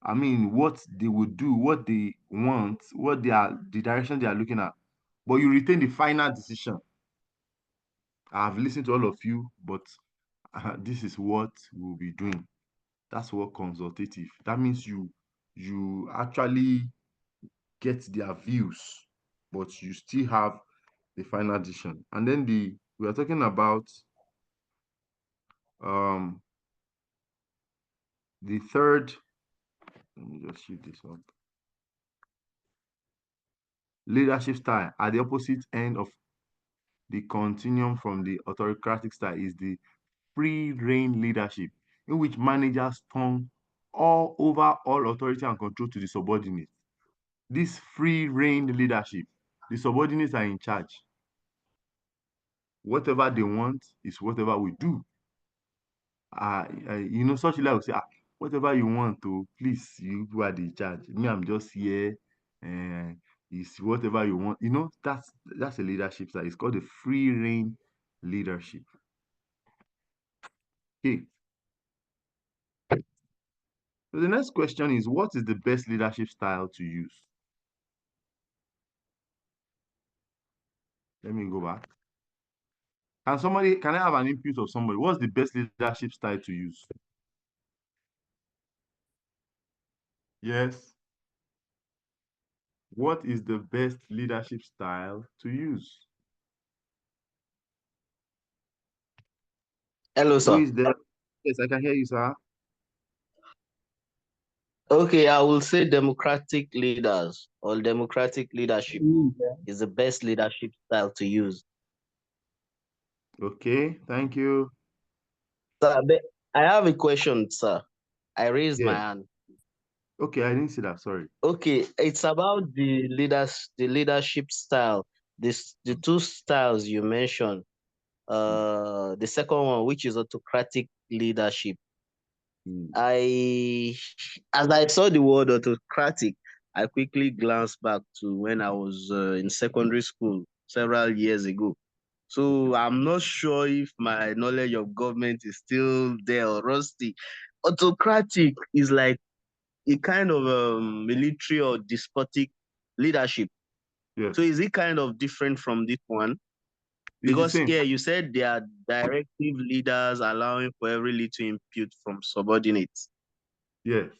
I mean, what they would do, what they want, what they are, the direction they are looking at, but you retain the final decision. I've listened to all of you, but this is what we'll be doing. That's what consultative. That means you actually get their views, but you still have the final decision. And then we are talking about the third. Let me just shift this up. Leadership style at the opposite end of the continuum from the autocratic style is the free reign leadership, in which managers turn all over all authority and control to the subordinates. This free reign leadership, the subordinates are in charge. Whatever they want is whatever we do. Such leader will say, whatever you want to, please, you who are the charge. Me, I'm just here, and it's whatever you want. That's a leadership style. It's called the free reign leadership. Okay. So the next question is, what is the best leadership style to use? Let me go back. Can I have an input of somebody? What's the best leadership style to use? Yes. What is the best leadership style to use? Hello, Who sir. is there? Yes, I can hear you, sir. Okay, I will say democratic leaders or democratic leadership is the best leadership style to use. Okay, thank you. Sir, I have a question, sir. I raised my Yeah. hand. Okay, I didn't see that. Sorry. Okay, it's about the leadership style. The 2 styles you mentioned. The second one, which is autocratic leadership. As I saw the word autocratic, I quickly glanced back to when I was in secondary school several years ago. So I'm not sure if my knowledge of government is still there or rusty. Autocratic is like a kind of military or despotic leadership. Yes. So is it kind of different from this one? It's the Because same. here you said they are directive leaders allowing for every little input from subordinates. Yes.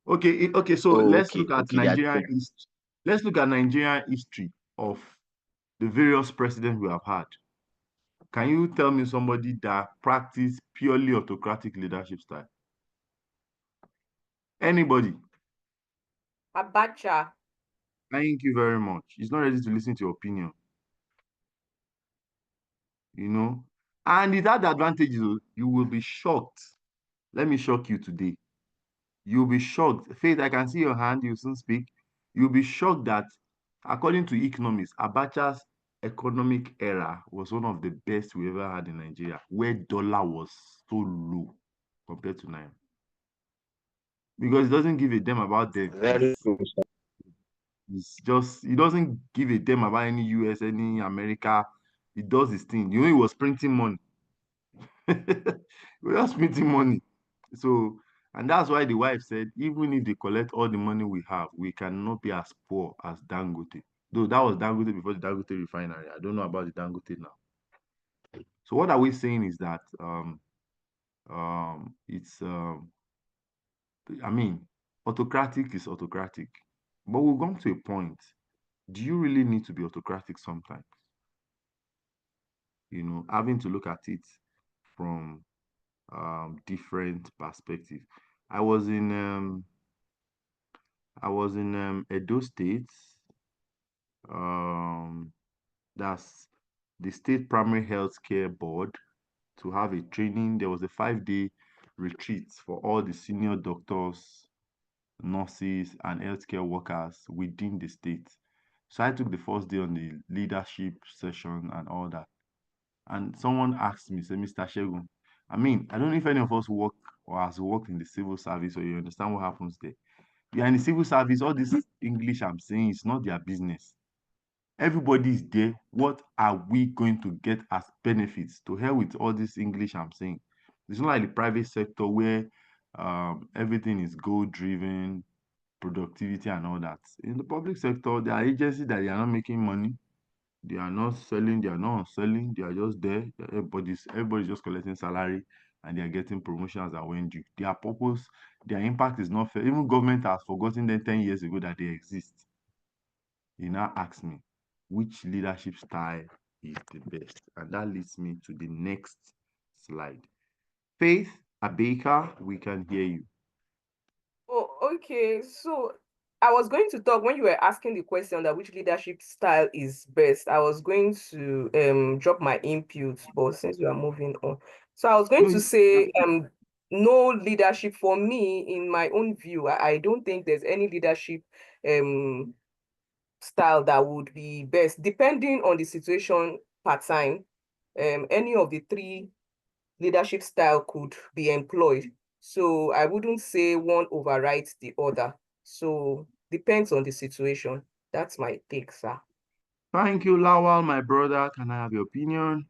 Okay. So Oh, let's okay, look at okay, that's Nigerian fair. history. Let's look at Nigerian history of the various presidents we have had. Can you tell me somebody that practiced purely autocratic leadership style? Anybody? Abacha. Thank you very much. He's not ready to listen to your opinion, you know. And it had advantages. You will be shocked. Let me shock you today. You'll be shocked. Faith, I can see your hand. You soon speak. You'll be shocked that, according to economists, Abacha's economic era was one of the best we ever had in Nigeria, where dollar was so low compared to now. Because it doesn't give a damn about them. Very true, sir. It's just, it doesn't give a damn about any US, any America. It does its thing. You know, it was printing money. We are printing money. So, and that's why the wife said, even if they collect all the money we have, we cannot be as poor as Dangote. Though that was Dangote before the Dangote refinery. I don't know about the Dangote now. So what are we saying is that it's I mean, autocratic is autocratic. But we've gone to a point. Do you really need to be autocratic sometimes? You know, having to look at it from different perspective. I was in Edo State. That's the State Primary Health Care Board, to have a training. There was a 5-day retreat for all the senior doctors, nurses, and healthcare workers within the state. So I took the first day on the leadership session and all that. And someone asked me, say, Mr. Segun, I mean, I don't know if any of us work or has worked in the civil service, or you understand what happens there. Yeah, in the civil service, all this English I'm saying is not their business. Everybody is there. What are we going to get as benefits? To hell with all this English I'm saying. It's not like the private sector where everything is goal driven, productivity and all that. In the public sector, there are agencies that they are not making money. They are not selling, they are not selling, they are just there. Everybody's just collecting salary, and they are getting promotions that when due. Their purpose, their impact is not fair. Even government has forgotten them 10 years ago that they exist. He now asks me, which leadership style is the best? And that leads me to the next slide. Faith Abeka, we can hear you. Oh, okay. So I was going to talk when you were asking the question that which leadership style is best. I was going to drop my input, but since we are moving on, so I was going to say no leadership for me in my own view. I don't think there's any leadership style that would be best, depending on the situation per time. Any of the three leadership style could be employed. So I wouldn't say one overrides the other. So depends on the situation. That's my take, sir. Thank you, Lawal, my brother. Can I have your opinion?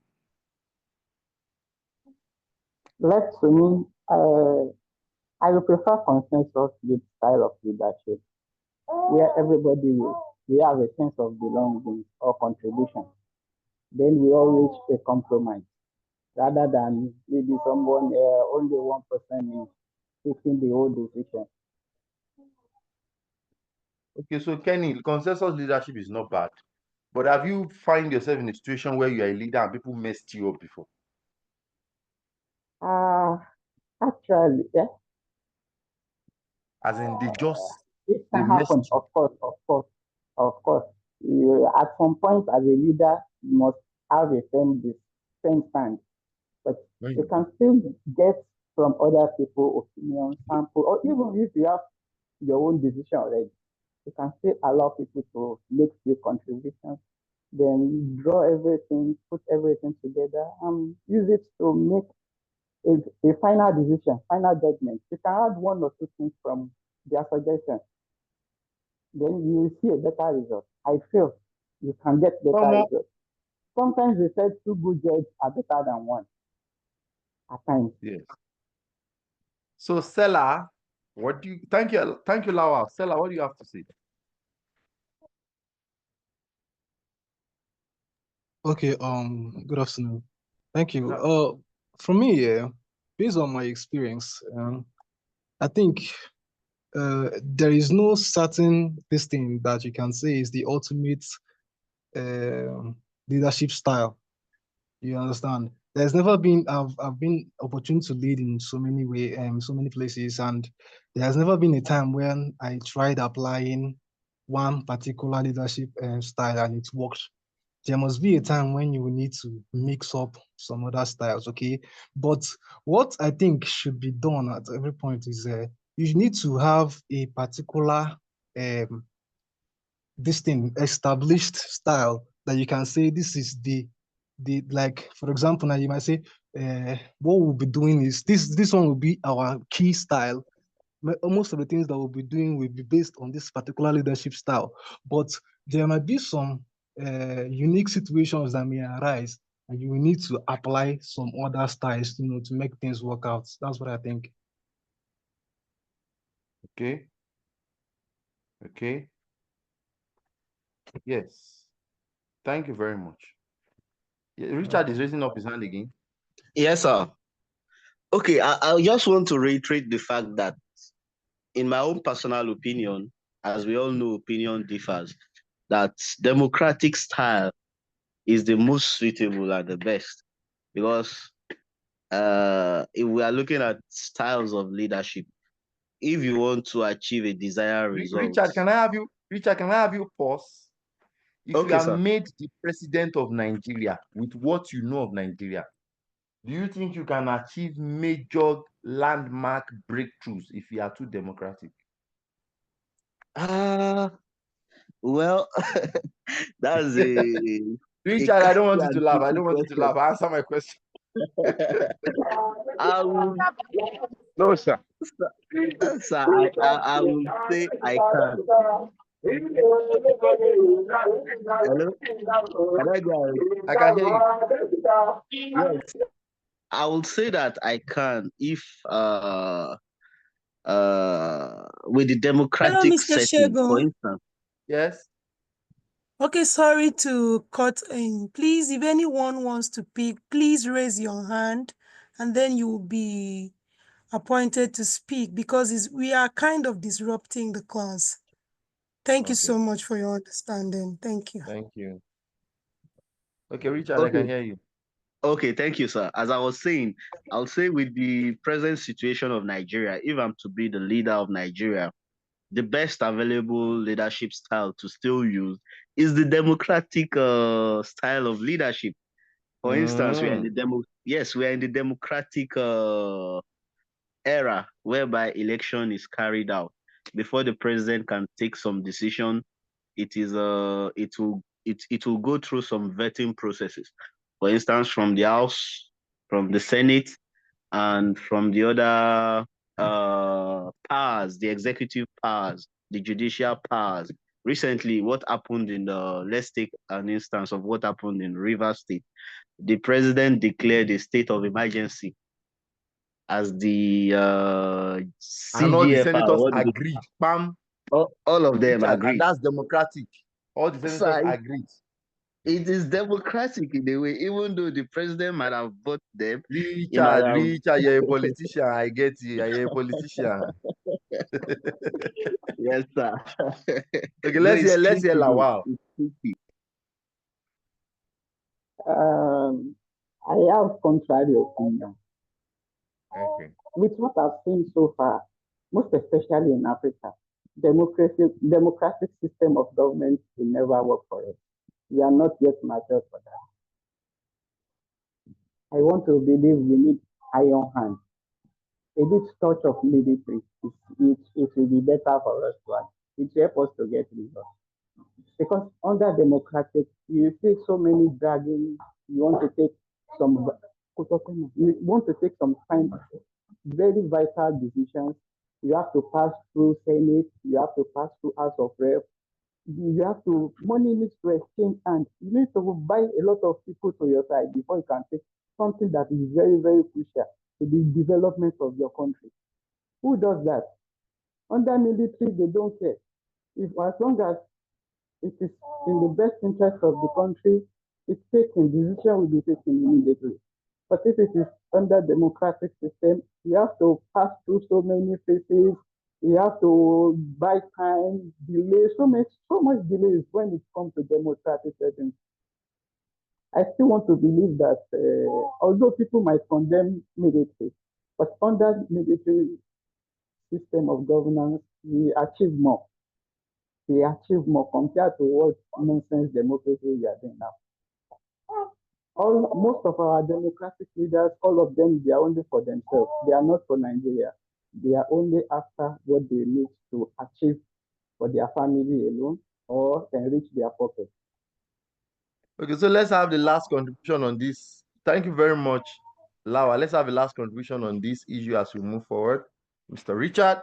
Let's to me, I will prefer consensus with style of leadership, where everybody we have a sense of belonging or contribution. Then we all reach a compromise, rather than maybe someone only one person is taking the whole decision. Okay, so Kenny, consensus leadership is not bad. But have you find yourself in a situation where you are a leader and people messed you up before? Actually, yeah. As in, It they can messed happen, you. of course. At some point, as a leader, you must have a firm stand, but you can still get from other people's opinions, sample, or even if you have your own decision already, you can still allow people to make few contributions, then draw everything, put everything together, and use it to make a final decision, final judgment. You can add one or two things from their suggestion, then you will see a better result. I feel you can get better results. Sometimes they said two good judges are better than one at times. Yes. So Stella, what do you thank you, Lawal. Stella, what do you have to say? Okay, good afternoon. Thank you. For me, yeah, based on my experience, I think there is no certain this thing that you can say is the ultimate leadership style. You understand? There's never been I've been opportune to lead in so many so many places, and there has never been a time when I tried applying one particular leadership style and it worked. There must be a time when you will need to mix up some other styles, okay? But what I think should be done at every point is you need to have a particular this thing established style that you can say this is the like, for example, now you might say what we'll be doing is this one will be our key style. Most of the things that we'll be doing will be based on this particular leadership style, but there might be some unique situations that may arise and you will need to apply some other styles, to make things work out. That's what I think. Okay. Yes. Thank you very much. Richard is raising up his hand again. Yes, sir. Okay, I just want to reiterate the fact that, in my own personal opinion, as we all know, opinion differs, that democratic style is the most suitable and the best. Because if we are looking at styles of leadership, if you want to achieve a desired result. Richard, can I have you pause? If Okay, you are sir. made the president of Nigeria with what you know of Nigeria, do you think you can achieve major landmark breakthroughs if you are too democratic? Well, that's a Richard, I don't want you to and laugh. I tricky don't want you to laugh. question. Answer my question. No, sir. Sir, I will say I can. Hello? Can I go ahead? I can hear you. Yes, I will say that I can if with the Hello, democratic Mr. setting, for Segun. instance. Yes. Okay, sorry to cut in. Please, if anyone wants to speak, please raise your hand and then you will be appointed to speak because we are kind of disrupting the class. Thank you so much for your understanding. Thank you. Thank you. Okay, Richard, I Okay. can hear you. Okay, thank you, sir. As I was saying, I'll say with the present situation of Nigeria, if I'm to be the leader of Nigeria, the best available leadership style to still use is the democratic style of leadership. For instance, we are in the democratic era whereby election is carried out. Before the president can take some decision, it will go through some vetting processes. For instance, from the House, from the Senate, and from the other powers, the executive powers, the judicial powers. Recently, what happened let's take an instance of what happened in Rivers State. The president declared a state of emergency as the And all the CGFR. senators agreed. Bam. All of them Richard, agreed. and that's democratic. All the senators agreed. It is democratic in a way, even though the president might have voted them. Richard, you're a politician. I get you. You're a politician. Yes, sir. Okay, let's hear Lawal. I have contrary opinion. Okay. With what I've seen so far, most especially in Africa, democratic system of government will never work for us. We are not yet mature for that. I want to believe we need iron hands. A bit touch of military, it will be better for us to act. It will help us to get results. Because under democratic, you see so many dragging, you want to take some very vital decisions. You have to pass through Senate, you have to pass through House of Rep, you have to, money needs to exchange hands. You need to buy a lot of people to your side before you can take something that is very, very crucial to the development of your country. Who does that? Under military, they don't care. If as long as it is in the best interest of the country, it's taken, decision will be taken immediately. But if it is under democratic system, you have to pass through so many phases, You have to buy time, delay, so much delays when it comes to democratic settings. I still want to believe that although people might condemn military, but under military system of governance, we achieve more. We achieve more compared to what nonsense democracy we are doing now. Most of our democratic leaders, all of them, they are only for themselves. They are not for Nigeria. They are only after what they need to achieve for their family alone or enrich their pocket. Okay, so let's have the last contribution on this. Thank you very much, Lawa. Let's have a last contribution on this issue as we move forward. Mr. Richard.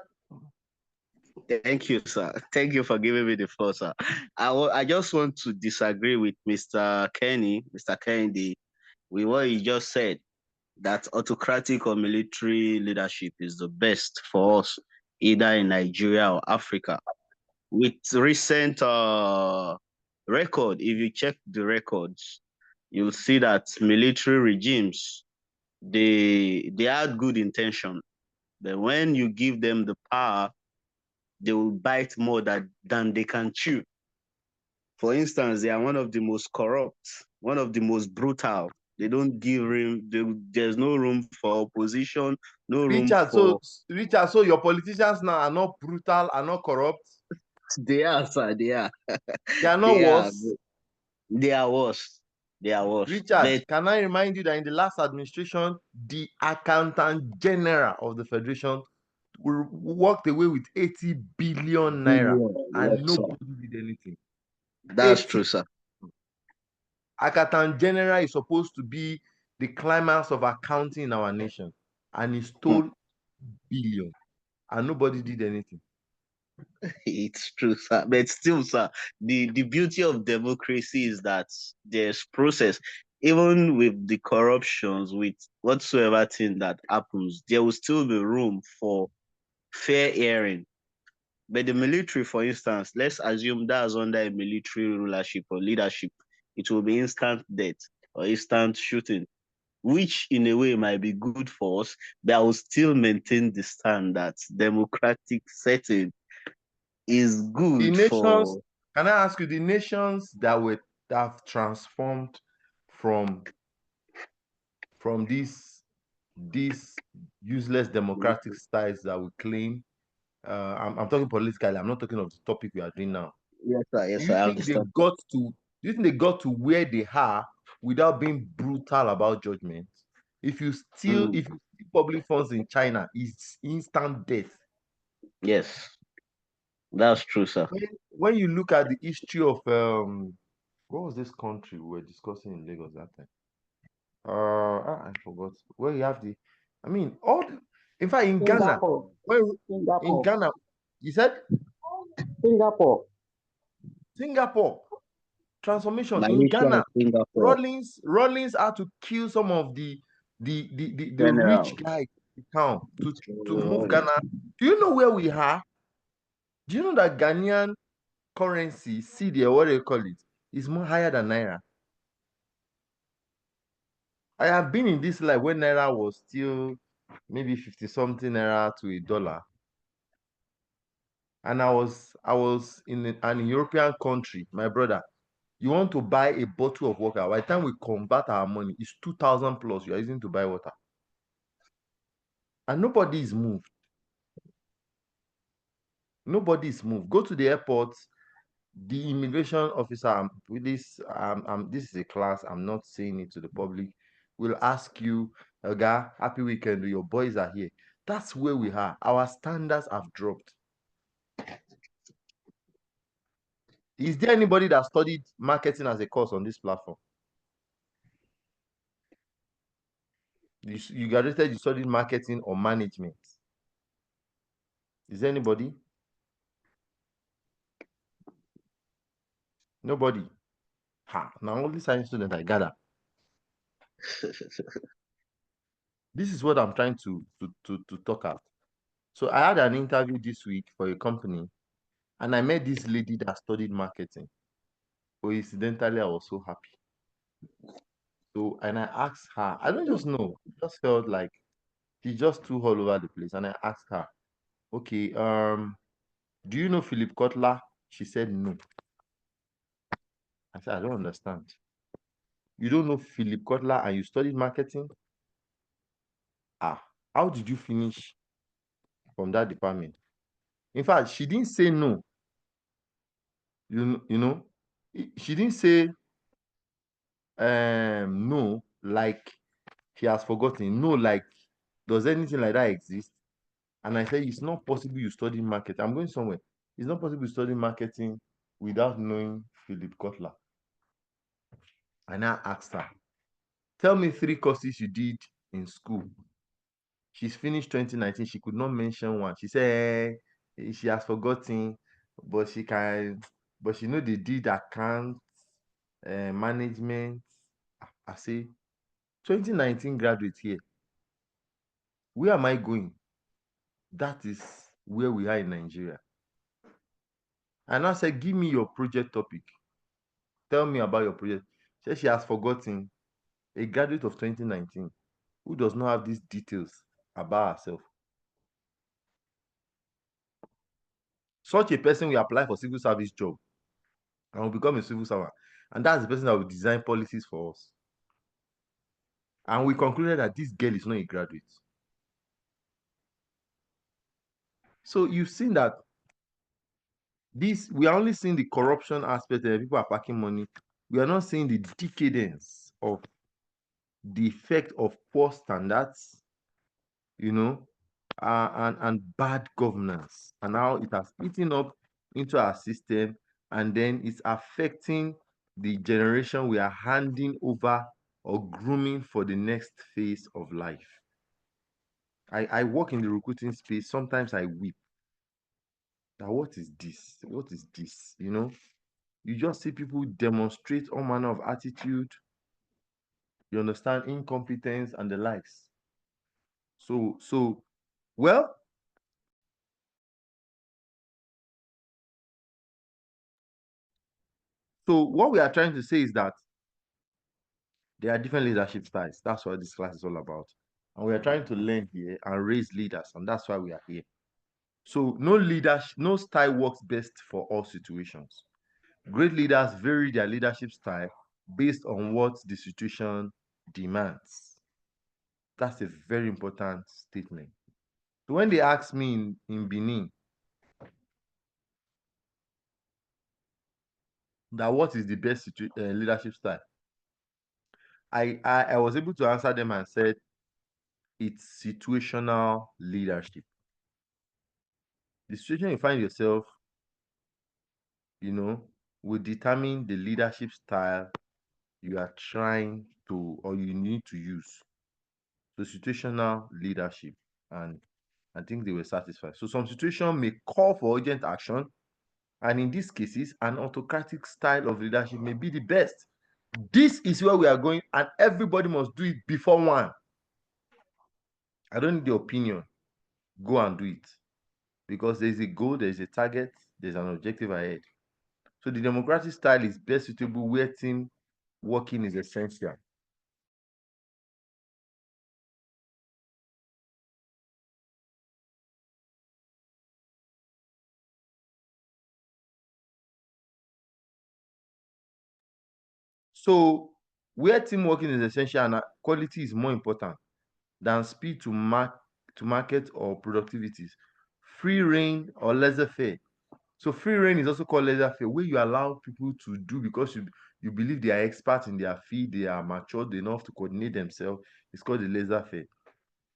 Thank you, sir. Thank you for giving me the floor, sir. I just want to disagree with Mr. Kennedy, with what he just said, that autocratic or military leadership is the best for us, either in Nigeria or Africa. With recent record, if you check the records, you'll see that military regimes, they had good intention, but when you give them the power, they will bite more than they can chew. For instance, they are one of the most corrupt, one of the most brutal. They don't give room. There's no room for opposition, no room for. Richard, so your politicians now are not brutal, are not corrupt. They are, sir. They are. They are not worse. They are worse. They are worse. Richard, can I remind you that in the last administration, the Accountant General of the Federation walked away with 80 billion naira and yes, nobody did anything. That's true, sir. Accountant General is supposed to be the climax of accounting in our nation, and he stole billion and nobody did anything. It's true, sir. But still, sir, the beauty of democracy is that there's process. Even with the corruptions, with whatsoever thing that happens, there will still be room for fair hearing. But the military, for instance, let's assume that's under a military rulership or leadership, it will be instant death or instant shooting, which in a way might be good for us, but I will still maintain the stand that democratic setting is good for. Can I ask you, the nations that have transformed from these useless democratic styles that we claim? I'm talking politically. I'm not talking of the topic we are doing now. Yes, sir. Yes, Do sir. you I think they understand. do you think they got to where they are without being brutal about judgment? If you steal public funds in China, it's instant death. Yes, that's true, sir. When you look at the history of what was this country we were discussing in Lagos that time? I forgot. Where you have in fact, in Singapore. Ghana, in Ghana, you said Singapore transformation in Ghana. Rollins had to kill some of the rich guys in town to move Ghana. Do you know where we are? Do you know that Ghanaian currency, CD, or what do you call it, is more higher than Naira? I have been in this life when Naira was still maybe 50 something Naira to $1. And I was in an European country, my brother. You want to buy a bottle of water, by the time we convert our money, it's 2,000 plus you are using to buy water. And nobody is moved. Nobody is moved. Go to the airport, the immigration officer, this is a class, I'm not saying it to the public, will ask you, guy, happy weekend, your boys are here. That's where we are. Our standards have dropped. Is there anybody that studied marketing as a course on this platform? You graduated, you studied marketing or management? Is there anybody? Nobody. Now only science students I gather. This is what I'm trying to talk about. So I had an interview this week for a company, and I met this lady that studied marketing. Coincidentally, I was so happy. So, and I asked her, I don't just know, I just felt like she just threw all over the place. And I asked her, Okay, do you know Philip Kotler? She said no. I said, I don't understand. You don't know Philip Kotler and you studied marketing? How did you finish from that department? In fact, she didn't say no. You know, she didn't say no, like she has forgotten. No, like, does anything like that exist? And I said, it's not possible you study marketing. I'm going somewhere. It's not possible you study marketing without knowing Philip Kotler. And I asked her, tell me 3 courses you did in school. She's finished 2019. She could not mention one. She said she has forgotten, but she can, but she know they did account management. I say 2019 graduate here. Where am I going? That is where we are in Nigeria. And I said, give me your project topic. Tell me about your project. She said she has forgotten. A graduate of 2019 who does not have these details about herself. Such a person will apply for civil service job and will become a civil servant. And that's the person that will design policies for us. And we concluded that this girl is not a graduate. So you've seen that we are only seeing the corruption aspect and people are packing money. We are not seeing the decadence of the effect of poor standards, and bad governance, and how it has eaten up into our system, and then it's affecting the generation we are handing over or grooming for the next phase of life. I work in the recruiting space. Sometimes I weep. Now, what is this? What is this? You just see people demonstrate all manner of attitude, you understand, incompetence and the likes. Well, so what we are trying to say is that there are different leadership styles. That's what this class is all about. And we are trying to learn here and raise leaders, and that's why we are here. So no style works best for all situations. Great leaders vary their leadership style based on what the situation demands. That's a very important statement. So when they ask me in Benin that what is the best leadership style, I was able to answer them and said it's situational leadership. The situation you find yourself, will determine the leadership style you are trying to or you need to use. So situational leadership, and I think they were satisfied. So some situation may call for urgent action, and in these cases, an autocratic style of leadership may be the best. This is where we are going, and everybody must do it before 1. I don't need the opinion. Go and do it. Because there's a goal, there's a target, there's an objective ahead. So the democratic style is best suitable where team working is essential. So where team working is essential and quality is more important than speed to market or productivities. Free reign or laissez-faire. So free reign is also called laissez-faire, where you allow people to do because you believe they are experts in their field, they are matured enough to coordinate themselves. It's called the laissez-faire.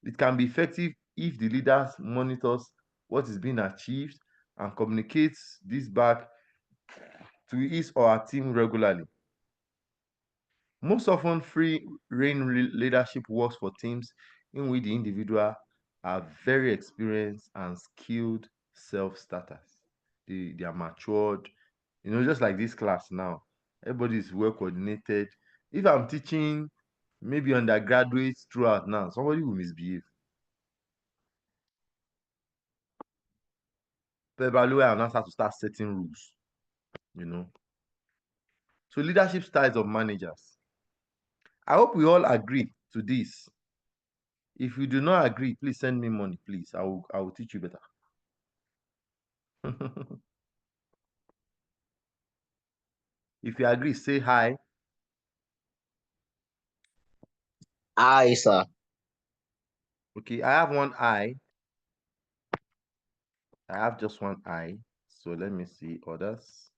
It can be effective if the leaders monitors what is being achieved and communicates this back to his or her team regularly. Most often, free reign leadership works for teams in which the individual are very experienced and skilled self-starters. They are matured, just like this class now. Everybody is well coordinated. If I'm teaching maybe undergraduates throughout now, somebody will misbehave. Probably I now start to start setting rules. So leadership styles of managers. I hope we all agree to this. If you do not agree, please send me money, please. I will teach you better. If you agree, say hi. Aye, sir. Okay, I have one eye. I have just one eye. So let me see others.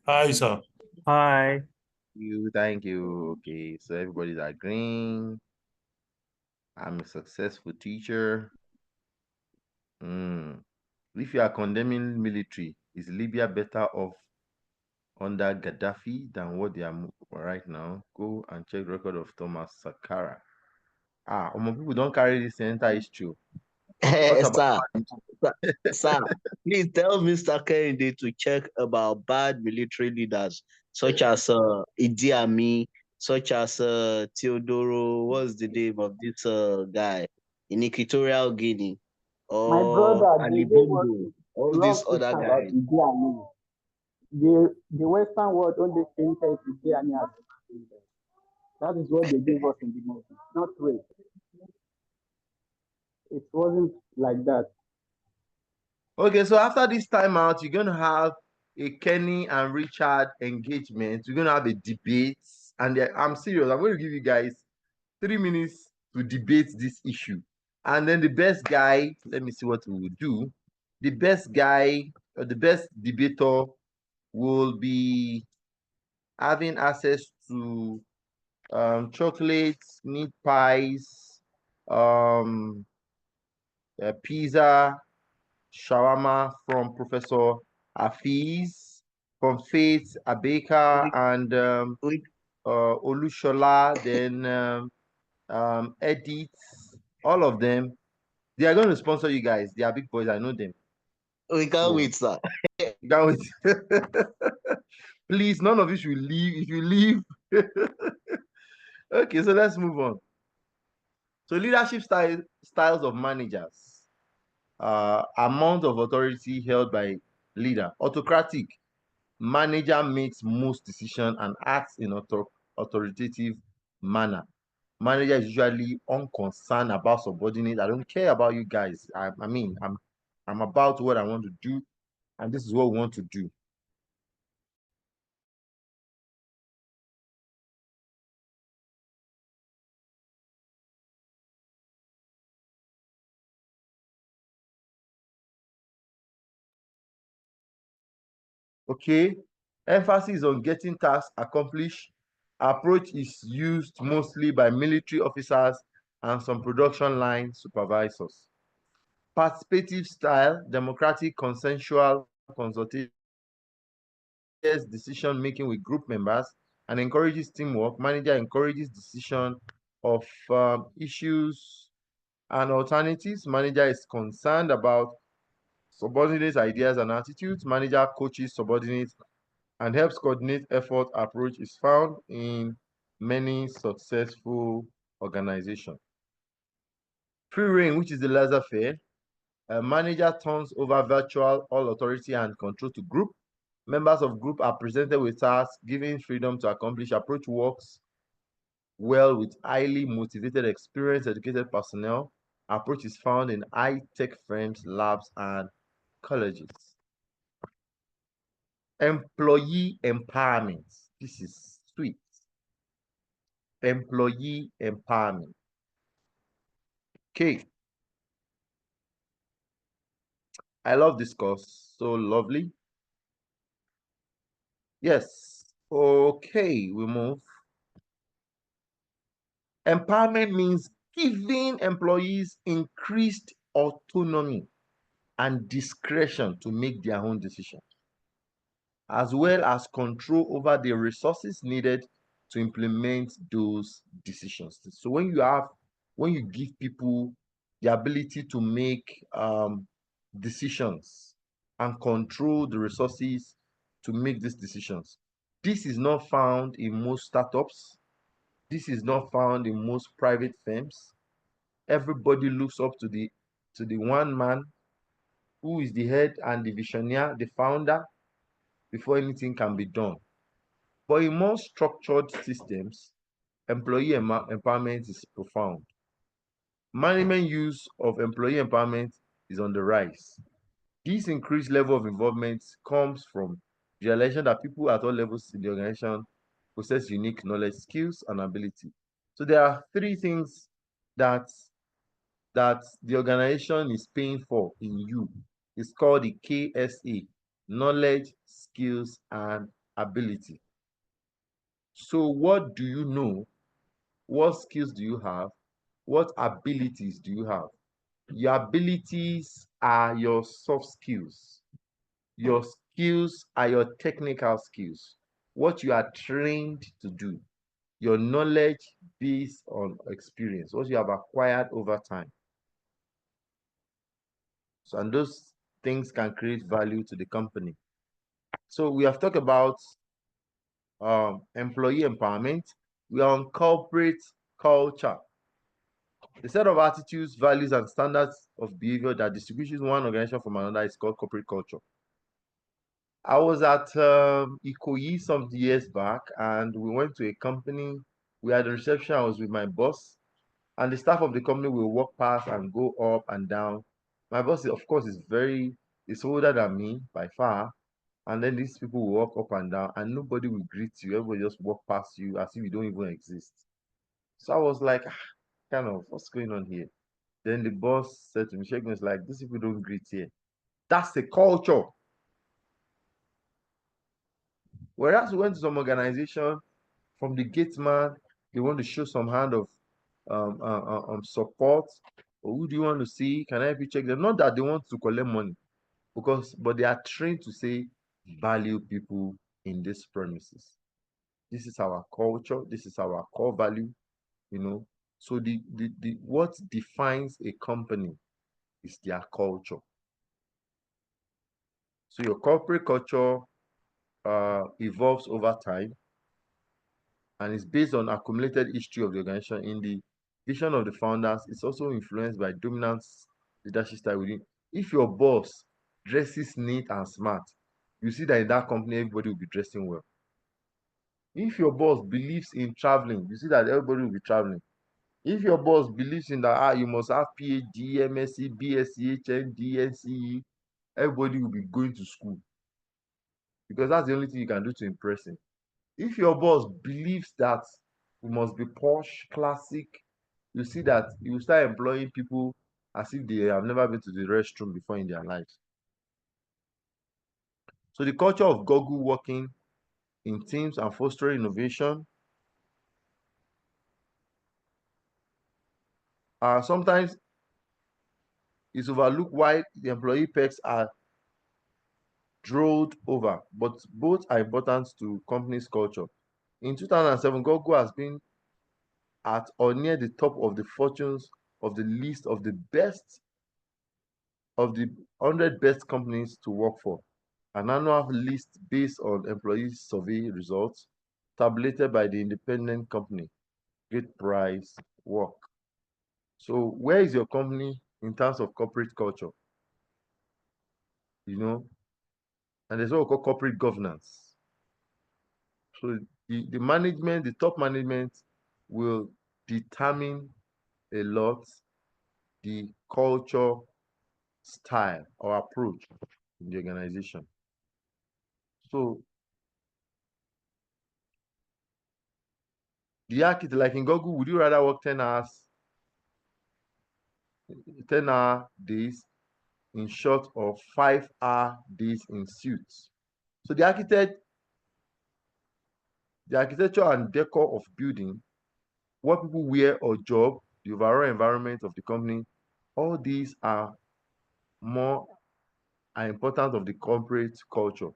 Hi, sir. Hi. Thank you. Okay, so everybody's agreeing. I'm a successful teacher. If you are condemning military, is Libya better off under Gaddafi than what they are right now? Go and check record of Thomas Sankara. People don't carry this entire history. What about Sir, please tell Mr. Kennedy to check about bad military leaders such as Idi Amin, such as Teodoro, what's the name of this guy in Equatorial Guinea, My or brother, Ali they gave us Bongo, all wrong these picture other about guys. Idi Amin. The Western world only painted Idi Amin as a president. That is what they gave us in the movie, not rape. It wasn't like that. Okay, so after this time out, you're gonna have a Kenny and Richard engagement. We're gonna have a debate, and I'm serious. I'm going to give you guys 3 minutes to debate this issue, and then the best guy. Let me see what we will do. The best guy or the best debater will be having access to chocolates, meat pies, pizza, shawarma from Professor Hafiz, from Faith Abeka, and Olushola, then Edith, all of them. They are going to sponsor you guys. They are big boys. I know them. We can't wait, sir. Can't wait. Please, none of you should leave. If you leave, okay. So let's move on. So leadership styles of managers. Amount of authority held by leader. Autocratic. Manager makes most decision and acts in authoritative manner. Manager is usually unconcerned about subordinates. I don't care about you guys. I'm about what I want to do, and this is what we want to do. Okay, emphasis on getting tasks accomplished. Approach is used mostly by military officers and some production line supervisors. Participative style, democratic, consensual, consultative decision making with group members and encourages teamwork. Manager encourages decision of issues and alternatives. Manager is concerned about subordinates' ideas and attitudes. Manager coaches subordinates and helps coordinate effort. Approach is found in many successful organizations. Free reign, which is the laissez-faire. A manager turns over virtual all authority and control to group. Members of group are presented with tasks, giving freedom to accomplish. Approach works well with highly motivated, experienced, educated personnel. Approach is found in high-tech firms, labs, and colleges. Employee empowerment. This is sweet. Employee empowerment. Okay. I love this course. So lovely. Yes. Okay, we move. Empowerment means giving employees increased autonomy and discretion to make their own decisions, as well as control over the resources needed to implement those decisions. So when you give people the ability to make decisions and control the resources to make these decisions, this is not found in most startups. This is not found in most private firms. Everybody looks up to the one man who is the head and the visionary, the founder, before anything can be done. But in more structured systems, employee empowerment is profound. Management use of employee empowerment is on the rise. This increased level of involvement comes from the realization that people at all levels in the organization possess unique knowledge, skills, and ability. So there are three things that the organization is paying for in you. It's called the KSA, knowledge, skills, and ability. So what do you know? What skills do you have? What abilities do you have? Your abilities are your soft skills. Your skills are your technical skills, what you are trained to do, your knowledge based on experience, what you have acquired over time. So, and those things can create value to the company. So we have talked about employee empowerment. We are on corporate culture. The set of attitudes, values, and standards of behavior that distinguishes one organization from another is called corporate culture. I was at Ikoyi some years back, and we went to a company. We had a reception. I was with my boss, and the staff of the company will walk past and go up and down. My boss, of course, is older than me by far, and then these people will walk up and down, and nobody will greet you. Everybody just walk past you as if you don't even exist. So I was like, kind of, what's going on here? Then the boss said to me, Segun, is like, these people don't greet here. That's the culture. Whereas we went to some organization, from the gate man, they want to show some hand of support. Or who do you want to see? Can I help you check them? Not that they want to collect money, but they are trained to say value people in this premises. This is our culture. This is our core value. So the what defines a company is their culture. So your corporate culture evolves over time, and it's based on accumulated history of the organization. In the vision of the founders, it's also influenced by dominant leadership style within. If your boss dresses neat and smart, you see that in that company, everybody will be dressing well. If your boss believes in traveling, you see that everybody will be traveling. If your boss believes in that, you must have PhD, MSc, BSc, HND, NCE, everybody will be going to school, because that's the only thing you can do to impress him. If your boss believes that we must be posh, classic, you see that you start employing people as if they have never been to the restroom before in their lives. So the culture of Google working in teams and fostering innovation sometimes is overlooked why the employee perks are drolled over, but both are important to company's culture. In 2007, Google has been at or near the top of the fortunes of the list of the 100 best companies to work for, an annual list based on employee survey results tabulated by the independent company Great Price Work. So where is your company in terms of corporate culture? And there's what we call corporate governance. So the management, the top management will determine a lot the culture, style, or approach in the organization. So the architect, like in Google, would you rather work 10-hour days in short of 5-hour days in suits? So the architecture and decor of building, what people wear or job, the overall environment of the company, all these are important of the corporate culture.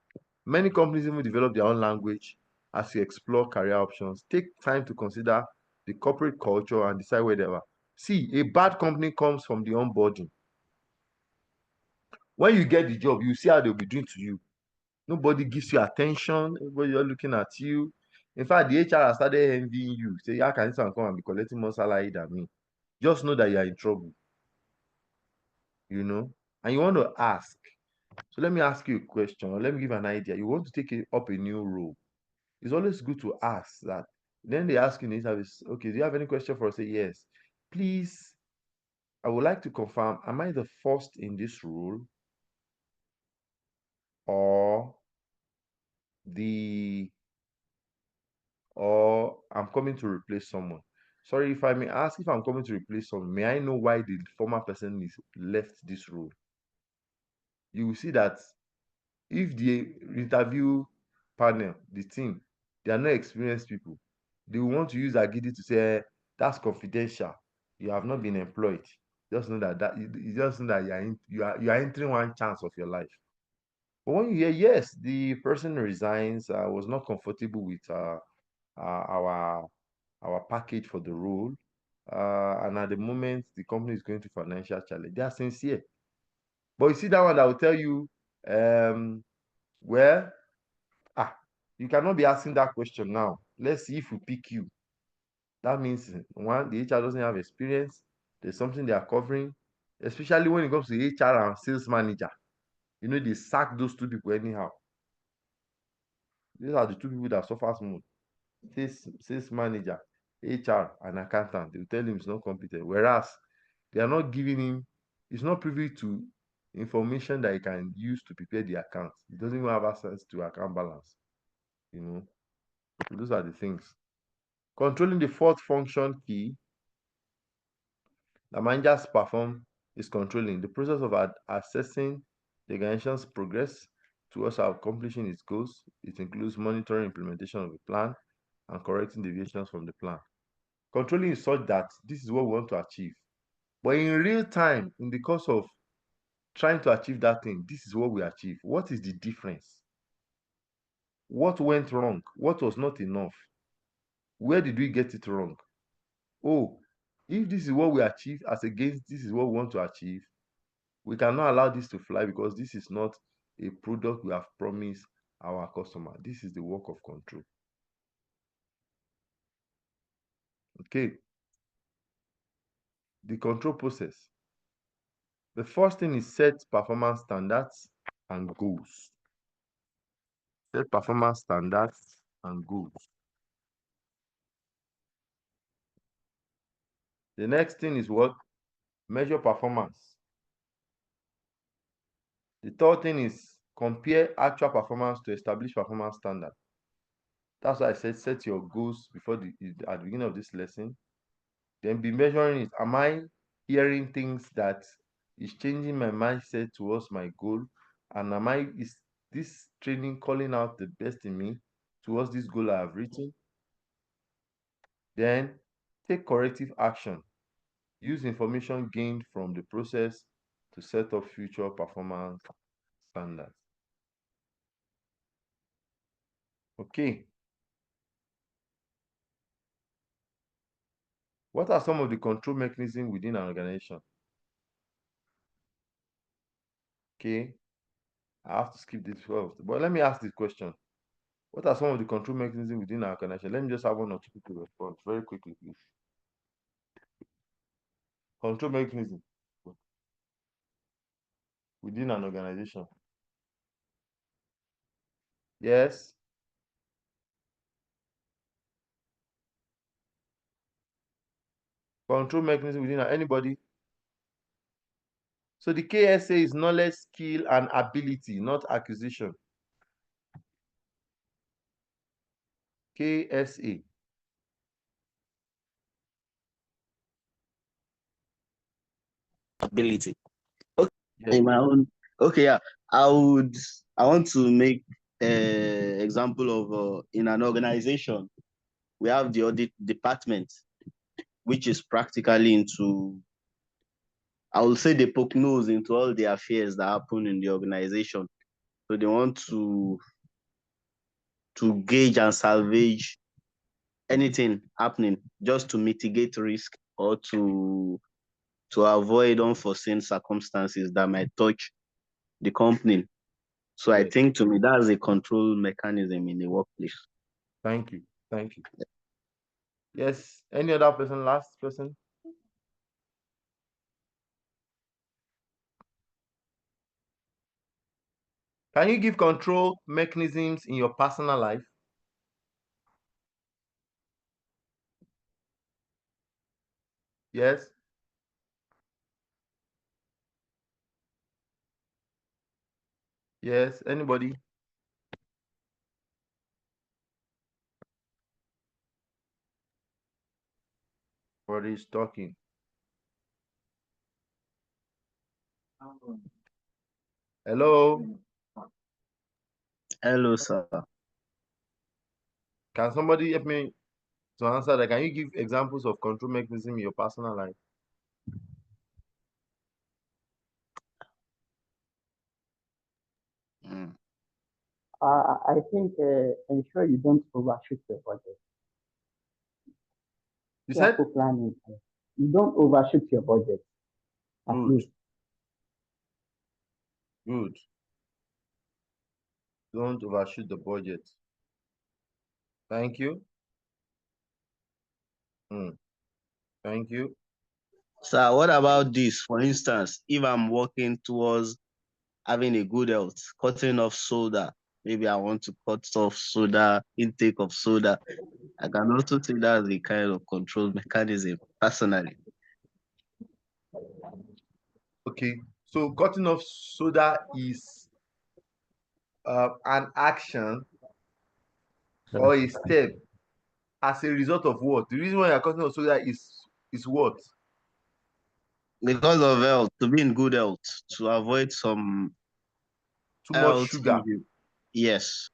Many companies even develop their own language as you explore career options. Take time to consider the corporate culture and decide where they are. See, a bad company comes from the onboarding. When you get the job, you see how they'll be doing to you. Nobody gives you attention. Everybody are looking at you. In fact, the HR has started envying you. Say, how can someone come and be collecting more salary than me? Just know that you are in trouble. And you want to ask. So let me ask you a question, or let me give an idea. You want to take up a new role. It's always good to ask that. Then they ask you in the interview, okay, do you have any question for us? Say yes. Please, I would like to confirm, am I the first in this role? or I'm coming to replace someone. Sorry, if I may ask, if I'm coming to replace someone, may I know why the former person is left this role? You will see that if the interview panel, the team, they are not experienced people, they will want to use agidi to say, that's confidential. You have not been employed. Just know that you just know that you are entering one chance of your life. But when you hear, yes, the person resigns, was not comfortable with our package for the role, and at the moment the company is going to financial challenge, they are sincere. But you see that one that will tell you, well, you cannot be asking that question now. Let's see if we pick you. That means, one, the HR doesn't have experience. There's something they are covering, especially when it comes to HR and sales manager. You know, they sack those two people anyhow. These are the two people that suffer most. Sales manager, HR, and accountant. They will tell him he's not competent. Whereas they are not giving him, he's not privy to information that he can use to prepare the account. He doesn't even have access to account balance. You know, so those are the things. Controlling the fourth function key the managers perform is controlling the process of assessing the organization's progress towards accomplishing its goals. It includes monitoring implementation of the plan and correcting deviations from the plan. Controlling is such that this is what we want to achieve. But in real time, in the course of trying to achieve that thing, this is what we achieve. What is the difference? What went wrong? What was not enough? Where did we get it wrong? Oh, if this is what we achieve as against this is what we want to achieve, we cannot allow this to fly because this is not a product we have promised our customer. This is the work of control. Okay. The control process. The first thing is set performance standards and goals. Set performance standards and goals. The next thing is what? Measure performance. The third thing is compare actual performance to establish performance standard. That's why I said set your goals before at the beginning of this lesson. Then be measuring it. Am I hearing things that is changing my mindset towards my goal? And is this training calling out the best in me towards this goal I have written? Then take corrective action. Use information gained from the process to set up future performance standards. Okay. What are some of the control mechanisms within an organization? Okay. I have to skip this first, but let me ask this question. What are some of the control mechanisms within our organization? Let me just have one or two people respond very quickly, please. Control mechanism within an organization. Yes. Control mechanism within anybody. So the KSA is knowledge, skill, and ability, not acquisition. KSA. Ability. Okay, Yes. in my own. Okay, yeah. I want to make an example of in an organization, we have the audit department, which is practically into, I will say, they poke nose into all the affairs that happen in the organization. So they want to gauge and salvage anything happening just to mitigate risk or to avoid unforeseen circumstances that might touch the company. So I Yes. think, to me, that's a control mechanism in the workplace. Thank you. Thank you. Yes. Any other person? Last person? Can you give control mechanisms in your personal life? Yes. Yes, anybody? What is talking? Hello? Hello, sir. Can somebody help me to answer that? Can you give examples of control mechanism in your personal life? Mm. I think ensure you don't overshoot your budget. You said? Careful planning. You don't overshoot your budget, at Good. least. Good. Don't overshoot the budget. Thank you. Thank you. Sir, what about this? For instance, if I'm working towards having a good health, cutting off soda, maybe I want to cut off soda, intake of soda. I can also take that as a kind of control mechanism, personally. Okay. So cutting off soda is an action or a step as a result of what? The reason why you're cutting off soda is what? Because of health, to be in good health, to avoid some Too much health sugar. issue. Yes.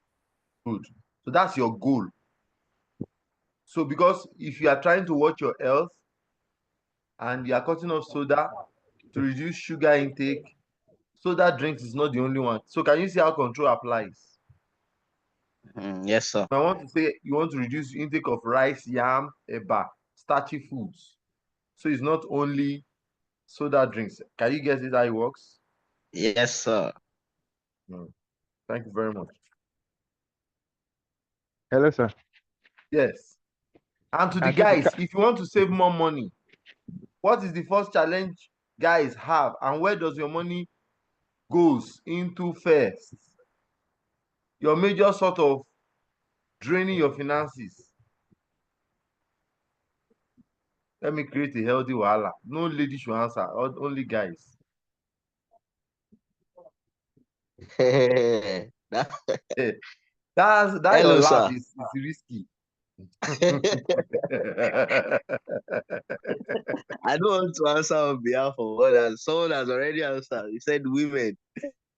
Good. So that's your goal. So because if you are trying to watch your health and you are cutting off soda to reduce sugar intake, soda drinks is not the only one. So can you see how control applies? Yes, sir. I want to say you want to reduce intake of rice, yam, eba, starchy foods. So it's not only soda drinks. Can you guess it how it works? Yes, sir. Thank you very much. Hello, sir. Yes. And to the I think we guys, if you want to save more money, what is the first challenge guys have, and where does your money goes into first? Your major sort of draining your finances. Let me create a healthy wahala. No lady should answer, only guys. That- That your Hello, laugh sir. is risky. I don't want to answer on behalf of others. Someone has already answered. He said women.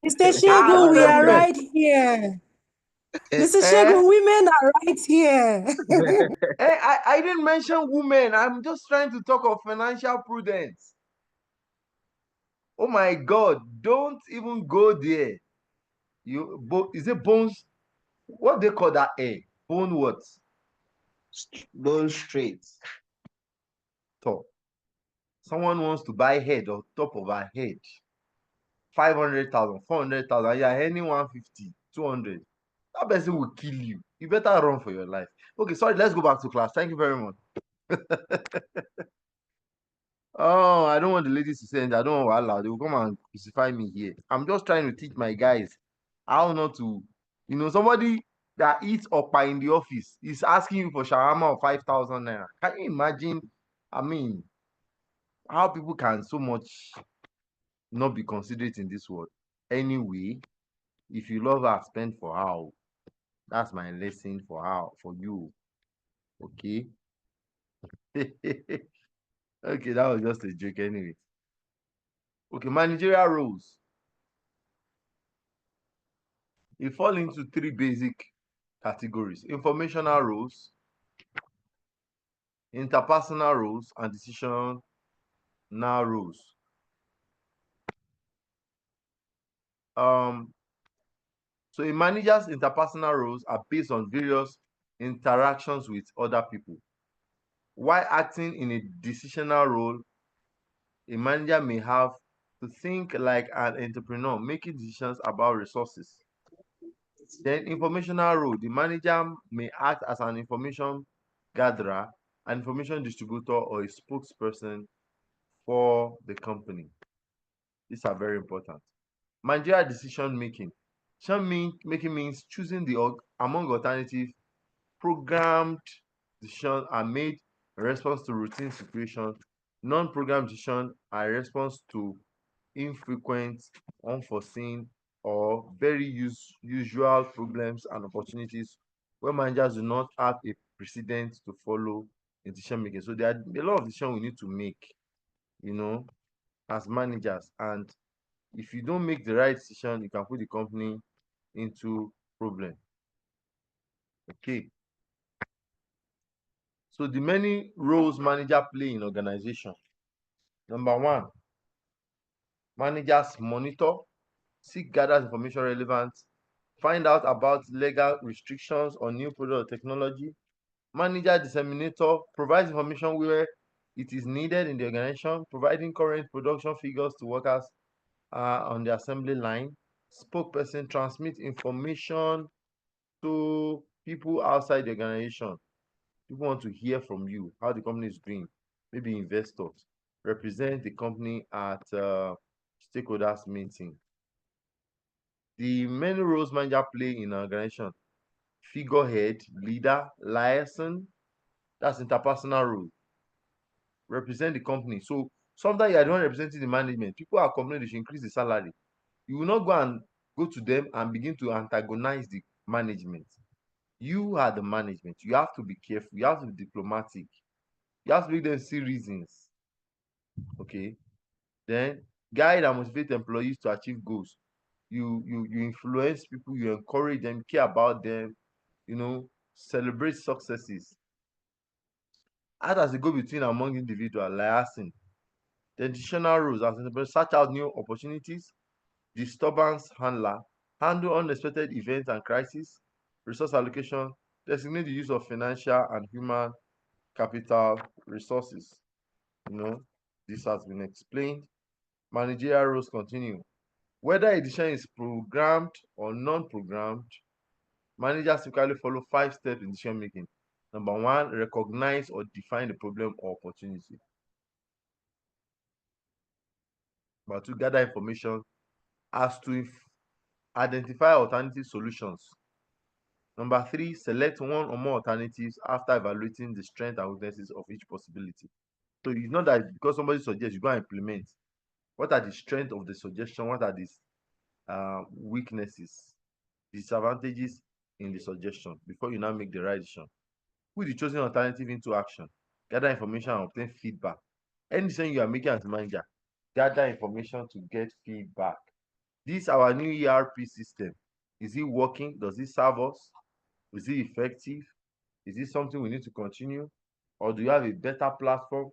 Mr. Ah, Segun, that's we the are women. right here. Mr. Eh? Segun, women are right here. I didn't mention women. I'm just trying to talk of financial prudence. Oh my God, don't even go there. Is it bones? What they call that hair? Bone what? Bone straight. Top. Someone wants to buy head on top of her head. 500,000, 400,000. You're earning 150, 200. That person will kill you. You better run for your life. Okay, sorry, let's go back to class. Thank you very much. Oh, I don't want the ladies to say anything. I don't want Allah. They will come and crucify me here. I'm just trying to teach my guys how not to, somebody that eats okpa in the office is asking you for shawarma of 5,000 naira. Can you imagine? I mean, how people can so much not be considerate in this world? Anyway, if you love her, spend for her. That's my lesson for you. Okay. Okay, that was just a joke anyway. Okay, managerial roles. They fall into three basic categories: informational roles, interpersonal roles, and decisional roles. So a manager's interpersonal roles are based on various interactions with other people. While acting in a decisional role, a manager may have to think like an entrepreneur, making decisions about resources. Then informational role, the manager may act as an information gatherer, an information distributor, or a spokesperson for the company. These are very important. Managerial decision making. Decision making means choosing among alternative programmed decisions are made in response to routine situations. Non-programmed decisions are in response to infrequent, unforeseen, or very usual problems and opportunities where managers do not have a precedent to follow in decision making. So there are a lot of decisions we need to make, as managers. And if you don't make the right decision, you can put the company into problem. Okay. So the many roles manager play in organization. Number one, managers monitor, seek, gather information relevant, find out about legal restrictions on new product or technology. Manager disseminator provides information where it is needed in the organization, providing current production figures to workers on the assembly line. Spokesperson transmit information to people outside the organization. People want to hear from you how the company is doing. Maybe investors represent the company at stakeholders meeting. The many roles manager play in an organization: figurehead, leader, liaison, that's interpersonal role. Represent the company. So sometimes you are the one representing the management. People are complaining they should increase the salary. You will not go to them and begin to antagonize the management. You are the management. You have to be careful. You have to be diplomatic. You have to make them see reasons. Okay. Then guide and motivate employees to achieve goals. You influence people, you encourage them, care about them, celebrate successes. Act as a go-between among individuals, liaising. The additional roles as entrepreneurs: search out new opportunities, disturbance handler, handle unexpected events and crises, resource allocation, designate the use of financial and human capital resources. This has been explained. Managerial roles continue. Whether a decision is programmed or non-programmed, managers typically follow 5 steps in decision making. Number one, recognize or define the problem or opportunity. Number two, gather information as to identify alternative solutions. Number three, select one or more alternatives after evaluating the strengths and weaknesses of each possibility. So it's not that because somebody suggests, you go and implement. What are the strengths of the suggestion? What are these weaknesses, disadvantages in the suggestion before you now make the right decision? Put the chosen alternative into action. Gather information and obtain feedback. Any decision you are making as a manager, gather information to get feedback. This our new ERP system. Is it working? Does it serve us? Is it effective? Is it something we need to continue? Or do you have a better platform?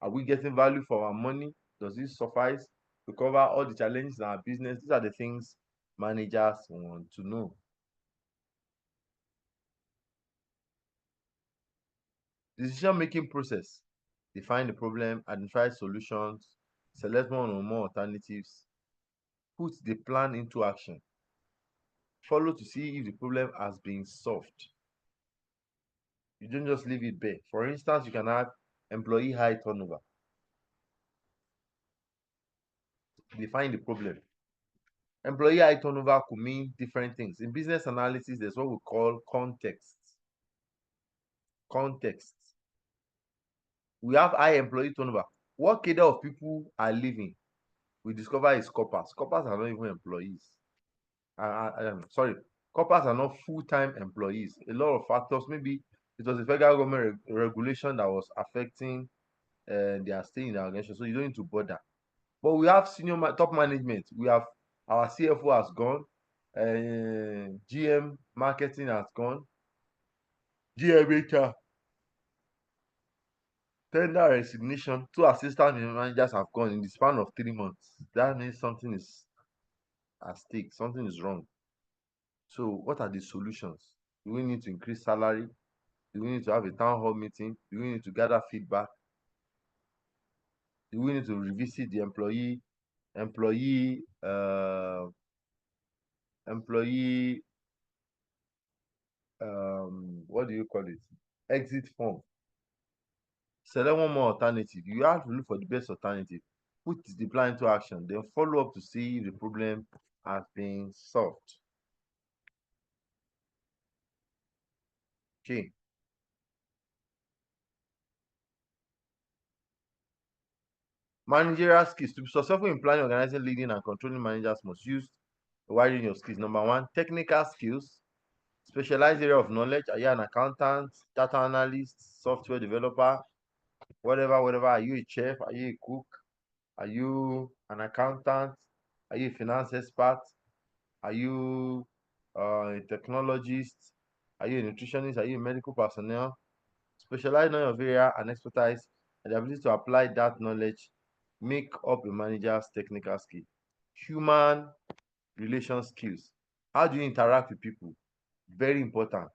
Are we getting value for our money? Does it suffice to cover all the challenges in our business? These are the things managers want to know. Decision-making process: define the problem, identify solutions, select one or more alternatives, put the plan into action, follow to see if the problem has been solved. You don't just leave it bare. For instance, you can have employee high turnover. Define the problem. Employee high turnover could mean different things. In business analysis, there's what we call context. Context. We have high employee turnover. What cadre of people are leaving? We discover is corpers. Corpers are not even employees. Sorry, corpers are not full-time employees. A lot of factors. Maybe it was the federal government regulation that was affecting their stay in the organization, so you don't need to bother. But we have top management. We have our CFO has gone, GM marketing has gone, GM HR, tender resignation. 2 assistant managers have gone in the span of 3 months. That means something is at stake, something is wrong. So what are the solutions? Do we need to increase salary? Do we need to have a town hall meeting? Do we need to gather feedback? Do we need to revisit the employee what do you call it, exit form? Select one more alternative. You have to look for the best alternative, put the plan into action, then follow up to see if the problem has been solved. Okay. Managerial skills. To be successful in planning, organizing, leading, and controlling, managers must use widening your skills. Number one, technical skills, specialized area of knowledge. Are you an accountant, data analyst, software developer, whatever? Are you a chef? Are you a cook? Are you an accountant? Are you a finance expert? Are you a technologist? Are you a nutritionist? Are you a medical personnel? Specialize knowledge of area and expertise and the ability to apply that knowledge make up a manager's technical skill. Human relation skills. How do you interact with people? Very important.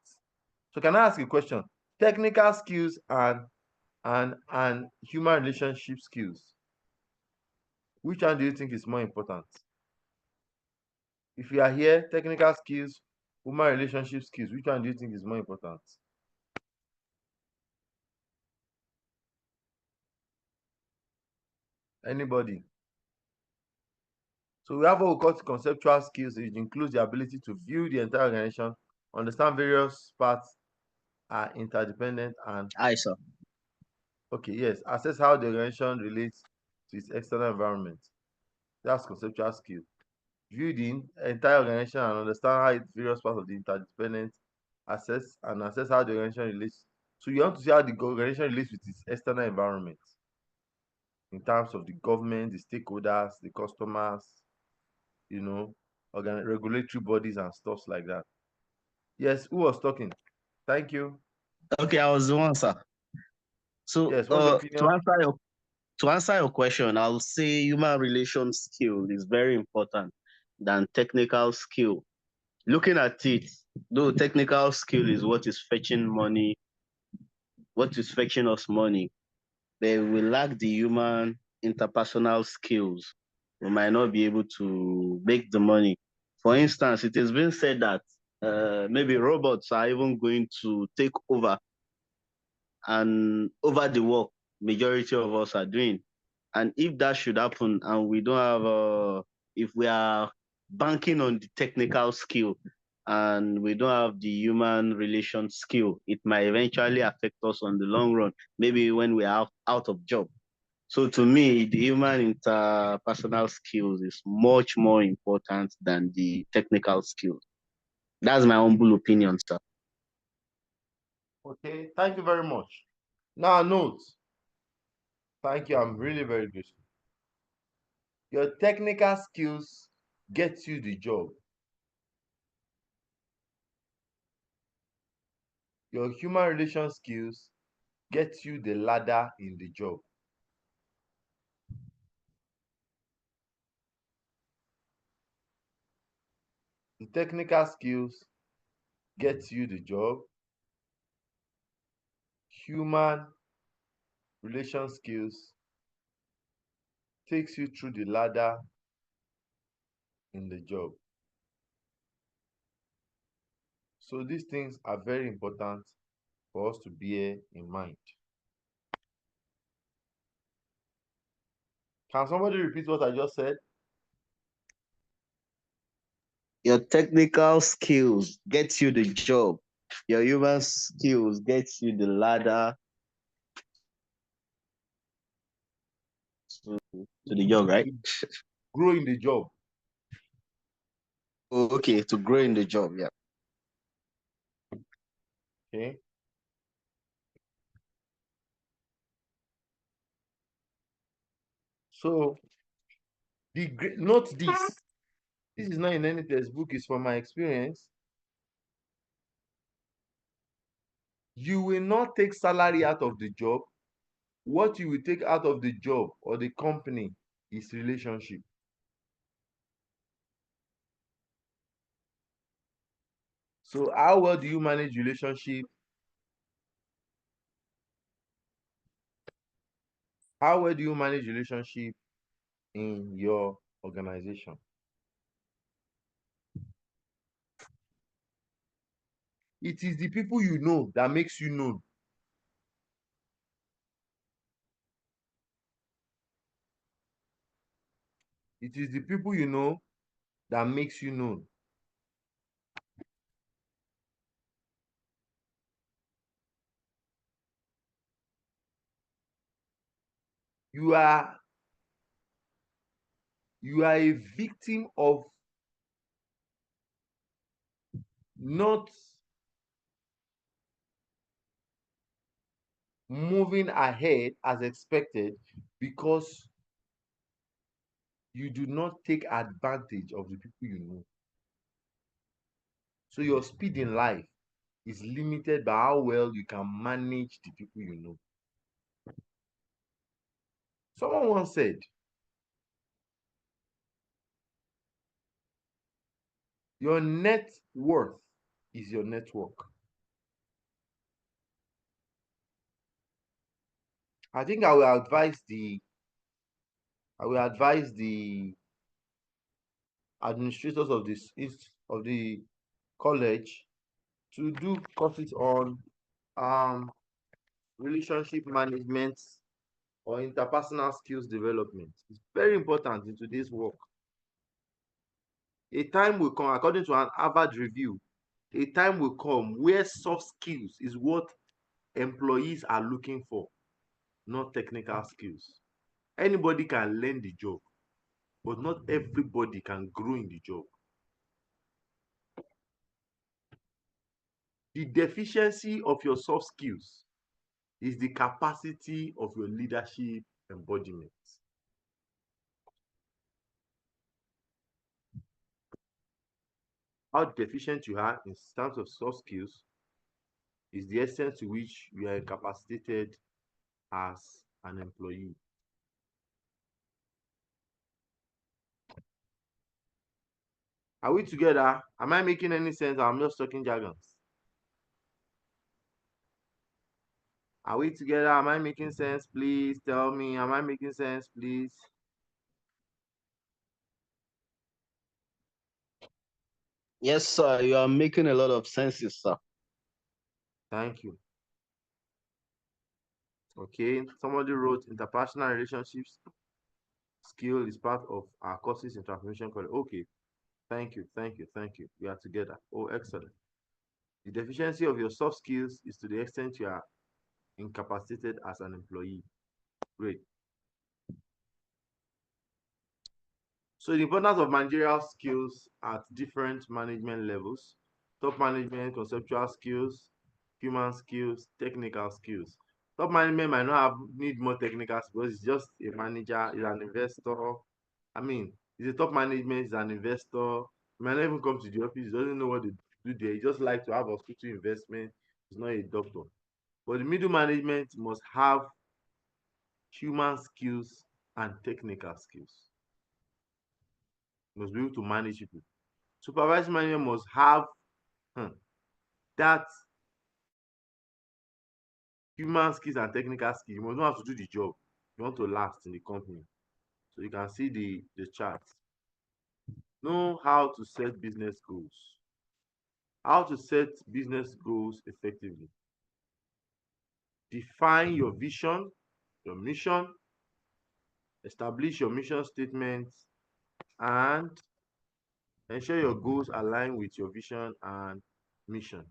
So can I ask a question? Technical skills and human relationship skills. Which one do you think is more important? If you are here, technical skills, human relationship skills, which one do you think is more important? Anybody? So we have what we call conceptual skills, which includes the ability to view the entire organization, understand various parts are interdependent, and Sir. okay, yes, assess how the organization relates to its external environment. That's conceptual skill. View the entire organization and understand how its various parts of the interdependent assess how the organization relates. So you want to see how the organization relates with its external environment in terms of the government, the stakeholders, the customers, you know, regulatory bodies and stuff like that. Yes, who was talking? Thank you. Okay, I was the one, sir. So Yes, what's your opinion? to answer your question, I'll say human relation skill is very important than technical skill. Looking at it, though technical skill is what is fetching money, what is fetching us money, but we lack the human interpersonal skills. We might not be able to make the money. For instance, it has been said that maybe robots are even going to take over and over the work majority of us are doing. And if that should happen and we don't have, if we are banking on the technical skill and we don't have the human relation skill, it might eventually affect us on the long run, maybe when we are out of job. So to me, the human interpersonal skills is much more important than the technical skills. That's my humble opinion, sir. Okay, thank you very much. Now note, thank you, I'm really very grateful. Your technical skills get you the job. Your human relation skills get you the ladder in the job. The technical skills get you the job. Human relation skills takes you through the ladder in the job. So these things are very important for us to bear in mind. Can somebody repeat what I just said? Your technical skills get you the job. Your human skills get you the ladder to the job, right? Grow in the job. Oh, okay, to grow in the job, yeah. Okay. So note this. This is not in any textbook, it's from my experience. You will not take salary out of the job. What you will take out of the job or the company is relationship. So how well do you manage relationship? How well do you manage relationship in your organization? It is the people you know that makes you known. It is the people you know that makes you known. You are a victim of not moving ahead as expected because you do not take advantage of the people you know. So your speed in life is limited by how well you can manage the people you know. Someone once said, your net worth is your network. I think I will advise the administrators of this of the college to do courses on relationship management or interpersonal skills development. It's very important in today's work. A time will come, according to an Harvard review, a time will come where soft skills is what employees are looking for, not technical skills. Anybody can learn the job, but not everybody can grow in the job. The deficiency of your soft skills is the capacity of your leadership embodiment. How deficient you are in terms of soft skills is the extent to which you are incapacitated as an employee. Are we together? Am I making any sense? I'm just talking jargons. Are we together? Am I making sense? Please tell me. Am I making sense? Please. Yes, sir. You are making a lot of senses, sir. Thank you. Okay. Somebody wrote interpersonal relationships skill is part of our courses in transformation college. Okay. Thank you. Thank you. Thank you. We are together. Oh, excellent. The deficiency of your soft skills is to the extent you are incapacitated as an employee. Great. So the importance of managerial skills at different management levels: top management, conceptual skills, human skills, technical skills. Top management might not need more technical skills because it's just a manager, is an investor. I mean, he's a top management, is an investor. He might not even come to the office, he doesn't know what they do there. He just like to have hospital investment. He's not a doctor. But the middle management must have human skills and technical skills. Must be able to manage people. Supervisor manager must have that human skills and technical skills. You must know how to do the job. You want to last in the company. So you can see the chart. Know how to set business goals. How to set business goals effectively. Define your vision, your mission, establish your mission statement, and ensure your goals align with your vision and mission.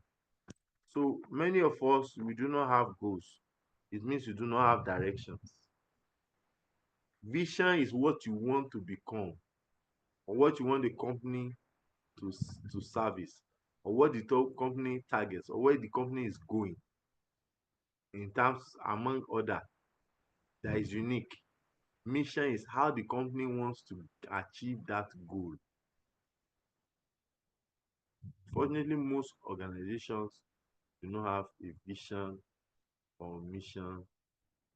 So many of us, we do not have goals. It means you do not have directions. Vision is what you want to become, or what you want the company to service, or what the company targets, or where the company is going in terms among other that is unique. Mission is how the company wants to achieve that goal. Fortunately, most organizations do not have a vision or mission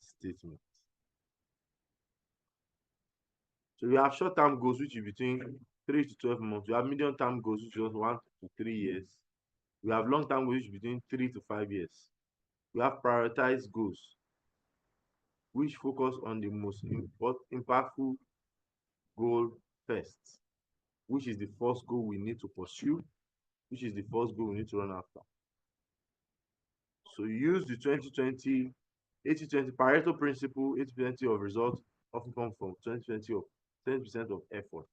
statement. So we have short-term goals, which is between 3 to 12 months. We have medium-term goals, which is 1 to 3 years. We have long-term goals, which is between 3 to 5 years. We have prioritized goals, which focus on the most impactful goal first, which is the first goal we need to pursue, which is the first goal we need to run after. So use the 2020 80-20 Pareto principle. 80% of results often come from 20% of effort.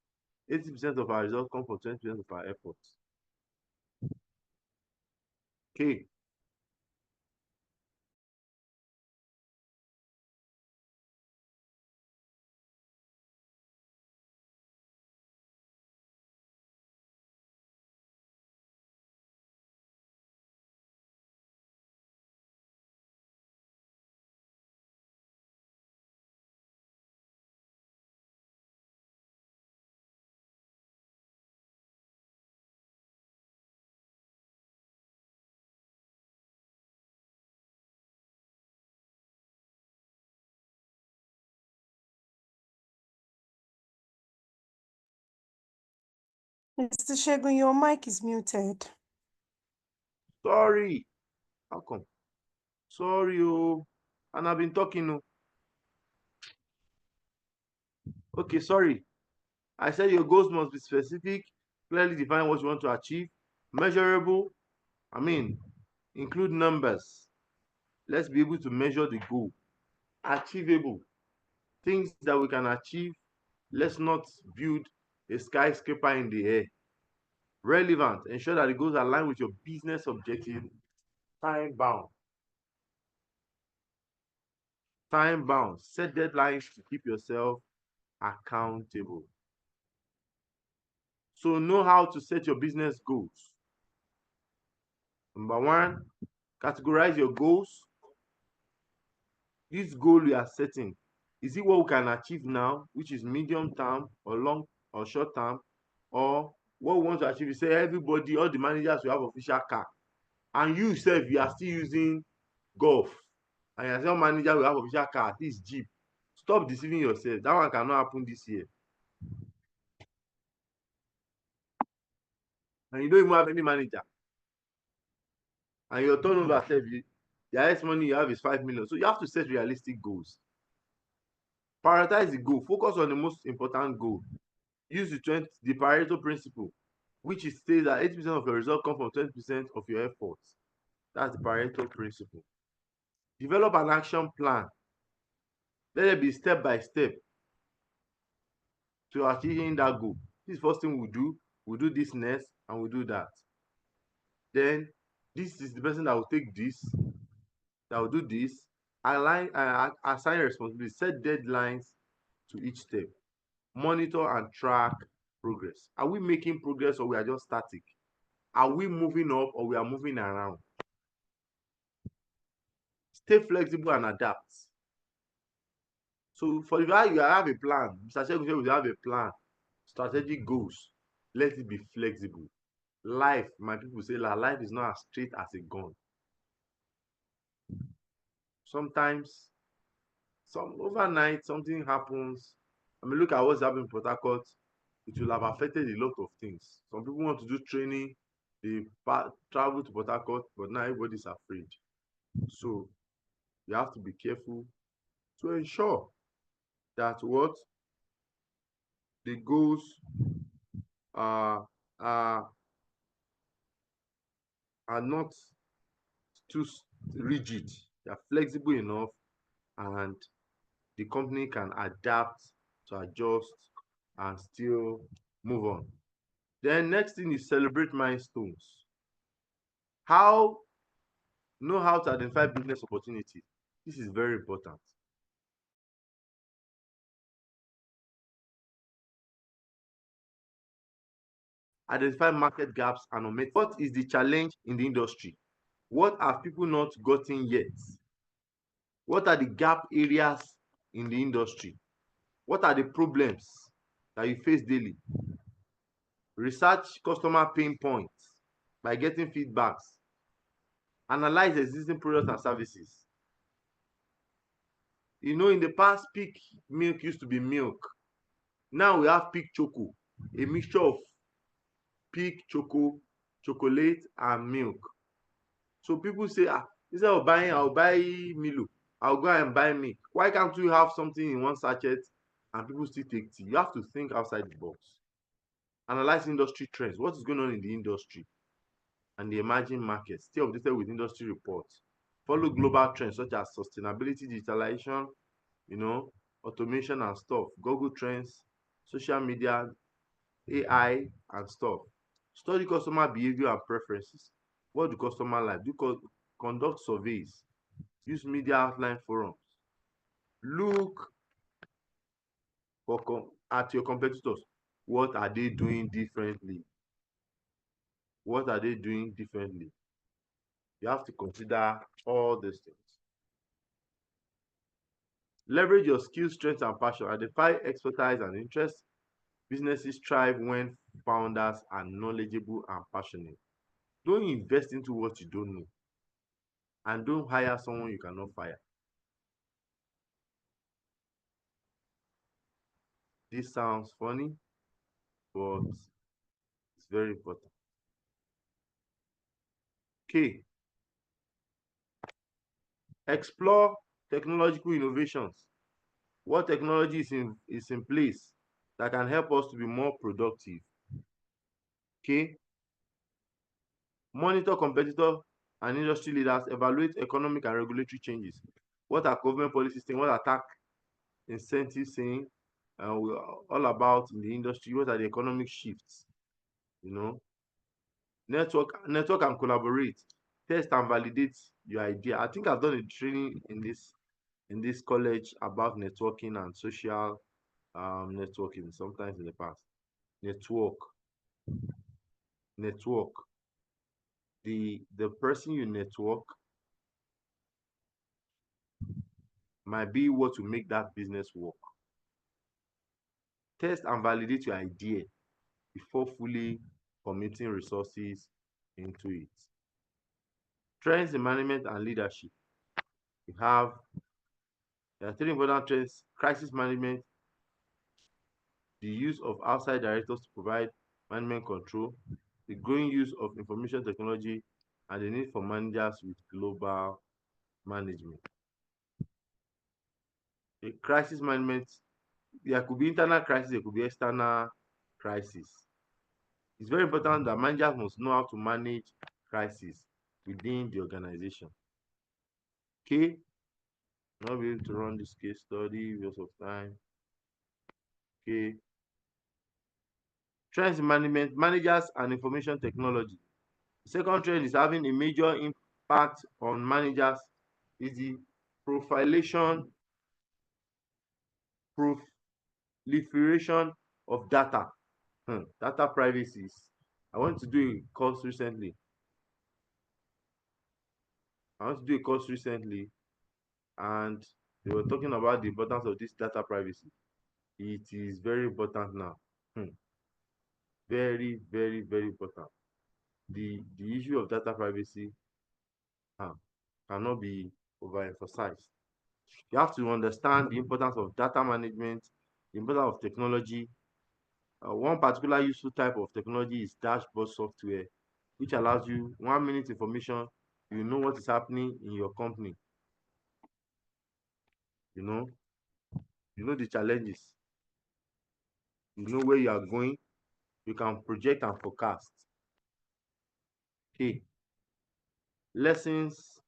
80% of our results come from 20% of our efforts. Okay. Mr. Segun, your mic is muted. Sorry. How come? Sorry, oh. And I've been talking. Oh. Okay, sorry. I said your goals must be specific, clearly define what you want to achieve, measurable. I mean, include numbers. Let's be able to measure the goal. Achievable. Things that we can achieve. Let's not build a skyscraper in the air. Relevant. Ensure that the goals align with your business objective. Time bound. Time bound. Set deadlines to keep yourself accountable. So know how to set your business goals. Number one, categorize your goals. This goal you are setting, is it what we can achieve now, which is medium term or long or short term, or what we want to achieve? You say everybody, all the managers will have official car, and you sef you are still using golf, and you say all manager will have official car, at least jeep. Stop deceiving yourself. That one cannot happen this year, and you don't even have any manager, and your turnover sef, the highest money you have is 5 million. So you have to set realistic goals. Prioritize the goal. Focus on the most important goal. Use the Pareto principle, which is states that 80% of your result come from 20% of your efforts. That's the Pareto principle. Develop an action plan. Let it be step by step to achieving that goal. This first thing we'll do this next, and we'll do that. Then this is the person that will take this, that will do this. Assign responsibility, set deadlines to each step. Monitor and track progress. Are we making progress, or we are just static? Are we moving up, or we are moving around? Stay flexible and adapt. So for the fact you have a plan, Mr. Segun said we have a plan, strategic goals. Let it be flexible. Life, my people say, life is not as straight as a gun. Sometimes, overnight, something happens. I mean, look at what's happening in Port Harcourt. It will have affected a lot of things. Some people want to do training, they travel to Port Harcourt, but now everybody's afraid. So you have to be careful to ensure that what the goals are are not too rigid. They are flexible enough, and the company can adapt to adjust and still move on. Then next thing is celebrate milestones. Know how to identify business opportunities. This is very important. Identify market gaps and omit. What is the challenge in the industry? What have people not gotten yet? What are the gap areas in the industry? What are the problems that you face daily? Research customer pain points by getting feedbacks. Analyze existing products and services. You know, in the past, peak milk used to be milk. Now we have peak choco, a mixture of peak choco, chocolate, and milk. So people say, instead of buying, I'll buy Milo, I'll go and buy milk. Why can't we have something in one sachet and people still take tea? You have to think outside the box. Analyze industry trends. What is going on in the industry and the emerging markets? Stay updated with industry reports. Follow global trends such as sustainability, digitalization, automation and stuff, Google Trends, social media, AI and stuff. Study customer behavior and preferences. What do customer like? Conduct surveys. Use media outline forums. Look at your competitors. What are they doing differently? What are they doing differently? You have to consider all these things. Leverage your skills, strengths, and passion. Identify expertise and interests. Businesses thrive when founders are knowledgeable and passionate. Don't invest into what you don't know. And don't hire someone you cannot fire. This sounds funny, but It's very important. Okay. Explore technological innovations. What technology is in place that can help us to be more productive? Okay. Monitor competitor and industry leaders, evaluate economic and regulatory changes. What are government policies saying? What are tax incentives saying? We're all about in the industry. What are the economic shifts? You know, network and collaborate. Test and validate your idea. I think I've done a training in this college about networking and social networking sometimes in the past. Network. The person you network might be what will make that business work. Test and validate your idea before fully committing resources into it. Trends in management and leadership. There are three important trends: crisis management, the use of outside directors to provide management control, the growing use of information technology, and the need for managers with global management. A crisis management, there could be internal crisis, there could be external crisis. It's very important that managers must know how to manage crisis within the organization. Okay, not be able to run this case study because of time. Okay, trends in management, managers and information technology. The second trend is having a major impact on managers is the profilation, proliferation of data. Data privacy. I want to do a course recently. And they were talking about the importance of this data privacy. It is very important now. Very, very, very important. The issue of data privacy cannot be overemphasized. You have to understand the importance of data management, the importance of technology. One particular useful type of technology is dashboard software, which allows you 1 minute information. You know what is happening in your company. You know, the challenges. You know where you are going. You can project and forecast. Okay. Lessons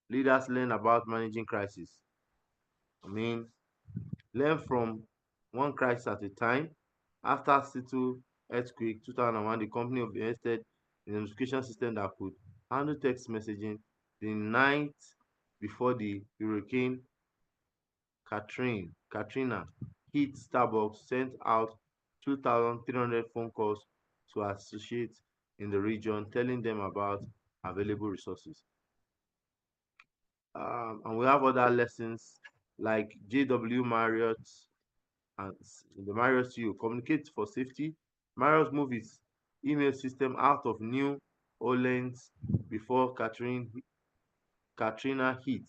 leaders learn about managing crisis. Learn from one crisis at a time. After Seattle earthquake 2001, the company invested in a notification system that could handle text messaging. The night before the Hurricane Katrina hit, Starbucks sent out 2,300 phone calls to associates in the region, telling them about available resources. And we have other lessons like JW Marriott and the Marriott CEO communicate for safety. Marriott moved its email system out of New Orleans before Katrina hit.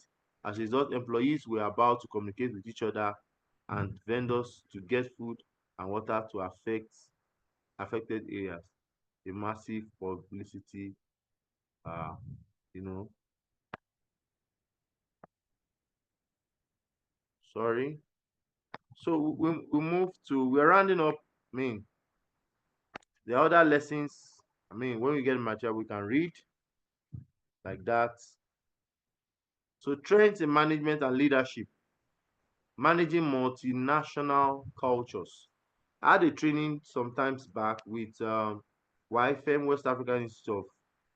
As a result, employees were about to communicate with each other and vendors to get food and water to affected areas. A massive publicity, uh, you know, sorry. So we're rounding up. The other lessons, when we get material, we can read like that. So trends in management and leadership, managing multinational cultures. I had a training sometimes back with YFM, West African Institute of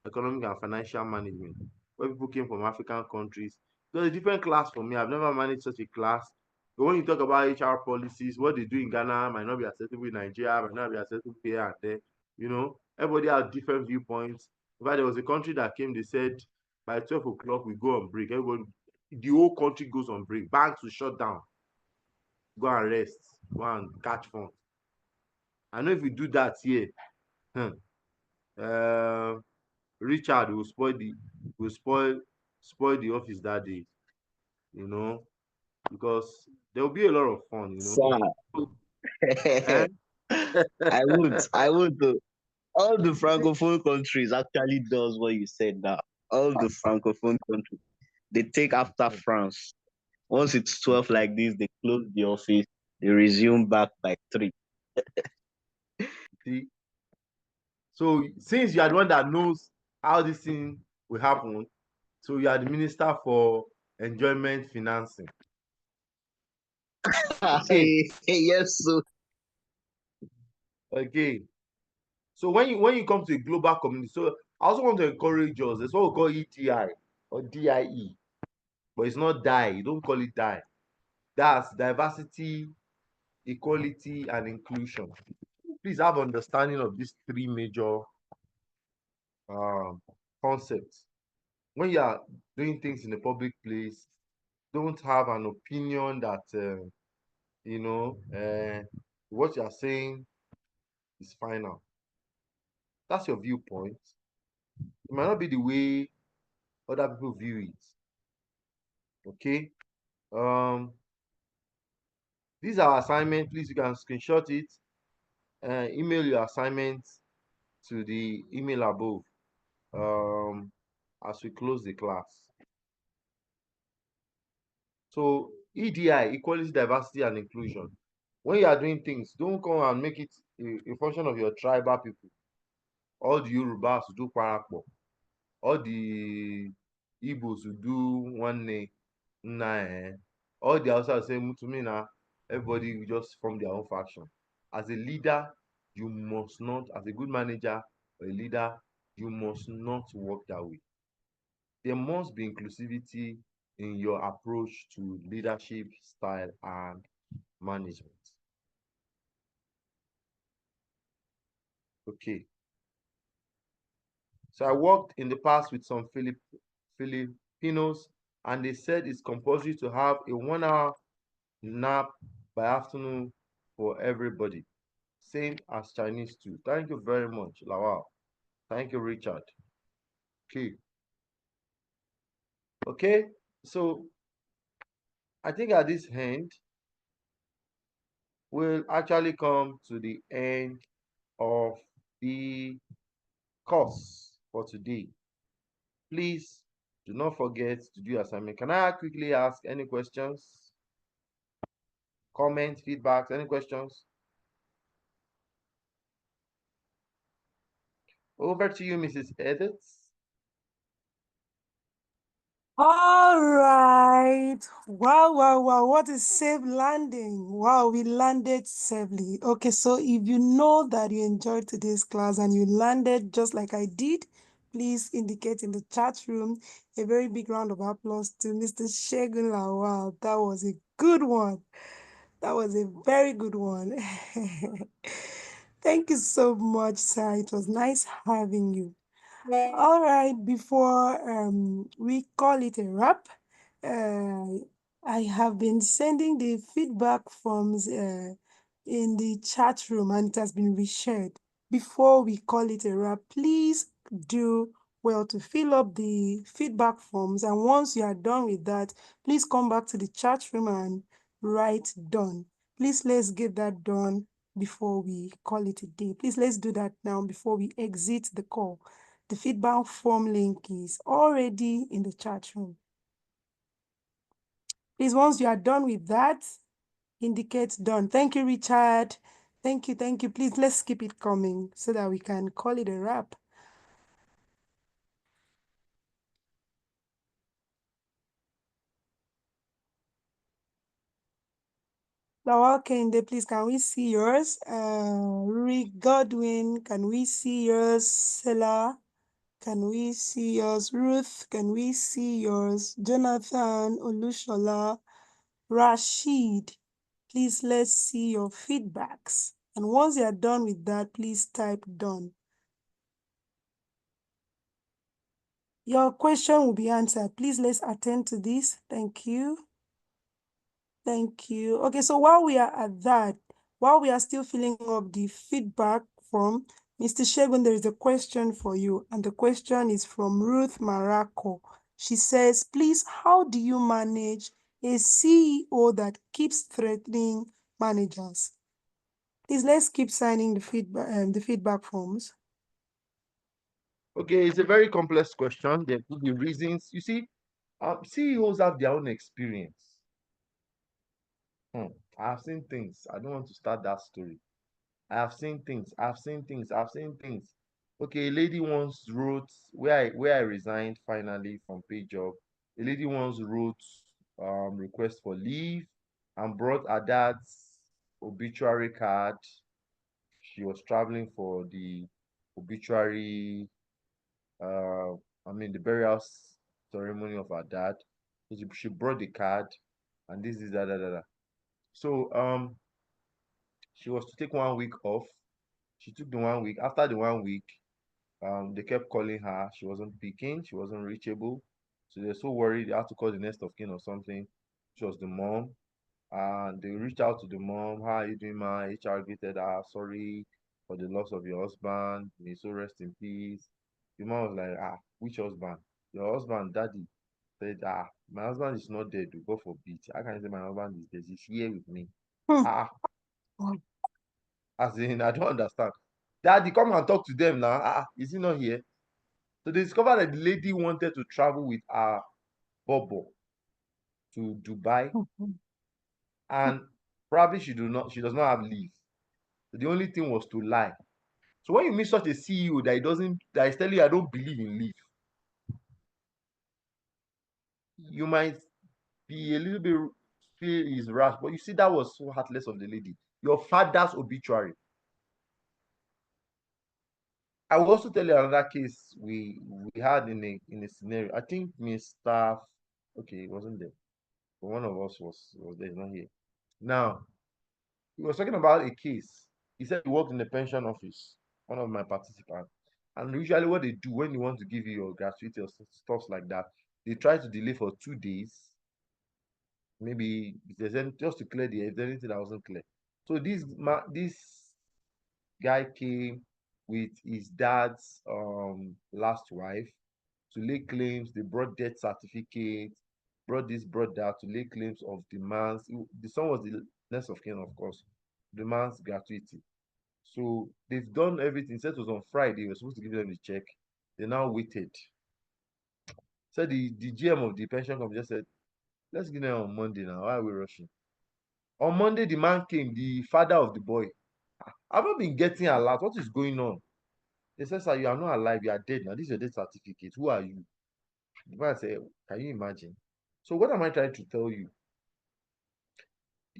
Economic and Financial Management, where people came from African countries. It was a different class for me. I've never managed such a class. But when you talk about HR policies, what they do in Ghana might not be acceptable in Nigeria, might not be acceptable here and there. Everybody has different viewpoints. In fact, there was a country that came, they said by 12 o'clock we go on break. Everybody, the whole country goes on break. Banks will shut down. Go and rest. Go and catch fun. I know if we do that here, Richard will spoil the office that day, because there will be a lot of fun, Sir, Eh? I would. All the francophone countries actually does what you said now. All the francophone countries, they take after France. Once it's 12 like this, they close the office, they resume back by 3. See? So since you are the one that knows how this thing will happen, so you are the minister for enjoyment financing. Okay. Yes, so Okay. So when you come to a global community, so I also want to encourage us. That's what we call ETI or DIE, but it's not die. You don't call it die. That's diversity, equality, and inclusion. Please have understanding of these 3 major concepts. When you are doing things in a public place, don't have an opinion that what you are saying is final. That's your viewpoint. It might not be the way other people view it. Okay. These are assignment. Please, you can screenshot it and email your assignments to the email above as we close the class. So EDI, equality, diversity, and inclusion. When you are doing things, don't come and make it a function of your tribal people. All the Yorubas do Kwarakpo. All the Igbos who do one name. All the Hausa say Mutumina. Everybody will just form their own faction. As a leader, you must not, as a good manager or a leader, you must not work that way. There must be inclusivity in your approach to leadership style and management. Okay. So I worked in the past with some Filipinos, and they said it's compulsory to have a 1-hour nap by afternoon for everybody. Same as Chinese too. Thank you very much, Lawal. Thank you, Richard. Okay. Okay. So I think at this end, we'll actually come to the end of the course for today. Please do not forget to do your assignment. Can I quickly ask any questions, comments, feedbacks, any questions? Over to you, Mrs. Edith. All right. Wow, wow, wow. What a safe landing. Wow, we landed safely. Okay, so if you know that you enjoyed today's class and you landed just like I did, please indicate in the chat room. A very big round of applause to Mr. Segun Lawal. That was a good one. That was a very good one. Thank you so much, sir. It was nice having you. All right, before we call it a wrap, I have been sending the feedback forms in the chat room and it has been reshared. Before we call it a wrap, please do well to fill up the feedback forms. And once you are done with that, please come back to the chat room and write done. Please, let's get that done before we call it a day. Please, let's do that now before we exit the call. The feedback form link is already in the chat room. Please, once you are done with that, indicate done. Thank you, Richard. Thank you, thank you. Please, let's keep it coming so that we can call it a wrap. Lawal Kende, please, can we see yours? Rick Godwin, can we see yours? Sela, can we see yours? Ruth, can we see yours? Jonathan, Olushola, Rashid, please, let's see your feedbacks. And once you are done with that, please type done. Your question will be answered. Please, let's attend to this. Thank you. Thank you. Okay, so while we are at that, while we are still filling up the feedback form, Mr. Segun, there is a question for you. And the question is from Ruth Marako. She says, please, how do you manage a CEO that keeps threatening managers? Please, let's keep signing the feedback forms. Okay, it's a very complex question. There could be reasons. You see, CEOs have their own experience. I've seen things. I don't want to start that story. I have seen things. I've seen things. I've seen things. Okay, a lady once wrote where I resigned finally from pay job. A lady once wrote request for leave and brought her dad's obituary card. She was traveling for the obituary, the burial ceremony of her dad. So she brought the card, and this is that. So she was to take 1 week off. She took the 1 week. After the 1 week, they kept calling her. She wasn't picking. She wasn't reachable. So they're so worried. They had to call the next of kin or something. She was the mom. And they reached out to the mom. How are you doing, ma? HR greeted her. Sorry for the loss of your husband. May so rest in peace. The mom was like, which husband? Your husband, daddy. Said, my husband is not dead. Go for beat. How can I say my husband is dead? He's here with me. As in, I don't understand. Daddy, come and talk to them now. Is he not here? So they discovered that the lady wanted to travel with her Bobo to Dubai, and probably she does not have leave. So the only thing was to lie. So when you meet such a CEO that is telling you I don't believe in leave, you might be a little bit feel is rash, but you see that was so heartless of the lady. Your father's obituary. I will also tell you another case we had in a scenario. I think Mr. Okay, he wasn't there, but one of us was there, not here. Now, he was talking about a case. He said he worked in the pension office, one of my participants. And usually what they do when they want to give you your gratuity or stuff like that, they try to delay for 2 days. Maybe if there's just to clear if there's anything that wasn't clear. So this guy came with his dad's last wife to lay claims. They brought death certificates, brought this, brought that to lay claims of the son was the next of kin, of course, the man's gratuity. So they've done everything. Said it was on Friday. We're supposed to give them the check. They now waited. So the GM of the pension company just said, let's give them on Monday now. Why are we rushing? On Monday, the man came, the father of the boy. I've not been getting alert. What is going on? They said, sir, you are not alive. You are dead now. This is your death certificate. Who are you? The man said, can you imagine? So what am I trying to tell you?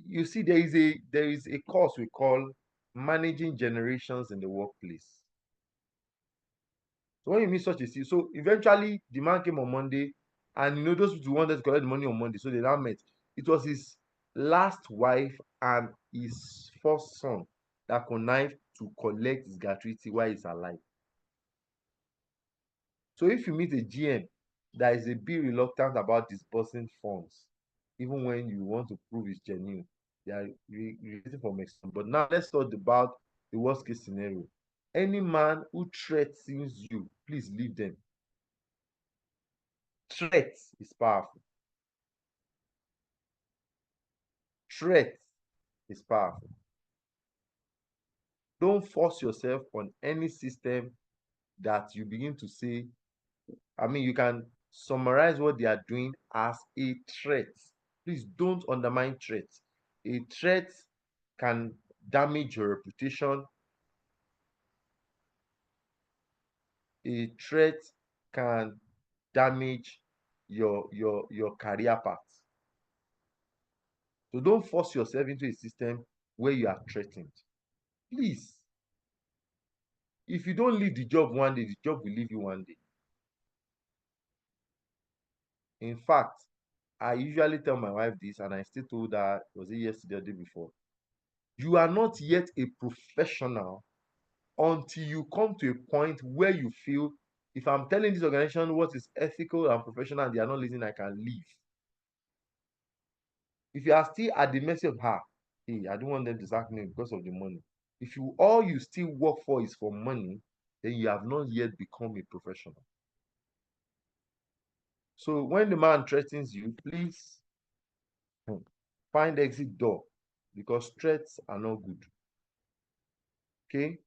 You see, there is a course we call managing generations in the workplace. So when you meet such a CEO, so eventually the man came on Monday, and those people wanted to collect the money on Monday, so they now met. It was his last wife and his first son that connived to collect his gratuity while he's alive. So if you meet a GM that is a bit reluctant about disbursing funds, even when you want to prove it's genuine, they are relating from experience. But now let's talk about the worst case scenario. Any man who threatens you, please leave them. Threat is powerful. Threat is powerful. Don't force yourself on any system that you begin to say. You can summarize what they are doing as a threat. Please don't undermine threat. A threat can damage your reputation. A threat can damage your career path. So don't force yourself into a system where you are threatened. Please. If you don't leave the job one day, the job will leave you one day. In fact, I usually tell my wife this, and I still told her, was it yesterday or the day before? You are not yet a professional until you come to a point where you feel, if I'm telling this organization what is ethical and professional and they are not listening, I can leave. If you are still at the mercy of her, hey, I don't want them to sack me because of the money. If all you still work for is for money, then you have not yet become a professional. So when the man threatens you, please find exit door, because threats are not good. Okay?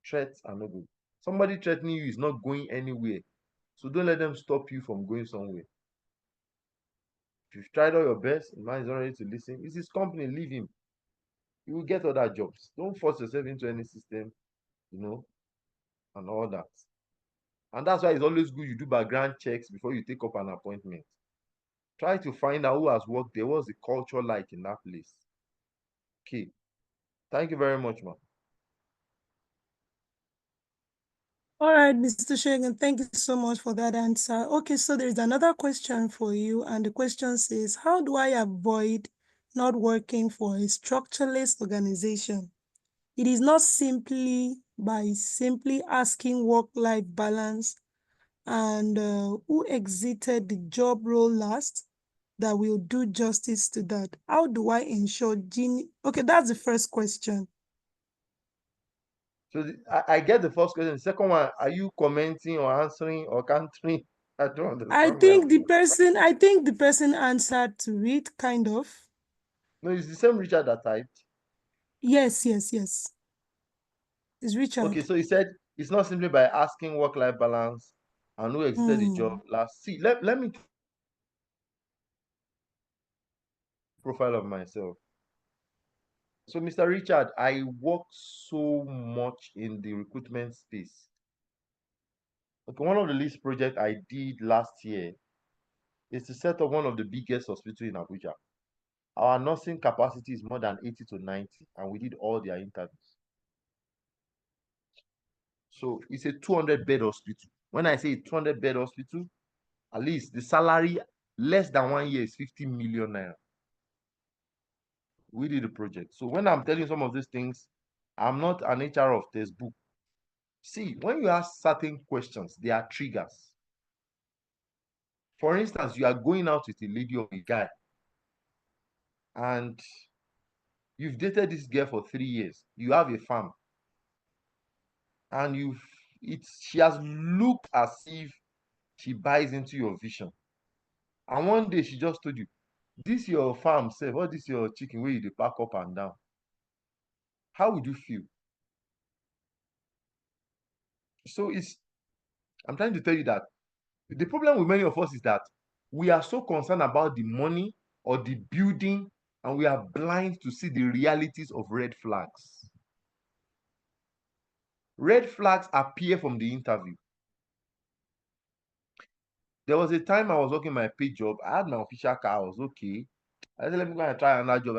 Threats are not good. Somebody threatening you is not going anywhere. So don't let them stop you from going somewhere. If you've tried all your best, the man is not ready to listen. It's his company, leave him. You will get other jobs. Don't force yourself into any system, and all that. And that's why it's always good you do background checks before you take up an appointment. Try to find out who has worked there. What's the culture like in that place? Okay. Thank you very much, man. All right, Mr. Shagan, thank you so much for that answer. Okay, so there's another question for you, and the question says, how do I avoid not working for a structureless organization? It is not simply by simply asking work-life balance and who exited the job role last that will do justice to that. How do I ensure Okay, that's the first question. So I get the first question. The second one, are you commenting or answering or countering? I don't understand. I think the person answered to it, kind of. No, it's the same Richard that typed. Yes. It's Richard. Okay, so he said it's not simply by asking work-life balance and who exited the job last. See, let me profile of myself. So, Mr. Richard, I work so much in the recruitment space. Okay, one of the least projects I did last year is to set up one of the biggest hospitals in Abuja. Our nursing capacity is more than 80 to 90, and we did all their interviews. So it's a 200-bed hospital. When I say 200-bed hospital, at least the salary less than 1 year is 50 million naira. We did the project. So when I'm telling some of these things, I'm not an HR of textbook. See, when you ask certain questions, they are triggers. For instance, you are going out with a lady or a guy, and you've dated this girl for 3 years. You have a farm, and she has looked as if she buys into your vision. And one day she just told you, this your farm, sef, or this your chicken where you dey pack up and down. How would you feel? So I'm trying to tell you that the problem with many of us is that we are so concerned about the money or the building, and we are blind to see the realities of red flags. Red flags appear from the interview. There was a time I was working my paid job. I had my official car. I was okay. I said, let me go and try another job.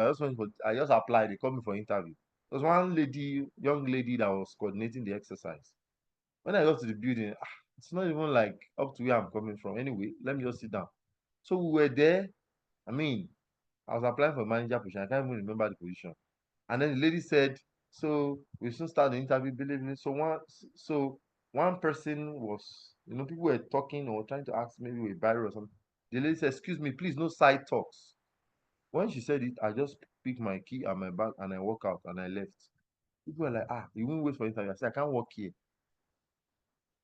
I just applied. They called me for interview. There was one young lady that was coordinating the exercise. When I got to the building, it's not even like up to where I'm coming from. Anyway, let me just sit down. So we were there. I mean, I was applying for manager position. I can't even remember the position. And then the lady said, so we soon start the interview, believe me. So one person was, people were talking or trying to ask maybe a barrier or something. The lady said, excuse me, please, no side talks. When she said it, I just picked my key and my bag and I walked out and I left. People were like, you won't wait for interview. I said, I can't work here.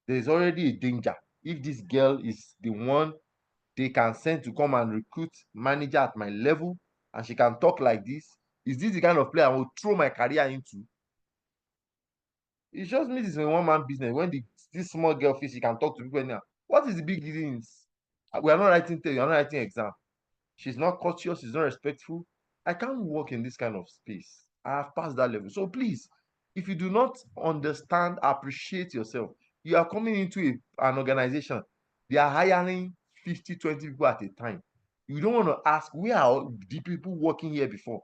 There's already a danger. If this girl is the one they can send to come and recruit manager at my level, and she can talk like this, is this the kind of player I will throw my career into? It just means it's a one-man business. When this small girl feels she can talk to people now, what is the big deal? We are not writing test, we are not writing exam. She's not courteous, she's not respectful. I can't work in this kind of space. I have passed that level. So please, if you do not understand, appreciate yourself, you are coming into an organization, they are hiring 50, 20 people at a time. You don't want to ask, where are the people working here before?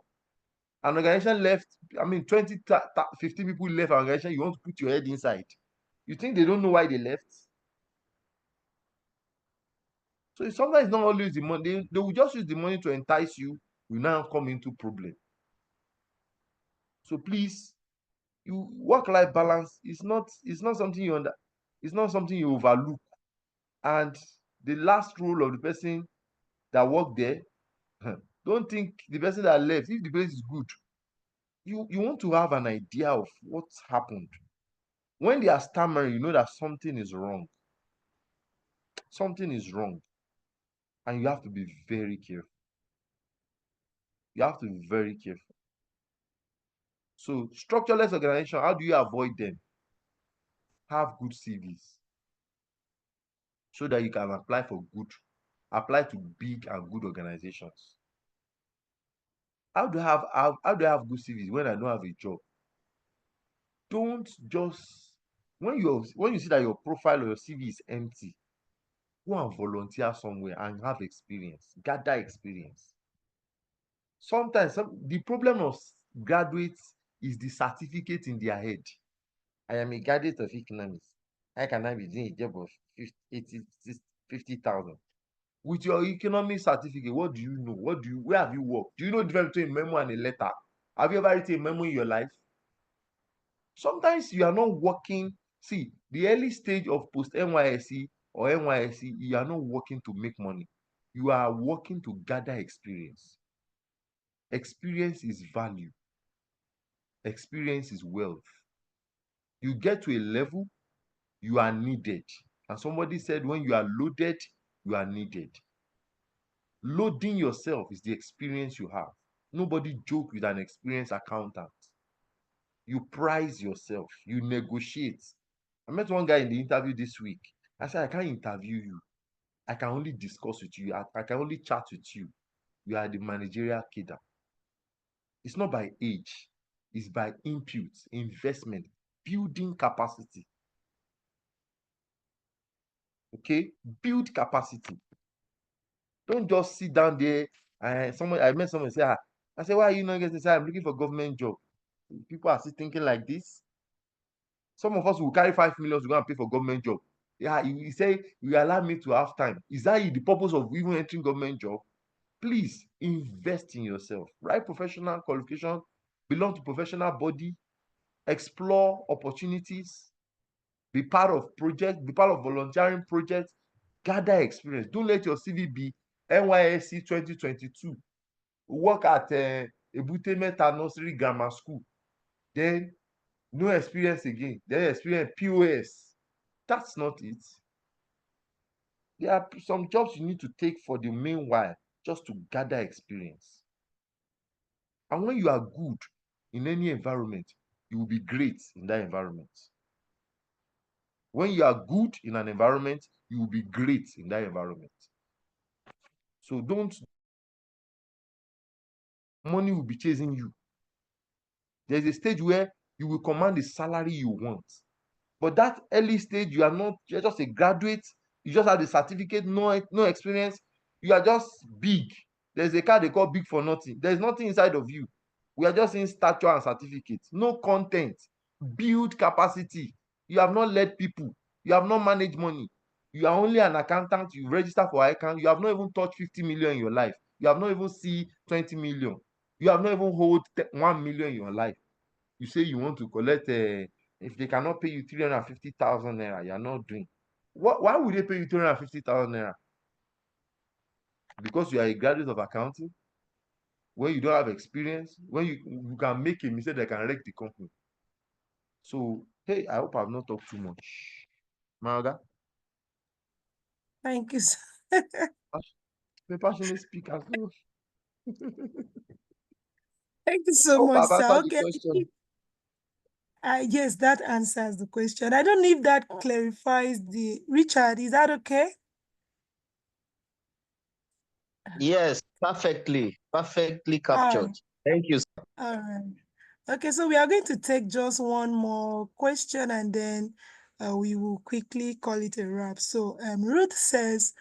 An organization left, 20, 50 people left an organization, you want to put your head inside. You think they don't know why they left? So sometimes it's not always the money. They will just use the money to entice you. We now come into problem. So please, work-life balance is not something it's not something you overlook. And the last rule of the person that worked there, don't think the person that left, if the place is good, you want to have an idea of what's happened. When they are stammering, you know that something is wrong. Something is wrong. And you have to be very careful. You have to be very careful. So structureless organization, how do you avoid them? have good CVs so that you can apply to big and good organizations. How do I have good CVs when I don't have a job? Don't just when you see that your profile or your CV is empty, go and volunteer somewhere and have experience, gather experience. Sometimes the problem of graduates is the certificate in their head. I am a graduate of economics. How can I be doing a job of 50,000? With your economic certificate, what do you know? Where have you worked? Do you know the difference between a memo and a letter? Have you ever written a memo in your life? Sometimes you are not working. See, the early stage of post NYSC or NYSC, you are not working to make money. You are working to gather experience. Experience is value. Experience is wealth. You get to a level, you are needed. And somebody said, when you are loaded, you are needed. Loading yourself is the experience you have. Nobody joke with an experienced accountant. You price yourself, you negotiate. I met one guy in the interview this week. I said, I can't interview you. I can only discuss with you. I can only chat with you. You are the managerial cadre. It's not by age. It's by input, investment, building capacity. Okay? Build capacity. Don't just sit down there. I met someone say, I said, why are you not getting? Say, I'm looking for government job. People are still thinking like this. Some of us will carry 5 million to go and pay for government job. Yeah, you say you allow me to have time. Is that the purpose of even entering government job? Please invest in yourself. Write professional qualification, belong to professional body, explore opportunities, be part of projects, be part of volunteering projects, gather experience. Don't let your CV be NYSC 2022. Work at Ebute Meta Nursery Grammar School. Then no experience again. Then experience POS. That's not it. There are some jobs you need to take for the meanwhile, just to gather experience. And when you are good in any environment, you will be great in that environment. When you are good in an environment, you will be great in that environment. So money will be chasing you. There's a stage where you will command the salary you want. But that early stage, you're just a graduate, you just have the certificate, no experience, you are just big. There's a car they call big for nothing. There's nothing inside of you. We are just in stature and certificate, no content. Build capacity. You have not led people, you have not managed money, you are only an accountant, you register for account, you have not even touched 50 million in your life, you have not even see 20 million, you have not even hold 1 million in your life. You say you want to collect if they cannot pay you 350,000 naira, you are not doing. Why would they pay you 350,000 naira? Because you are a graduate of accounting? When you don't have experience, when you can make a mistake that can wreck the company. So, hey, I hope I've not talked too much. Maga? Thank you. The passionate speaker. Thank you so Hope much, I've sir. answered the Okay. question. Yes, that answers the question. I don't know if that clarifies the Richard. Is that okay? Yes, perfectly Ah, captured. Thank you. all right. Okay, so we are going to take just one more question and then we will quickly call it a wrap. So Ruth says,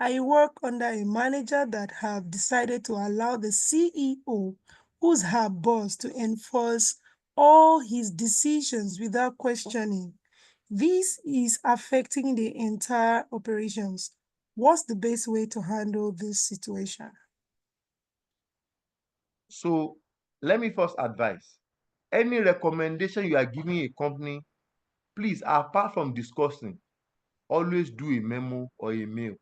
I work under a manager that have decided to allow the CEO, who's her boss, to enforce all his decisions without questioning. This is affecting the entire operations. What's the best way to handle this situation? So, let me first advise. Any recommendation you are giving a company, please, apart from discussing, always do a memo or a mail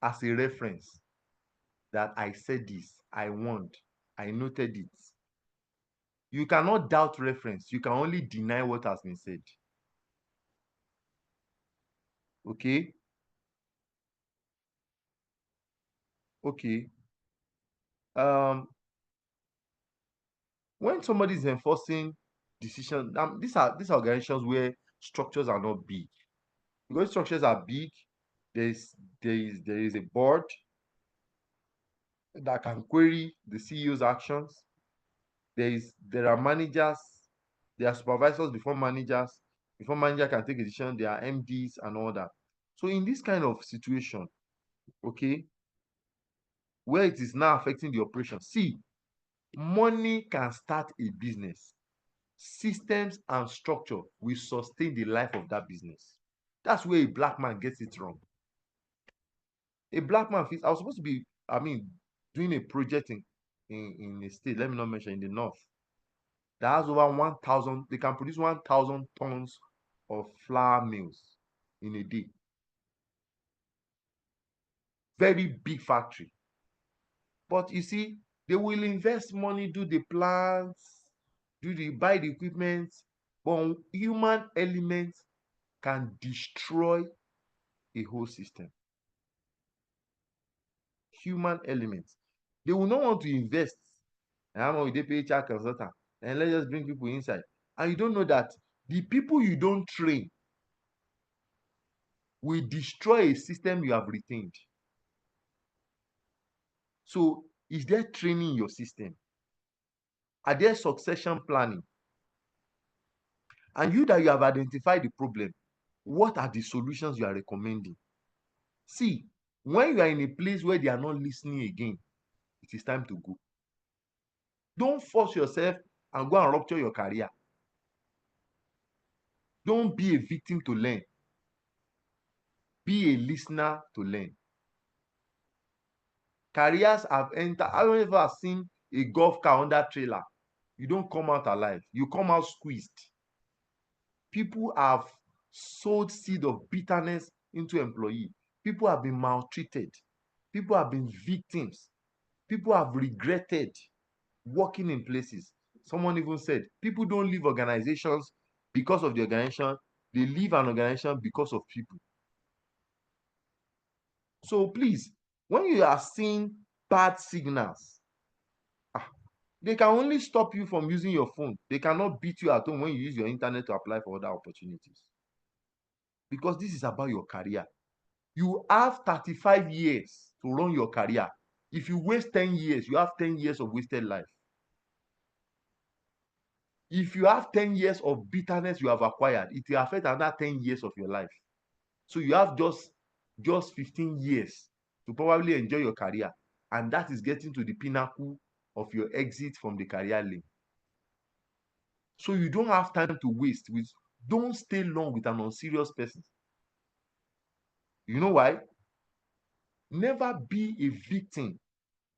as a reference that I said this, I warned, I noted it. You cannot doubt reference. You can only deny what has been said. Okay? Okay. When somebody is enforcing decision, these are organizations where structures are not big. Because structures are big, there is a board that can query the CEO's actions. There are managers, there are supervisors before managers. Before manager can take a decision, there are MDs and all that. So in this kind of situation, okay, where it is now affecting the operation, see, money can start a business. Systems and structure will sustain the life of that business. That's where a black man gets it wrong. A black man feels, I was supposed to be, doing a project in a state, let me not mention, in the north, that has over 1,000, they can produce 1,000 tons of flour mills in a day. Very big factory. But you see, they will invest money, do the plants, buy the equipment, but human elements can destroy a whole system. Human elements. They will not want to invest. And how much they pay HR consultant? And let's just bring people inside. And you don't know that the people you don't train will destroy a system you have retained. So, is there training in your system? Are there succession planning? And you that you have identified the problem, what are the solutions you are recommending? See, when you are in a place where they are not listening again, it is time to go. Don't force yourself and go and rupture your career. Don't be a victim to learn. Be a listener to learn. Careers have entered. I don't ever seen a golf car under trailer. You don't come out alive. You come out squeezed. People have sowed seed of bitterness into employee. People have been maltreated. People have been victims. People have regretted working in places. Someone even said, people don't leave organizations because of the organization. They leave an organization because of people. So please, when you are seeing bad signals, they can only stop you from using your phone. They cannot beat you at home when you use your internet to apply for other opportunities. Because this is about your career. You have 35 years to run your career. If you waste 10 years, you have 10 years of wasted life. If you have 10 years of bitterness you have acquired, it will affect another 10 years of your life. So you have just 15 years to probably enjoy your career. And that is getting to the pinnacle of your exit from the career lane. So you don't have time to waste. Don't stay long with an unserious person. You know why? Never be a victim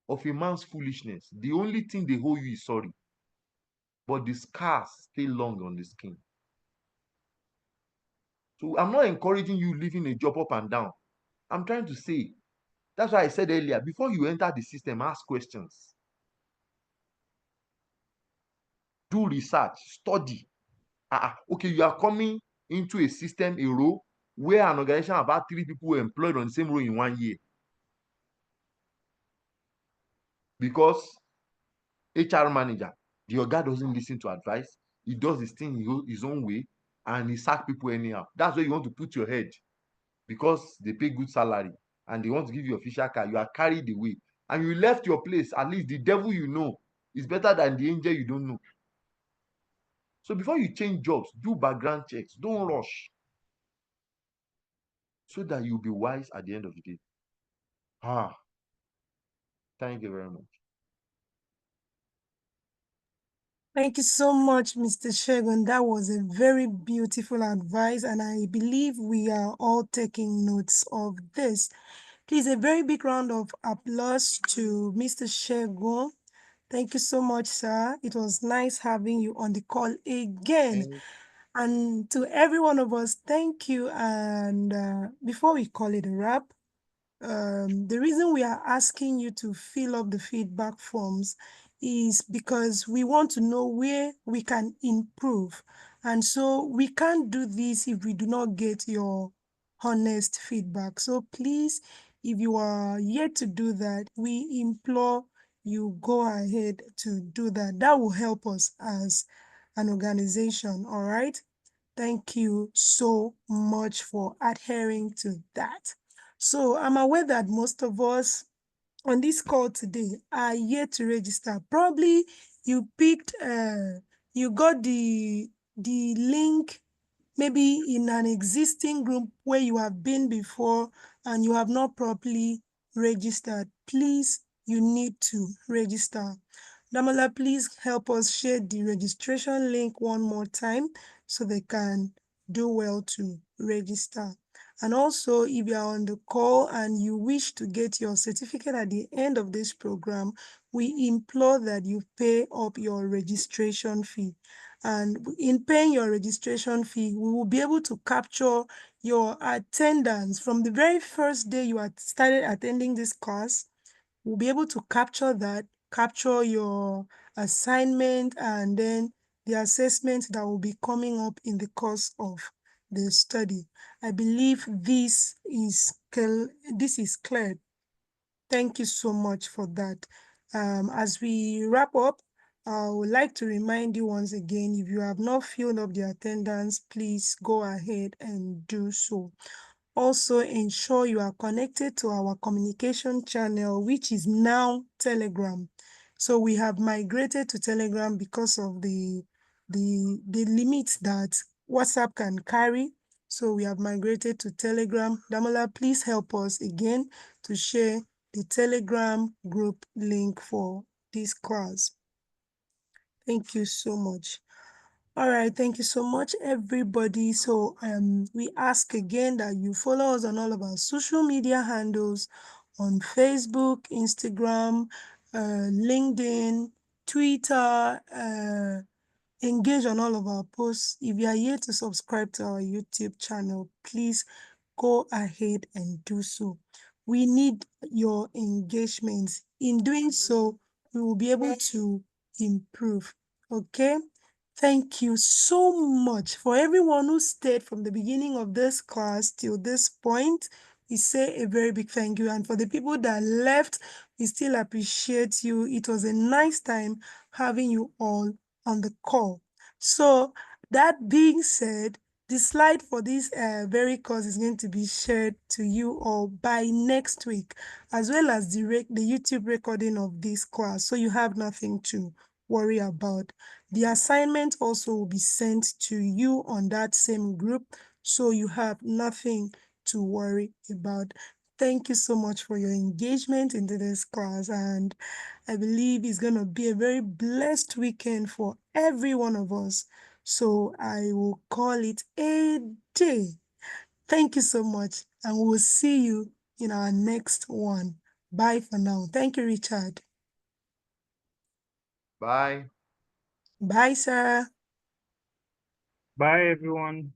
of a man's foolishness. The only thing they owe you is sorry. But the scars stay long on the skin. So I'm not encouraging you leaving a job up and down. I'm trying to say, that's why I said earlier, before you enter the system, ask questions. Do research, study. Okay, you are coming into a system, a role, where an organization have had 3 people employed on the same role in 1 year. Because HR manager, the oga doesn't listen to advice. He does his thing his own way, and he sack people anyhow. That's where you want to put your head, because they pay good salary and they want to give you official car. You are carried away and you left your place. At least the devil you know is better than the angel you don't know. So before you change jobs, do background checks. Don't rush, so that you'll be wise at the end of the day. Thank you very much. Thank you so much, Mr. Segun. That was a very beautiful advice, and I believe we are all taking notes of this. Please, a very big round of applause to Mr. Segun. Thank you so much, sir. It was nice having you on the call again. And to every one of us, thank you. And before we call it a wrap, the reason we are asking you to fill up the feedback forms is because we want to know where we can improve. And so we can't do this if we do not get your honest feedback. So please, if you are yet to do that, we implore you go ahead to do that. That will help us as an organization, all right? Thank you so much for adhering to that. So I'm aware that most of us on this call today are yet to register. Probably you picked, you got the link maybe in an existing group where you have been before and you have not properly registered. Please, you need to register. Damola, please help us share the registration link one more time so they can do well to register. And also, if you are on the call and you wish to get your certificate at the end of this program, we implore that you pay up your registration fee. And in paying your registration fee, we will be able to capture your attendance from the very first day you had started attending this class. We'll be able to capture that, capture your assignment, and then the assessment that will be coming up in the course of the study. I believe this is clear. Thank you so much for that. As we wrap up, I would like to remind you once again, if you have not filled up the attendance, please go ahead and do so. Also, ensure you are connected to our communication channel, which is now Telegram. So we have migrated to Telegram because of the limits that WhatsApp can carry. So we have migrated to Telegram. Damola, please help us again to share the Telegram group link for this class. Thank you so much. All right, thank you so much, everybody. So we ask again that you follow us on all of our social media handles on Facebook, Instagram, LinkedIn, Twitter, engage on all of our posts. If you are yet to subscribe to our YouTube channel, please go ahead and do so. We need your engagements. In doing so, we will be able to improve. Okay? Thank you so much for everyone who stayed from the beginning of this class till this point. We say a very big thank you. And for the people that left, we still appreciate you. It was a nice time having you all on the call. So that being said, the slide for this very course is going to be shared to you all by next week, as well as the YouTube recording of this class. So you have nothing to worry about. The assignment also will be sent to you on that same group, so you have nothing to worry about. Thank you so much for your engagement into this class, and I believe it's going to be a very blessed weekend for every one of us. So I will call it a day. Thank you so much, and we will see you in our next one. Bye for now. Thank you, Richard. Bye. Bye, sir. Bye, everyone.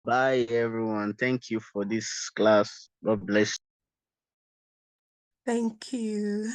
Bye, everyone. Thank you for this class. God bless. Thank you.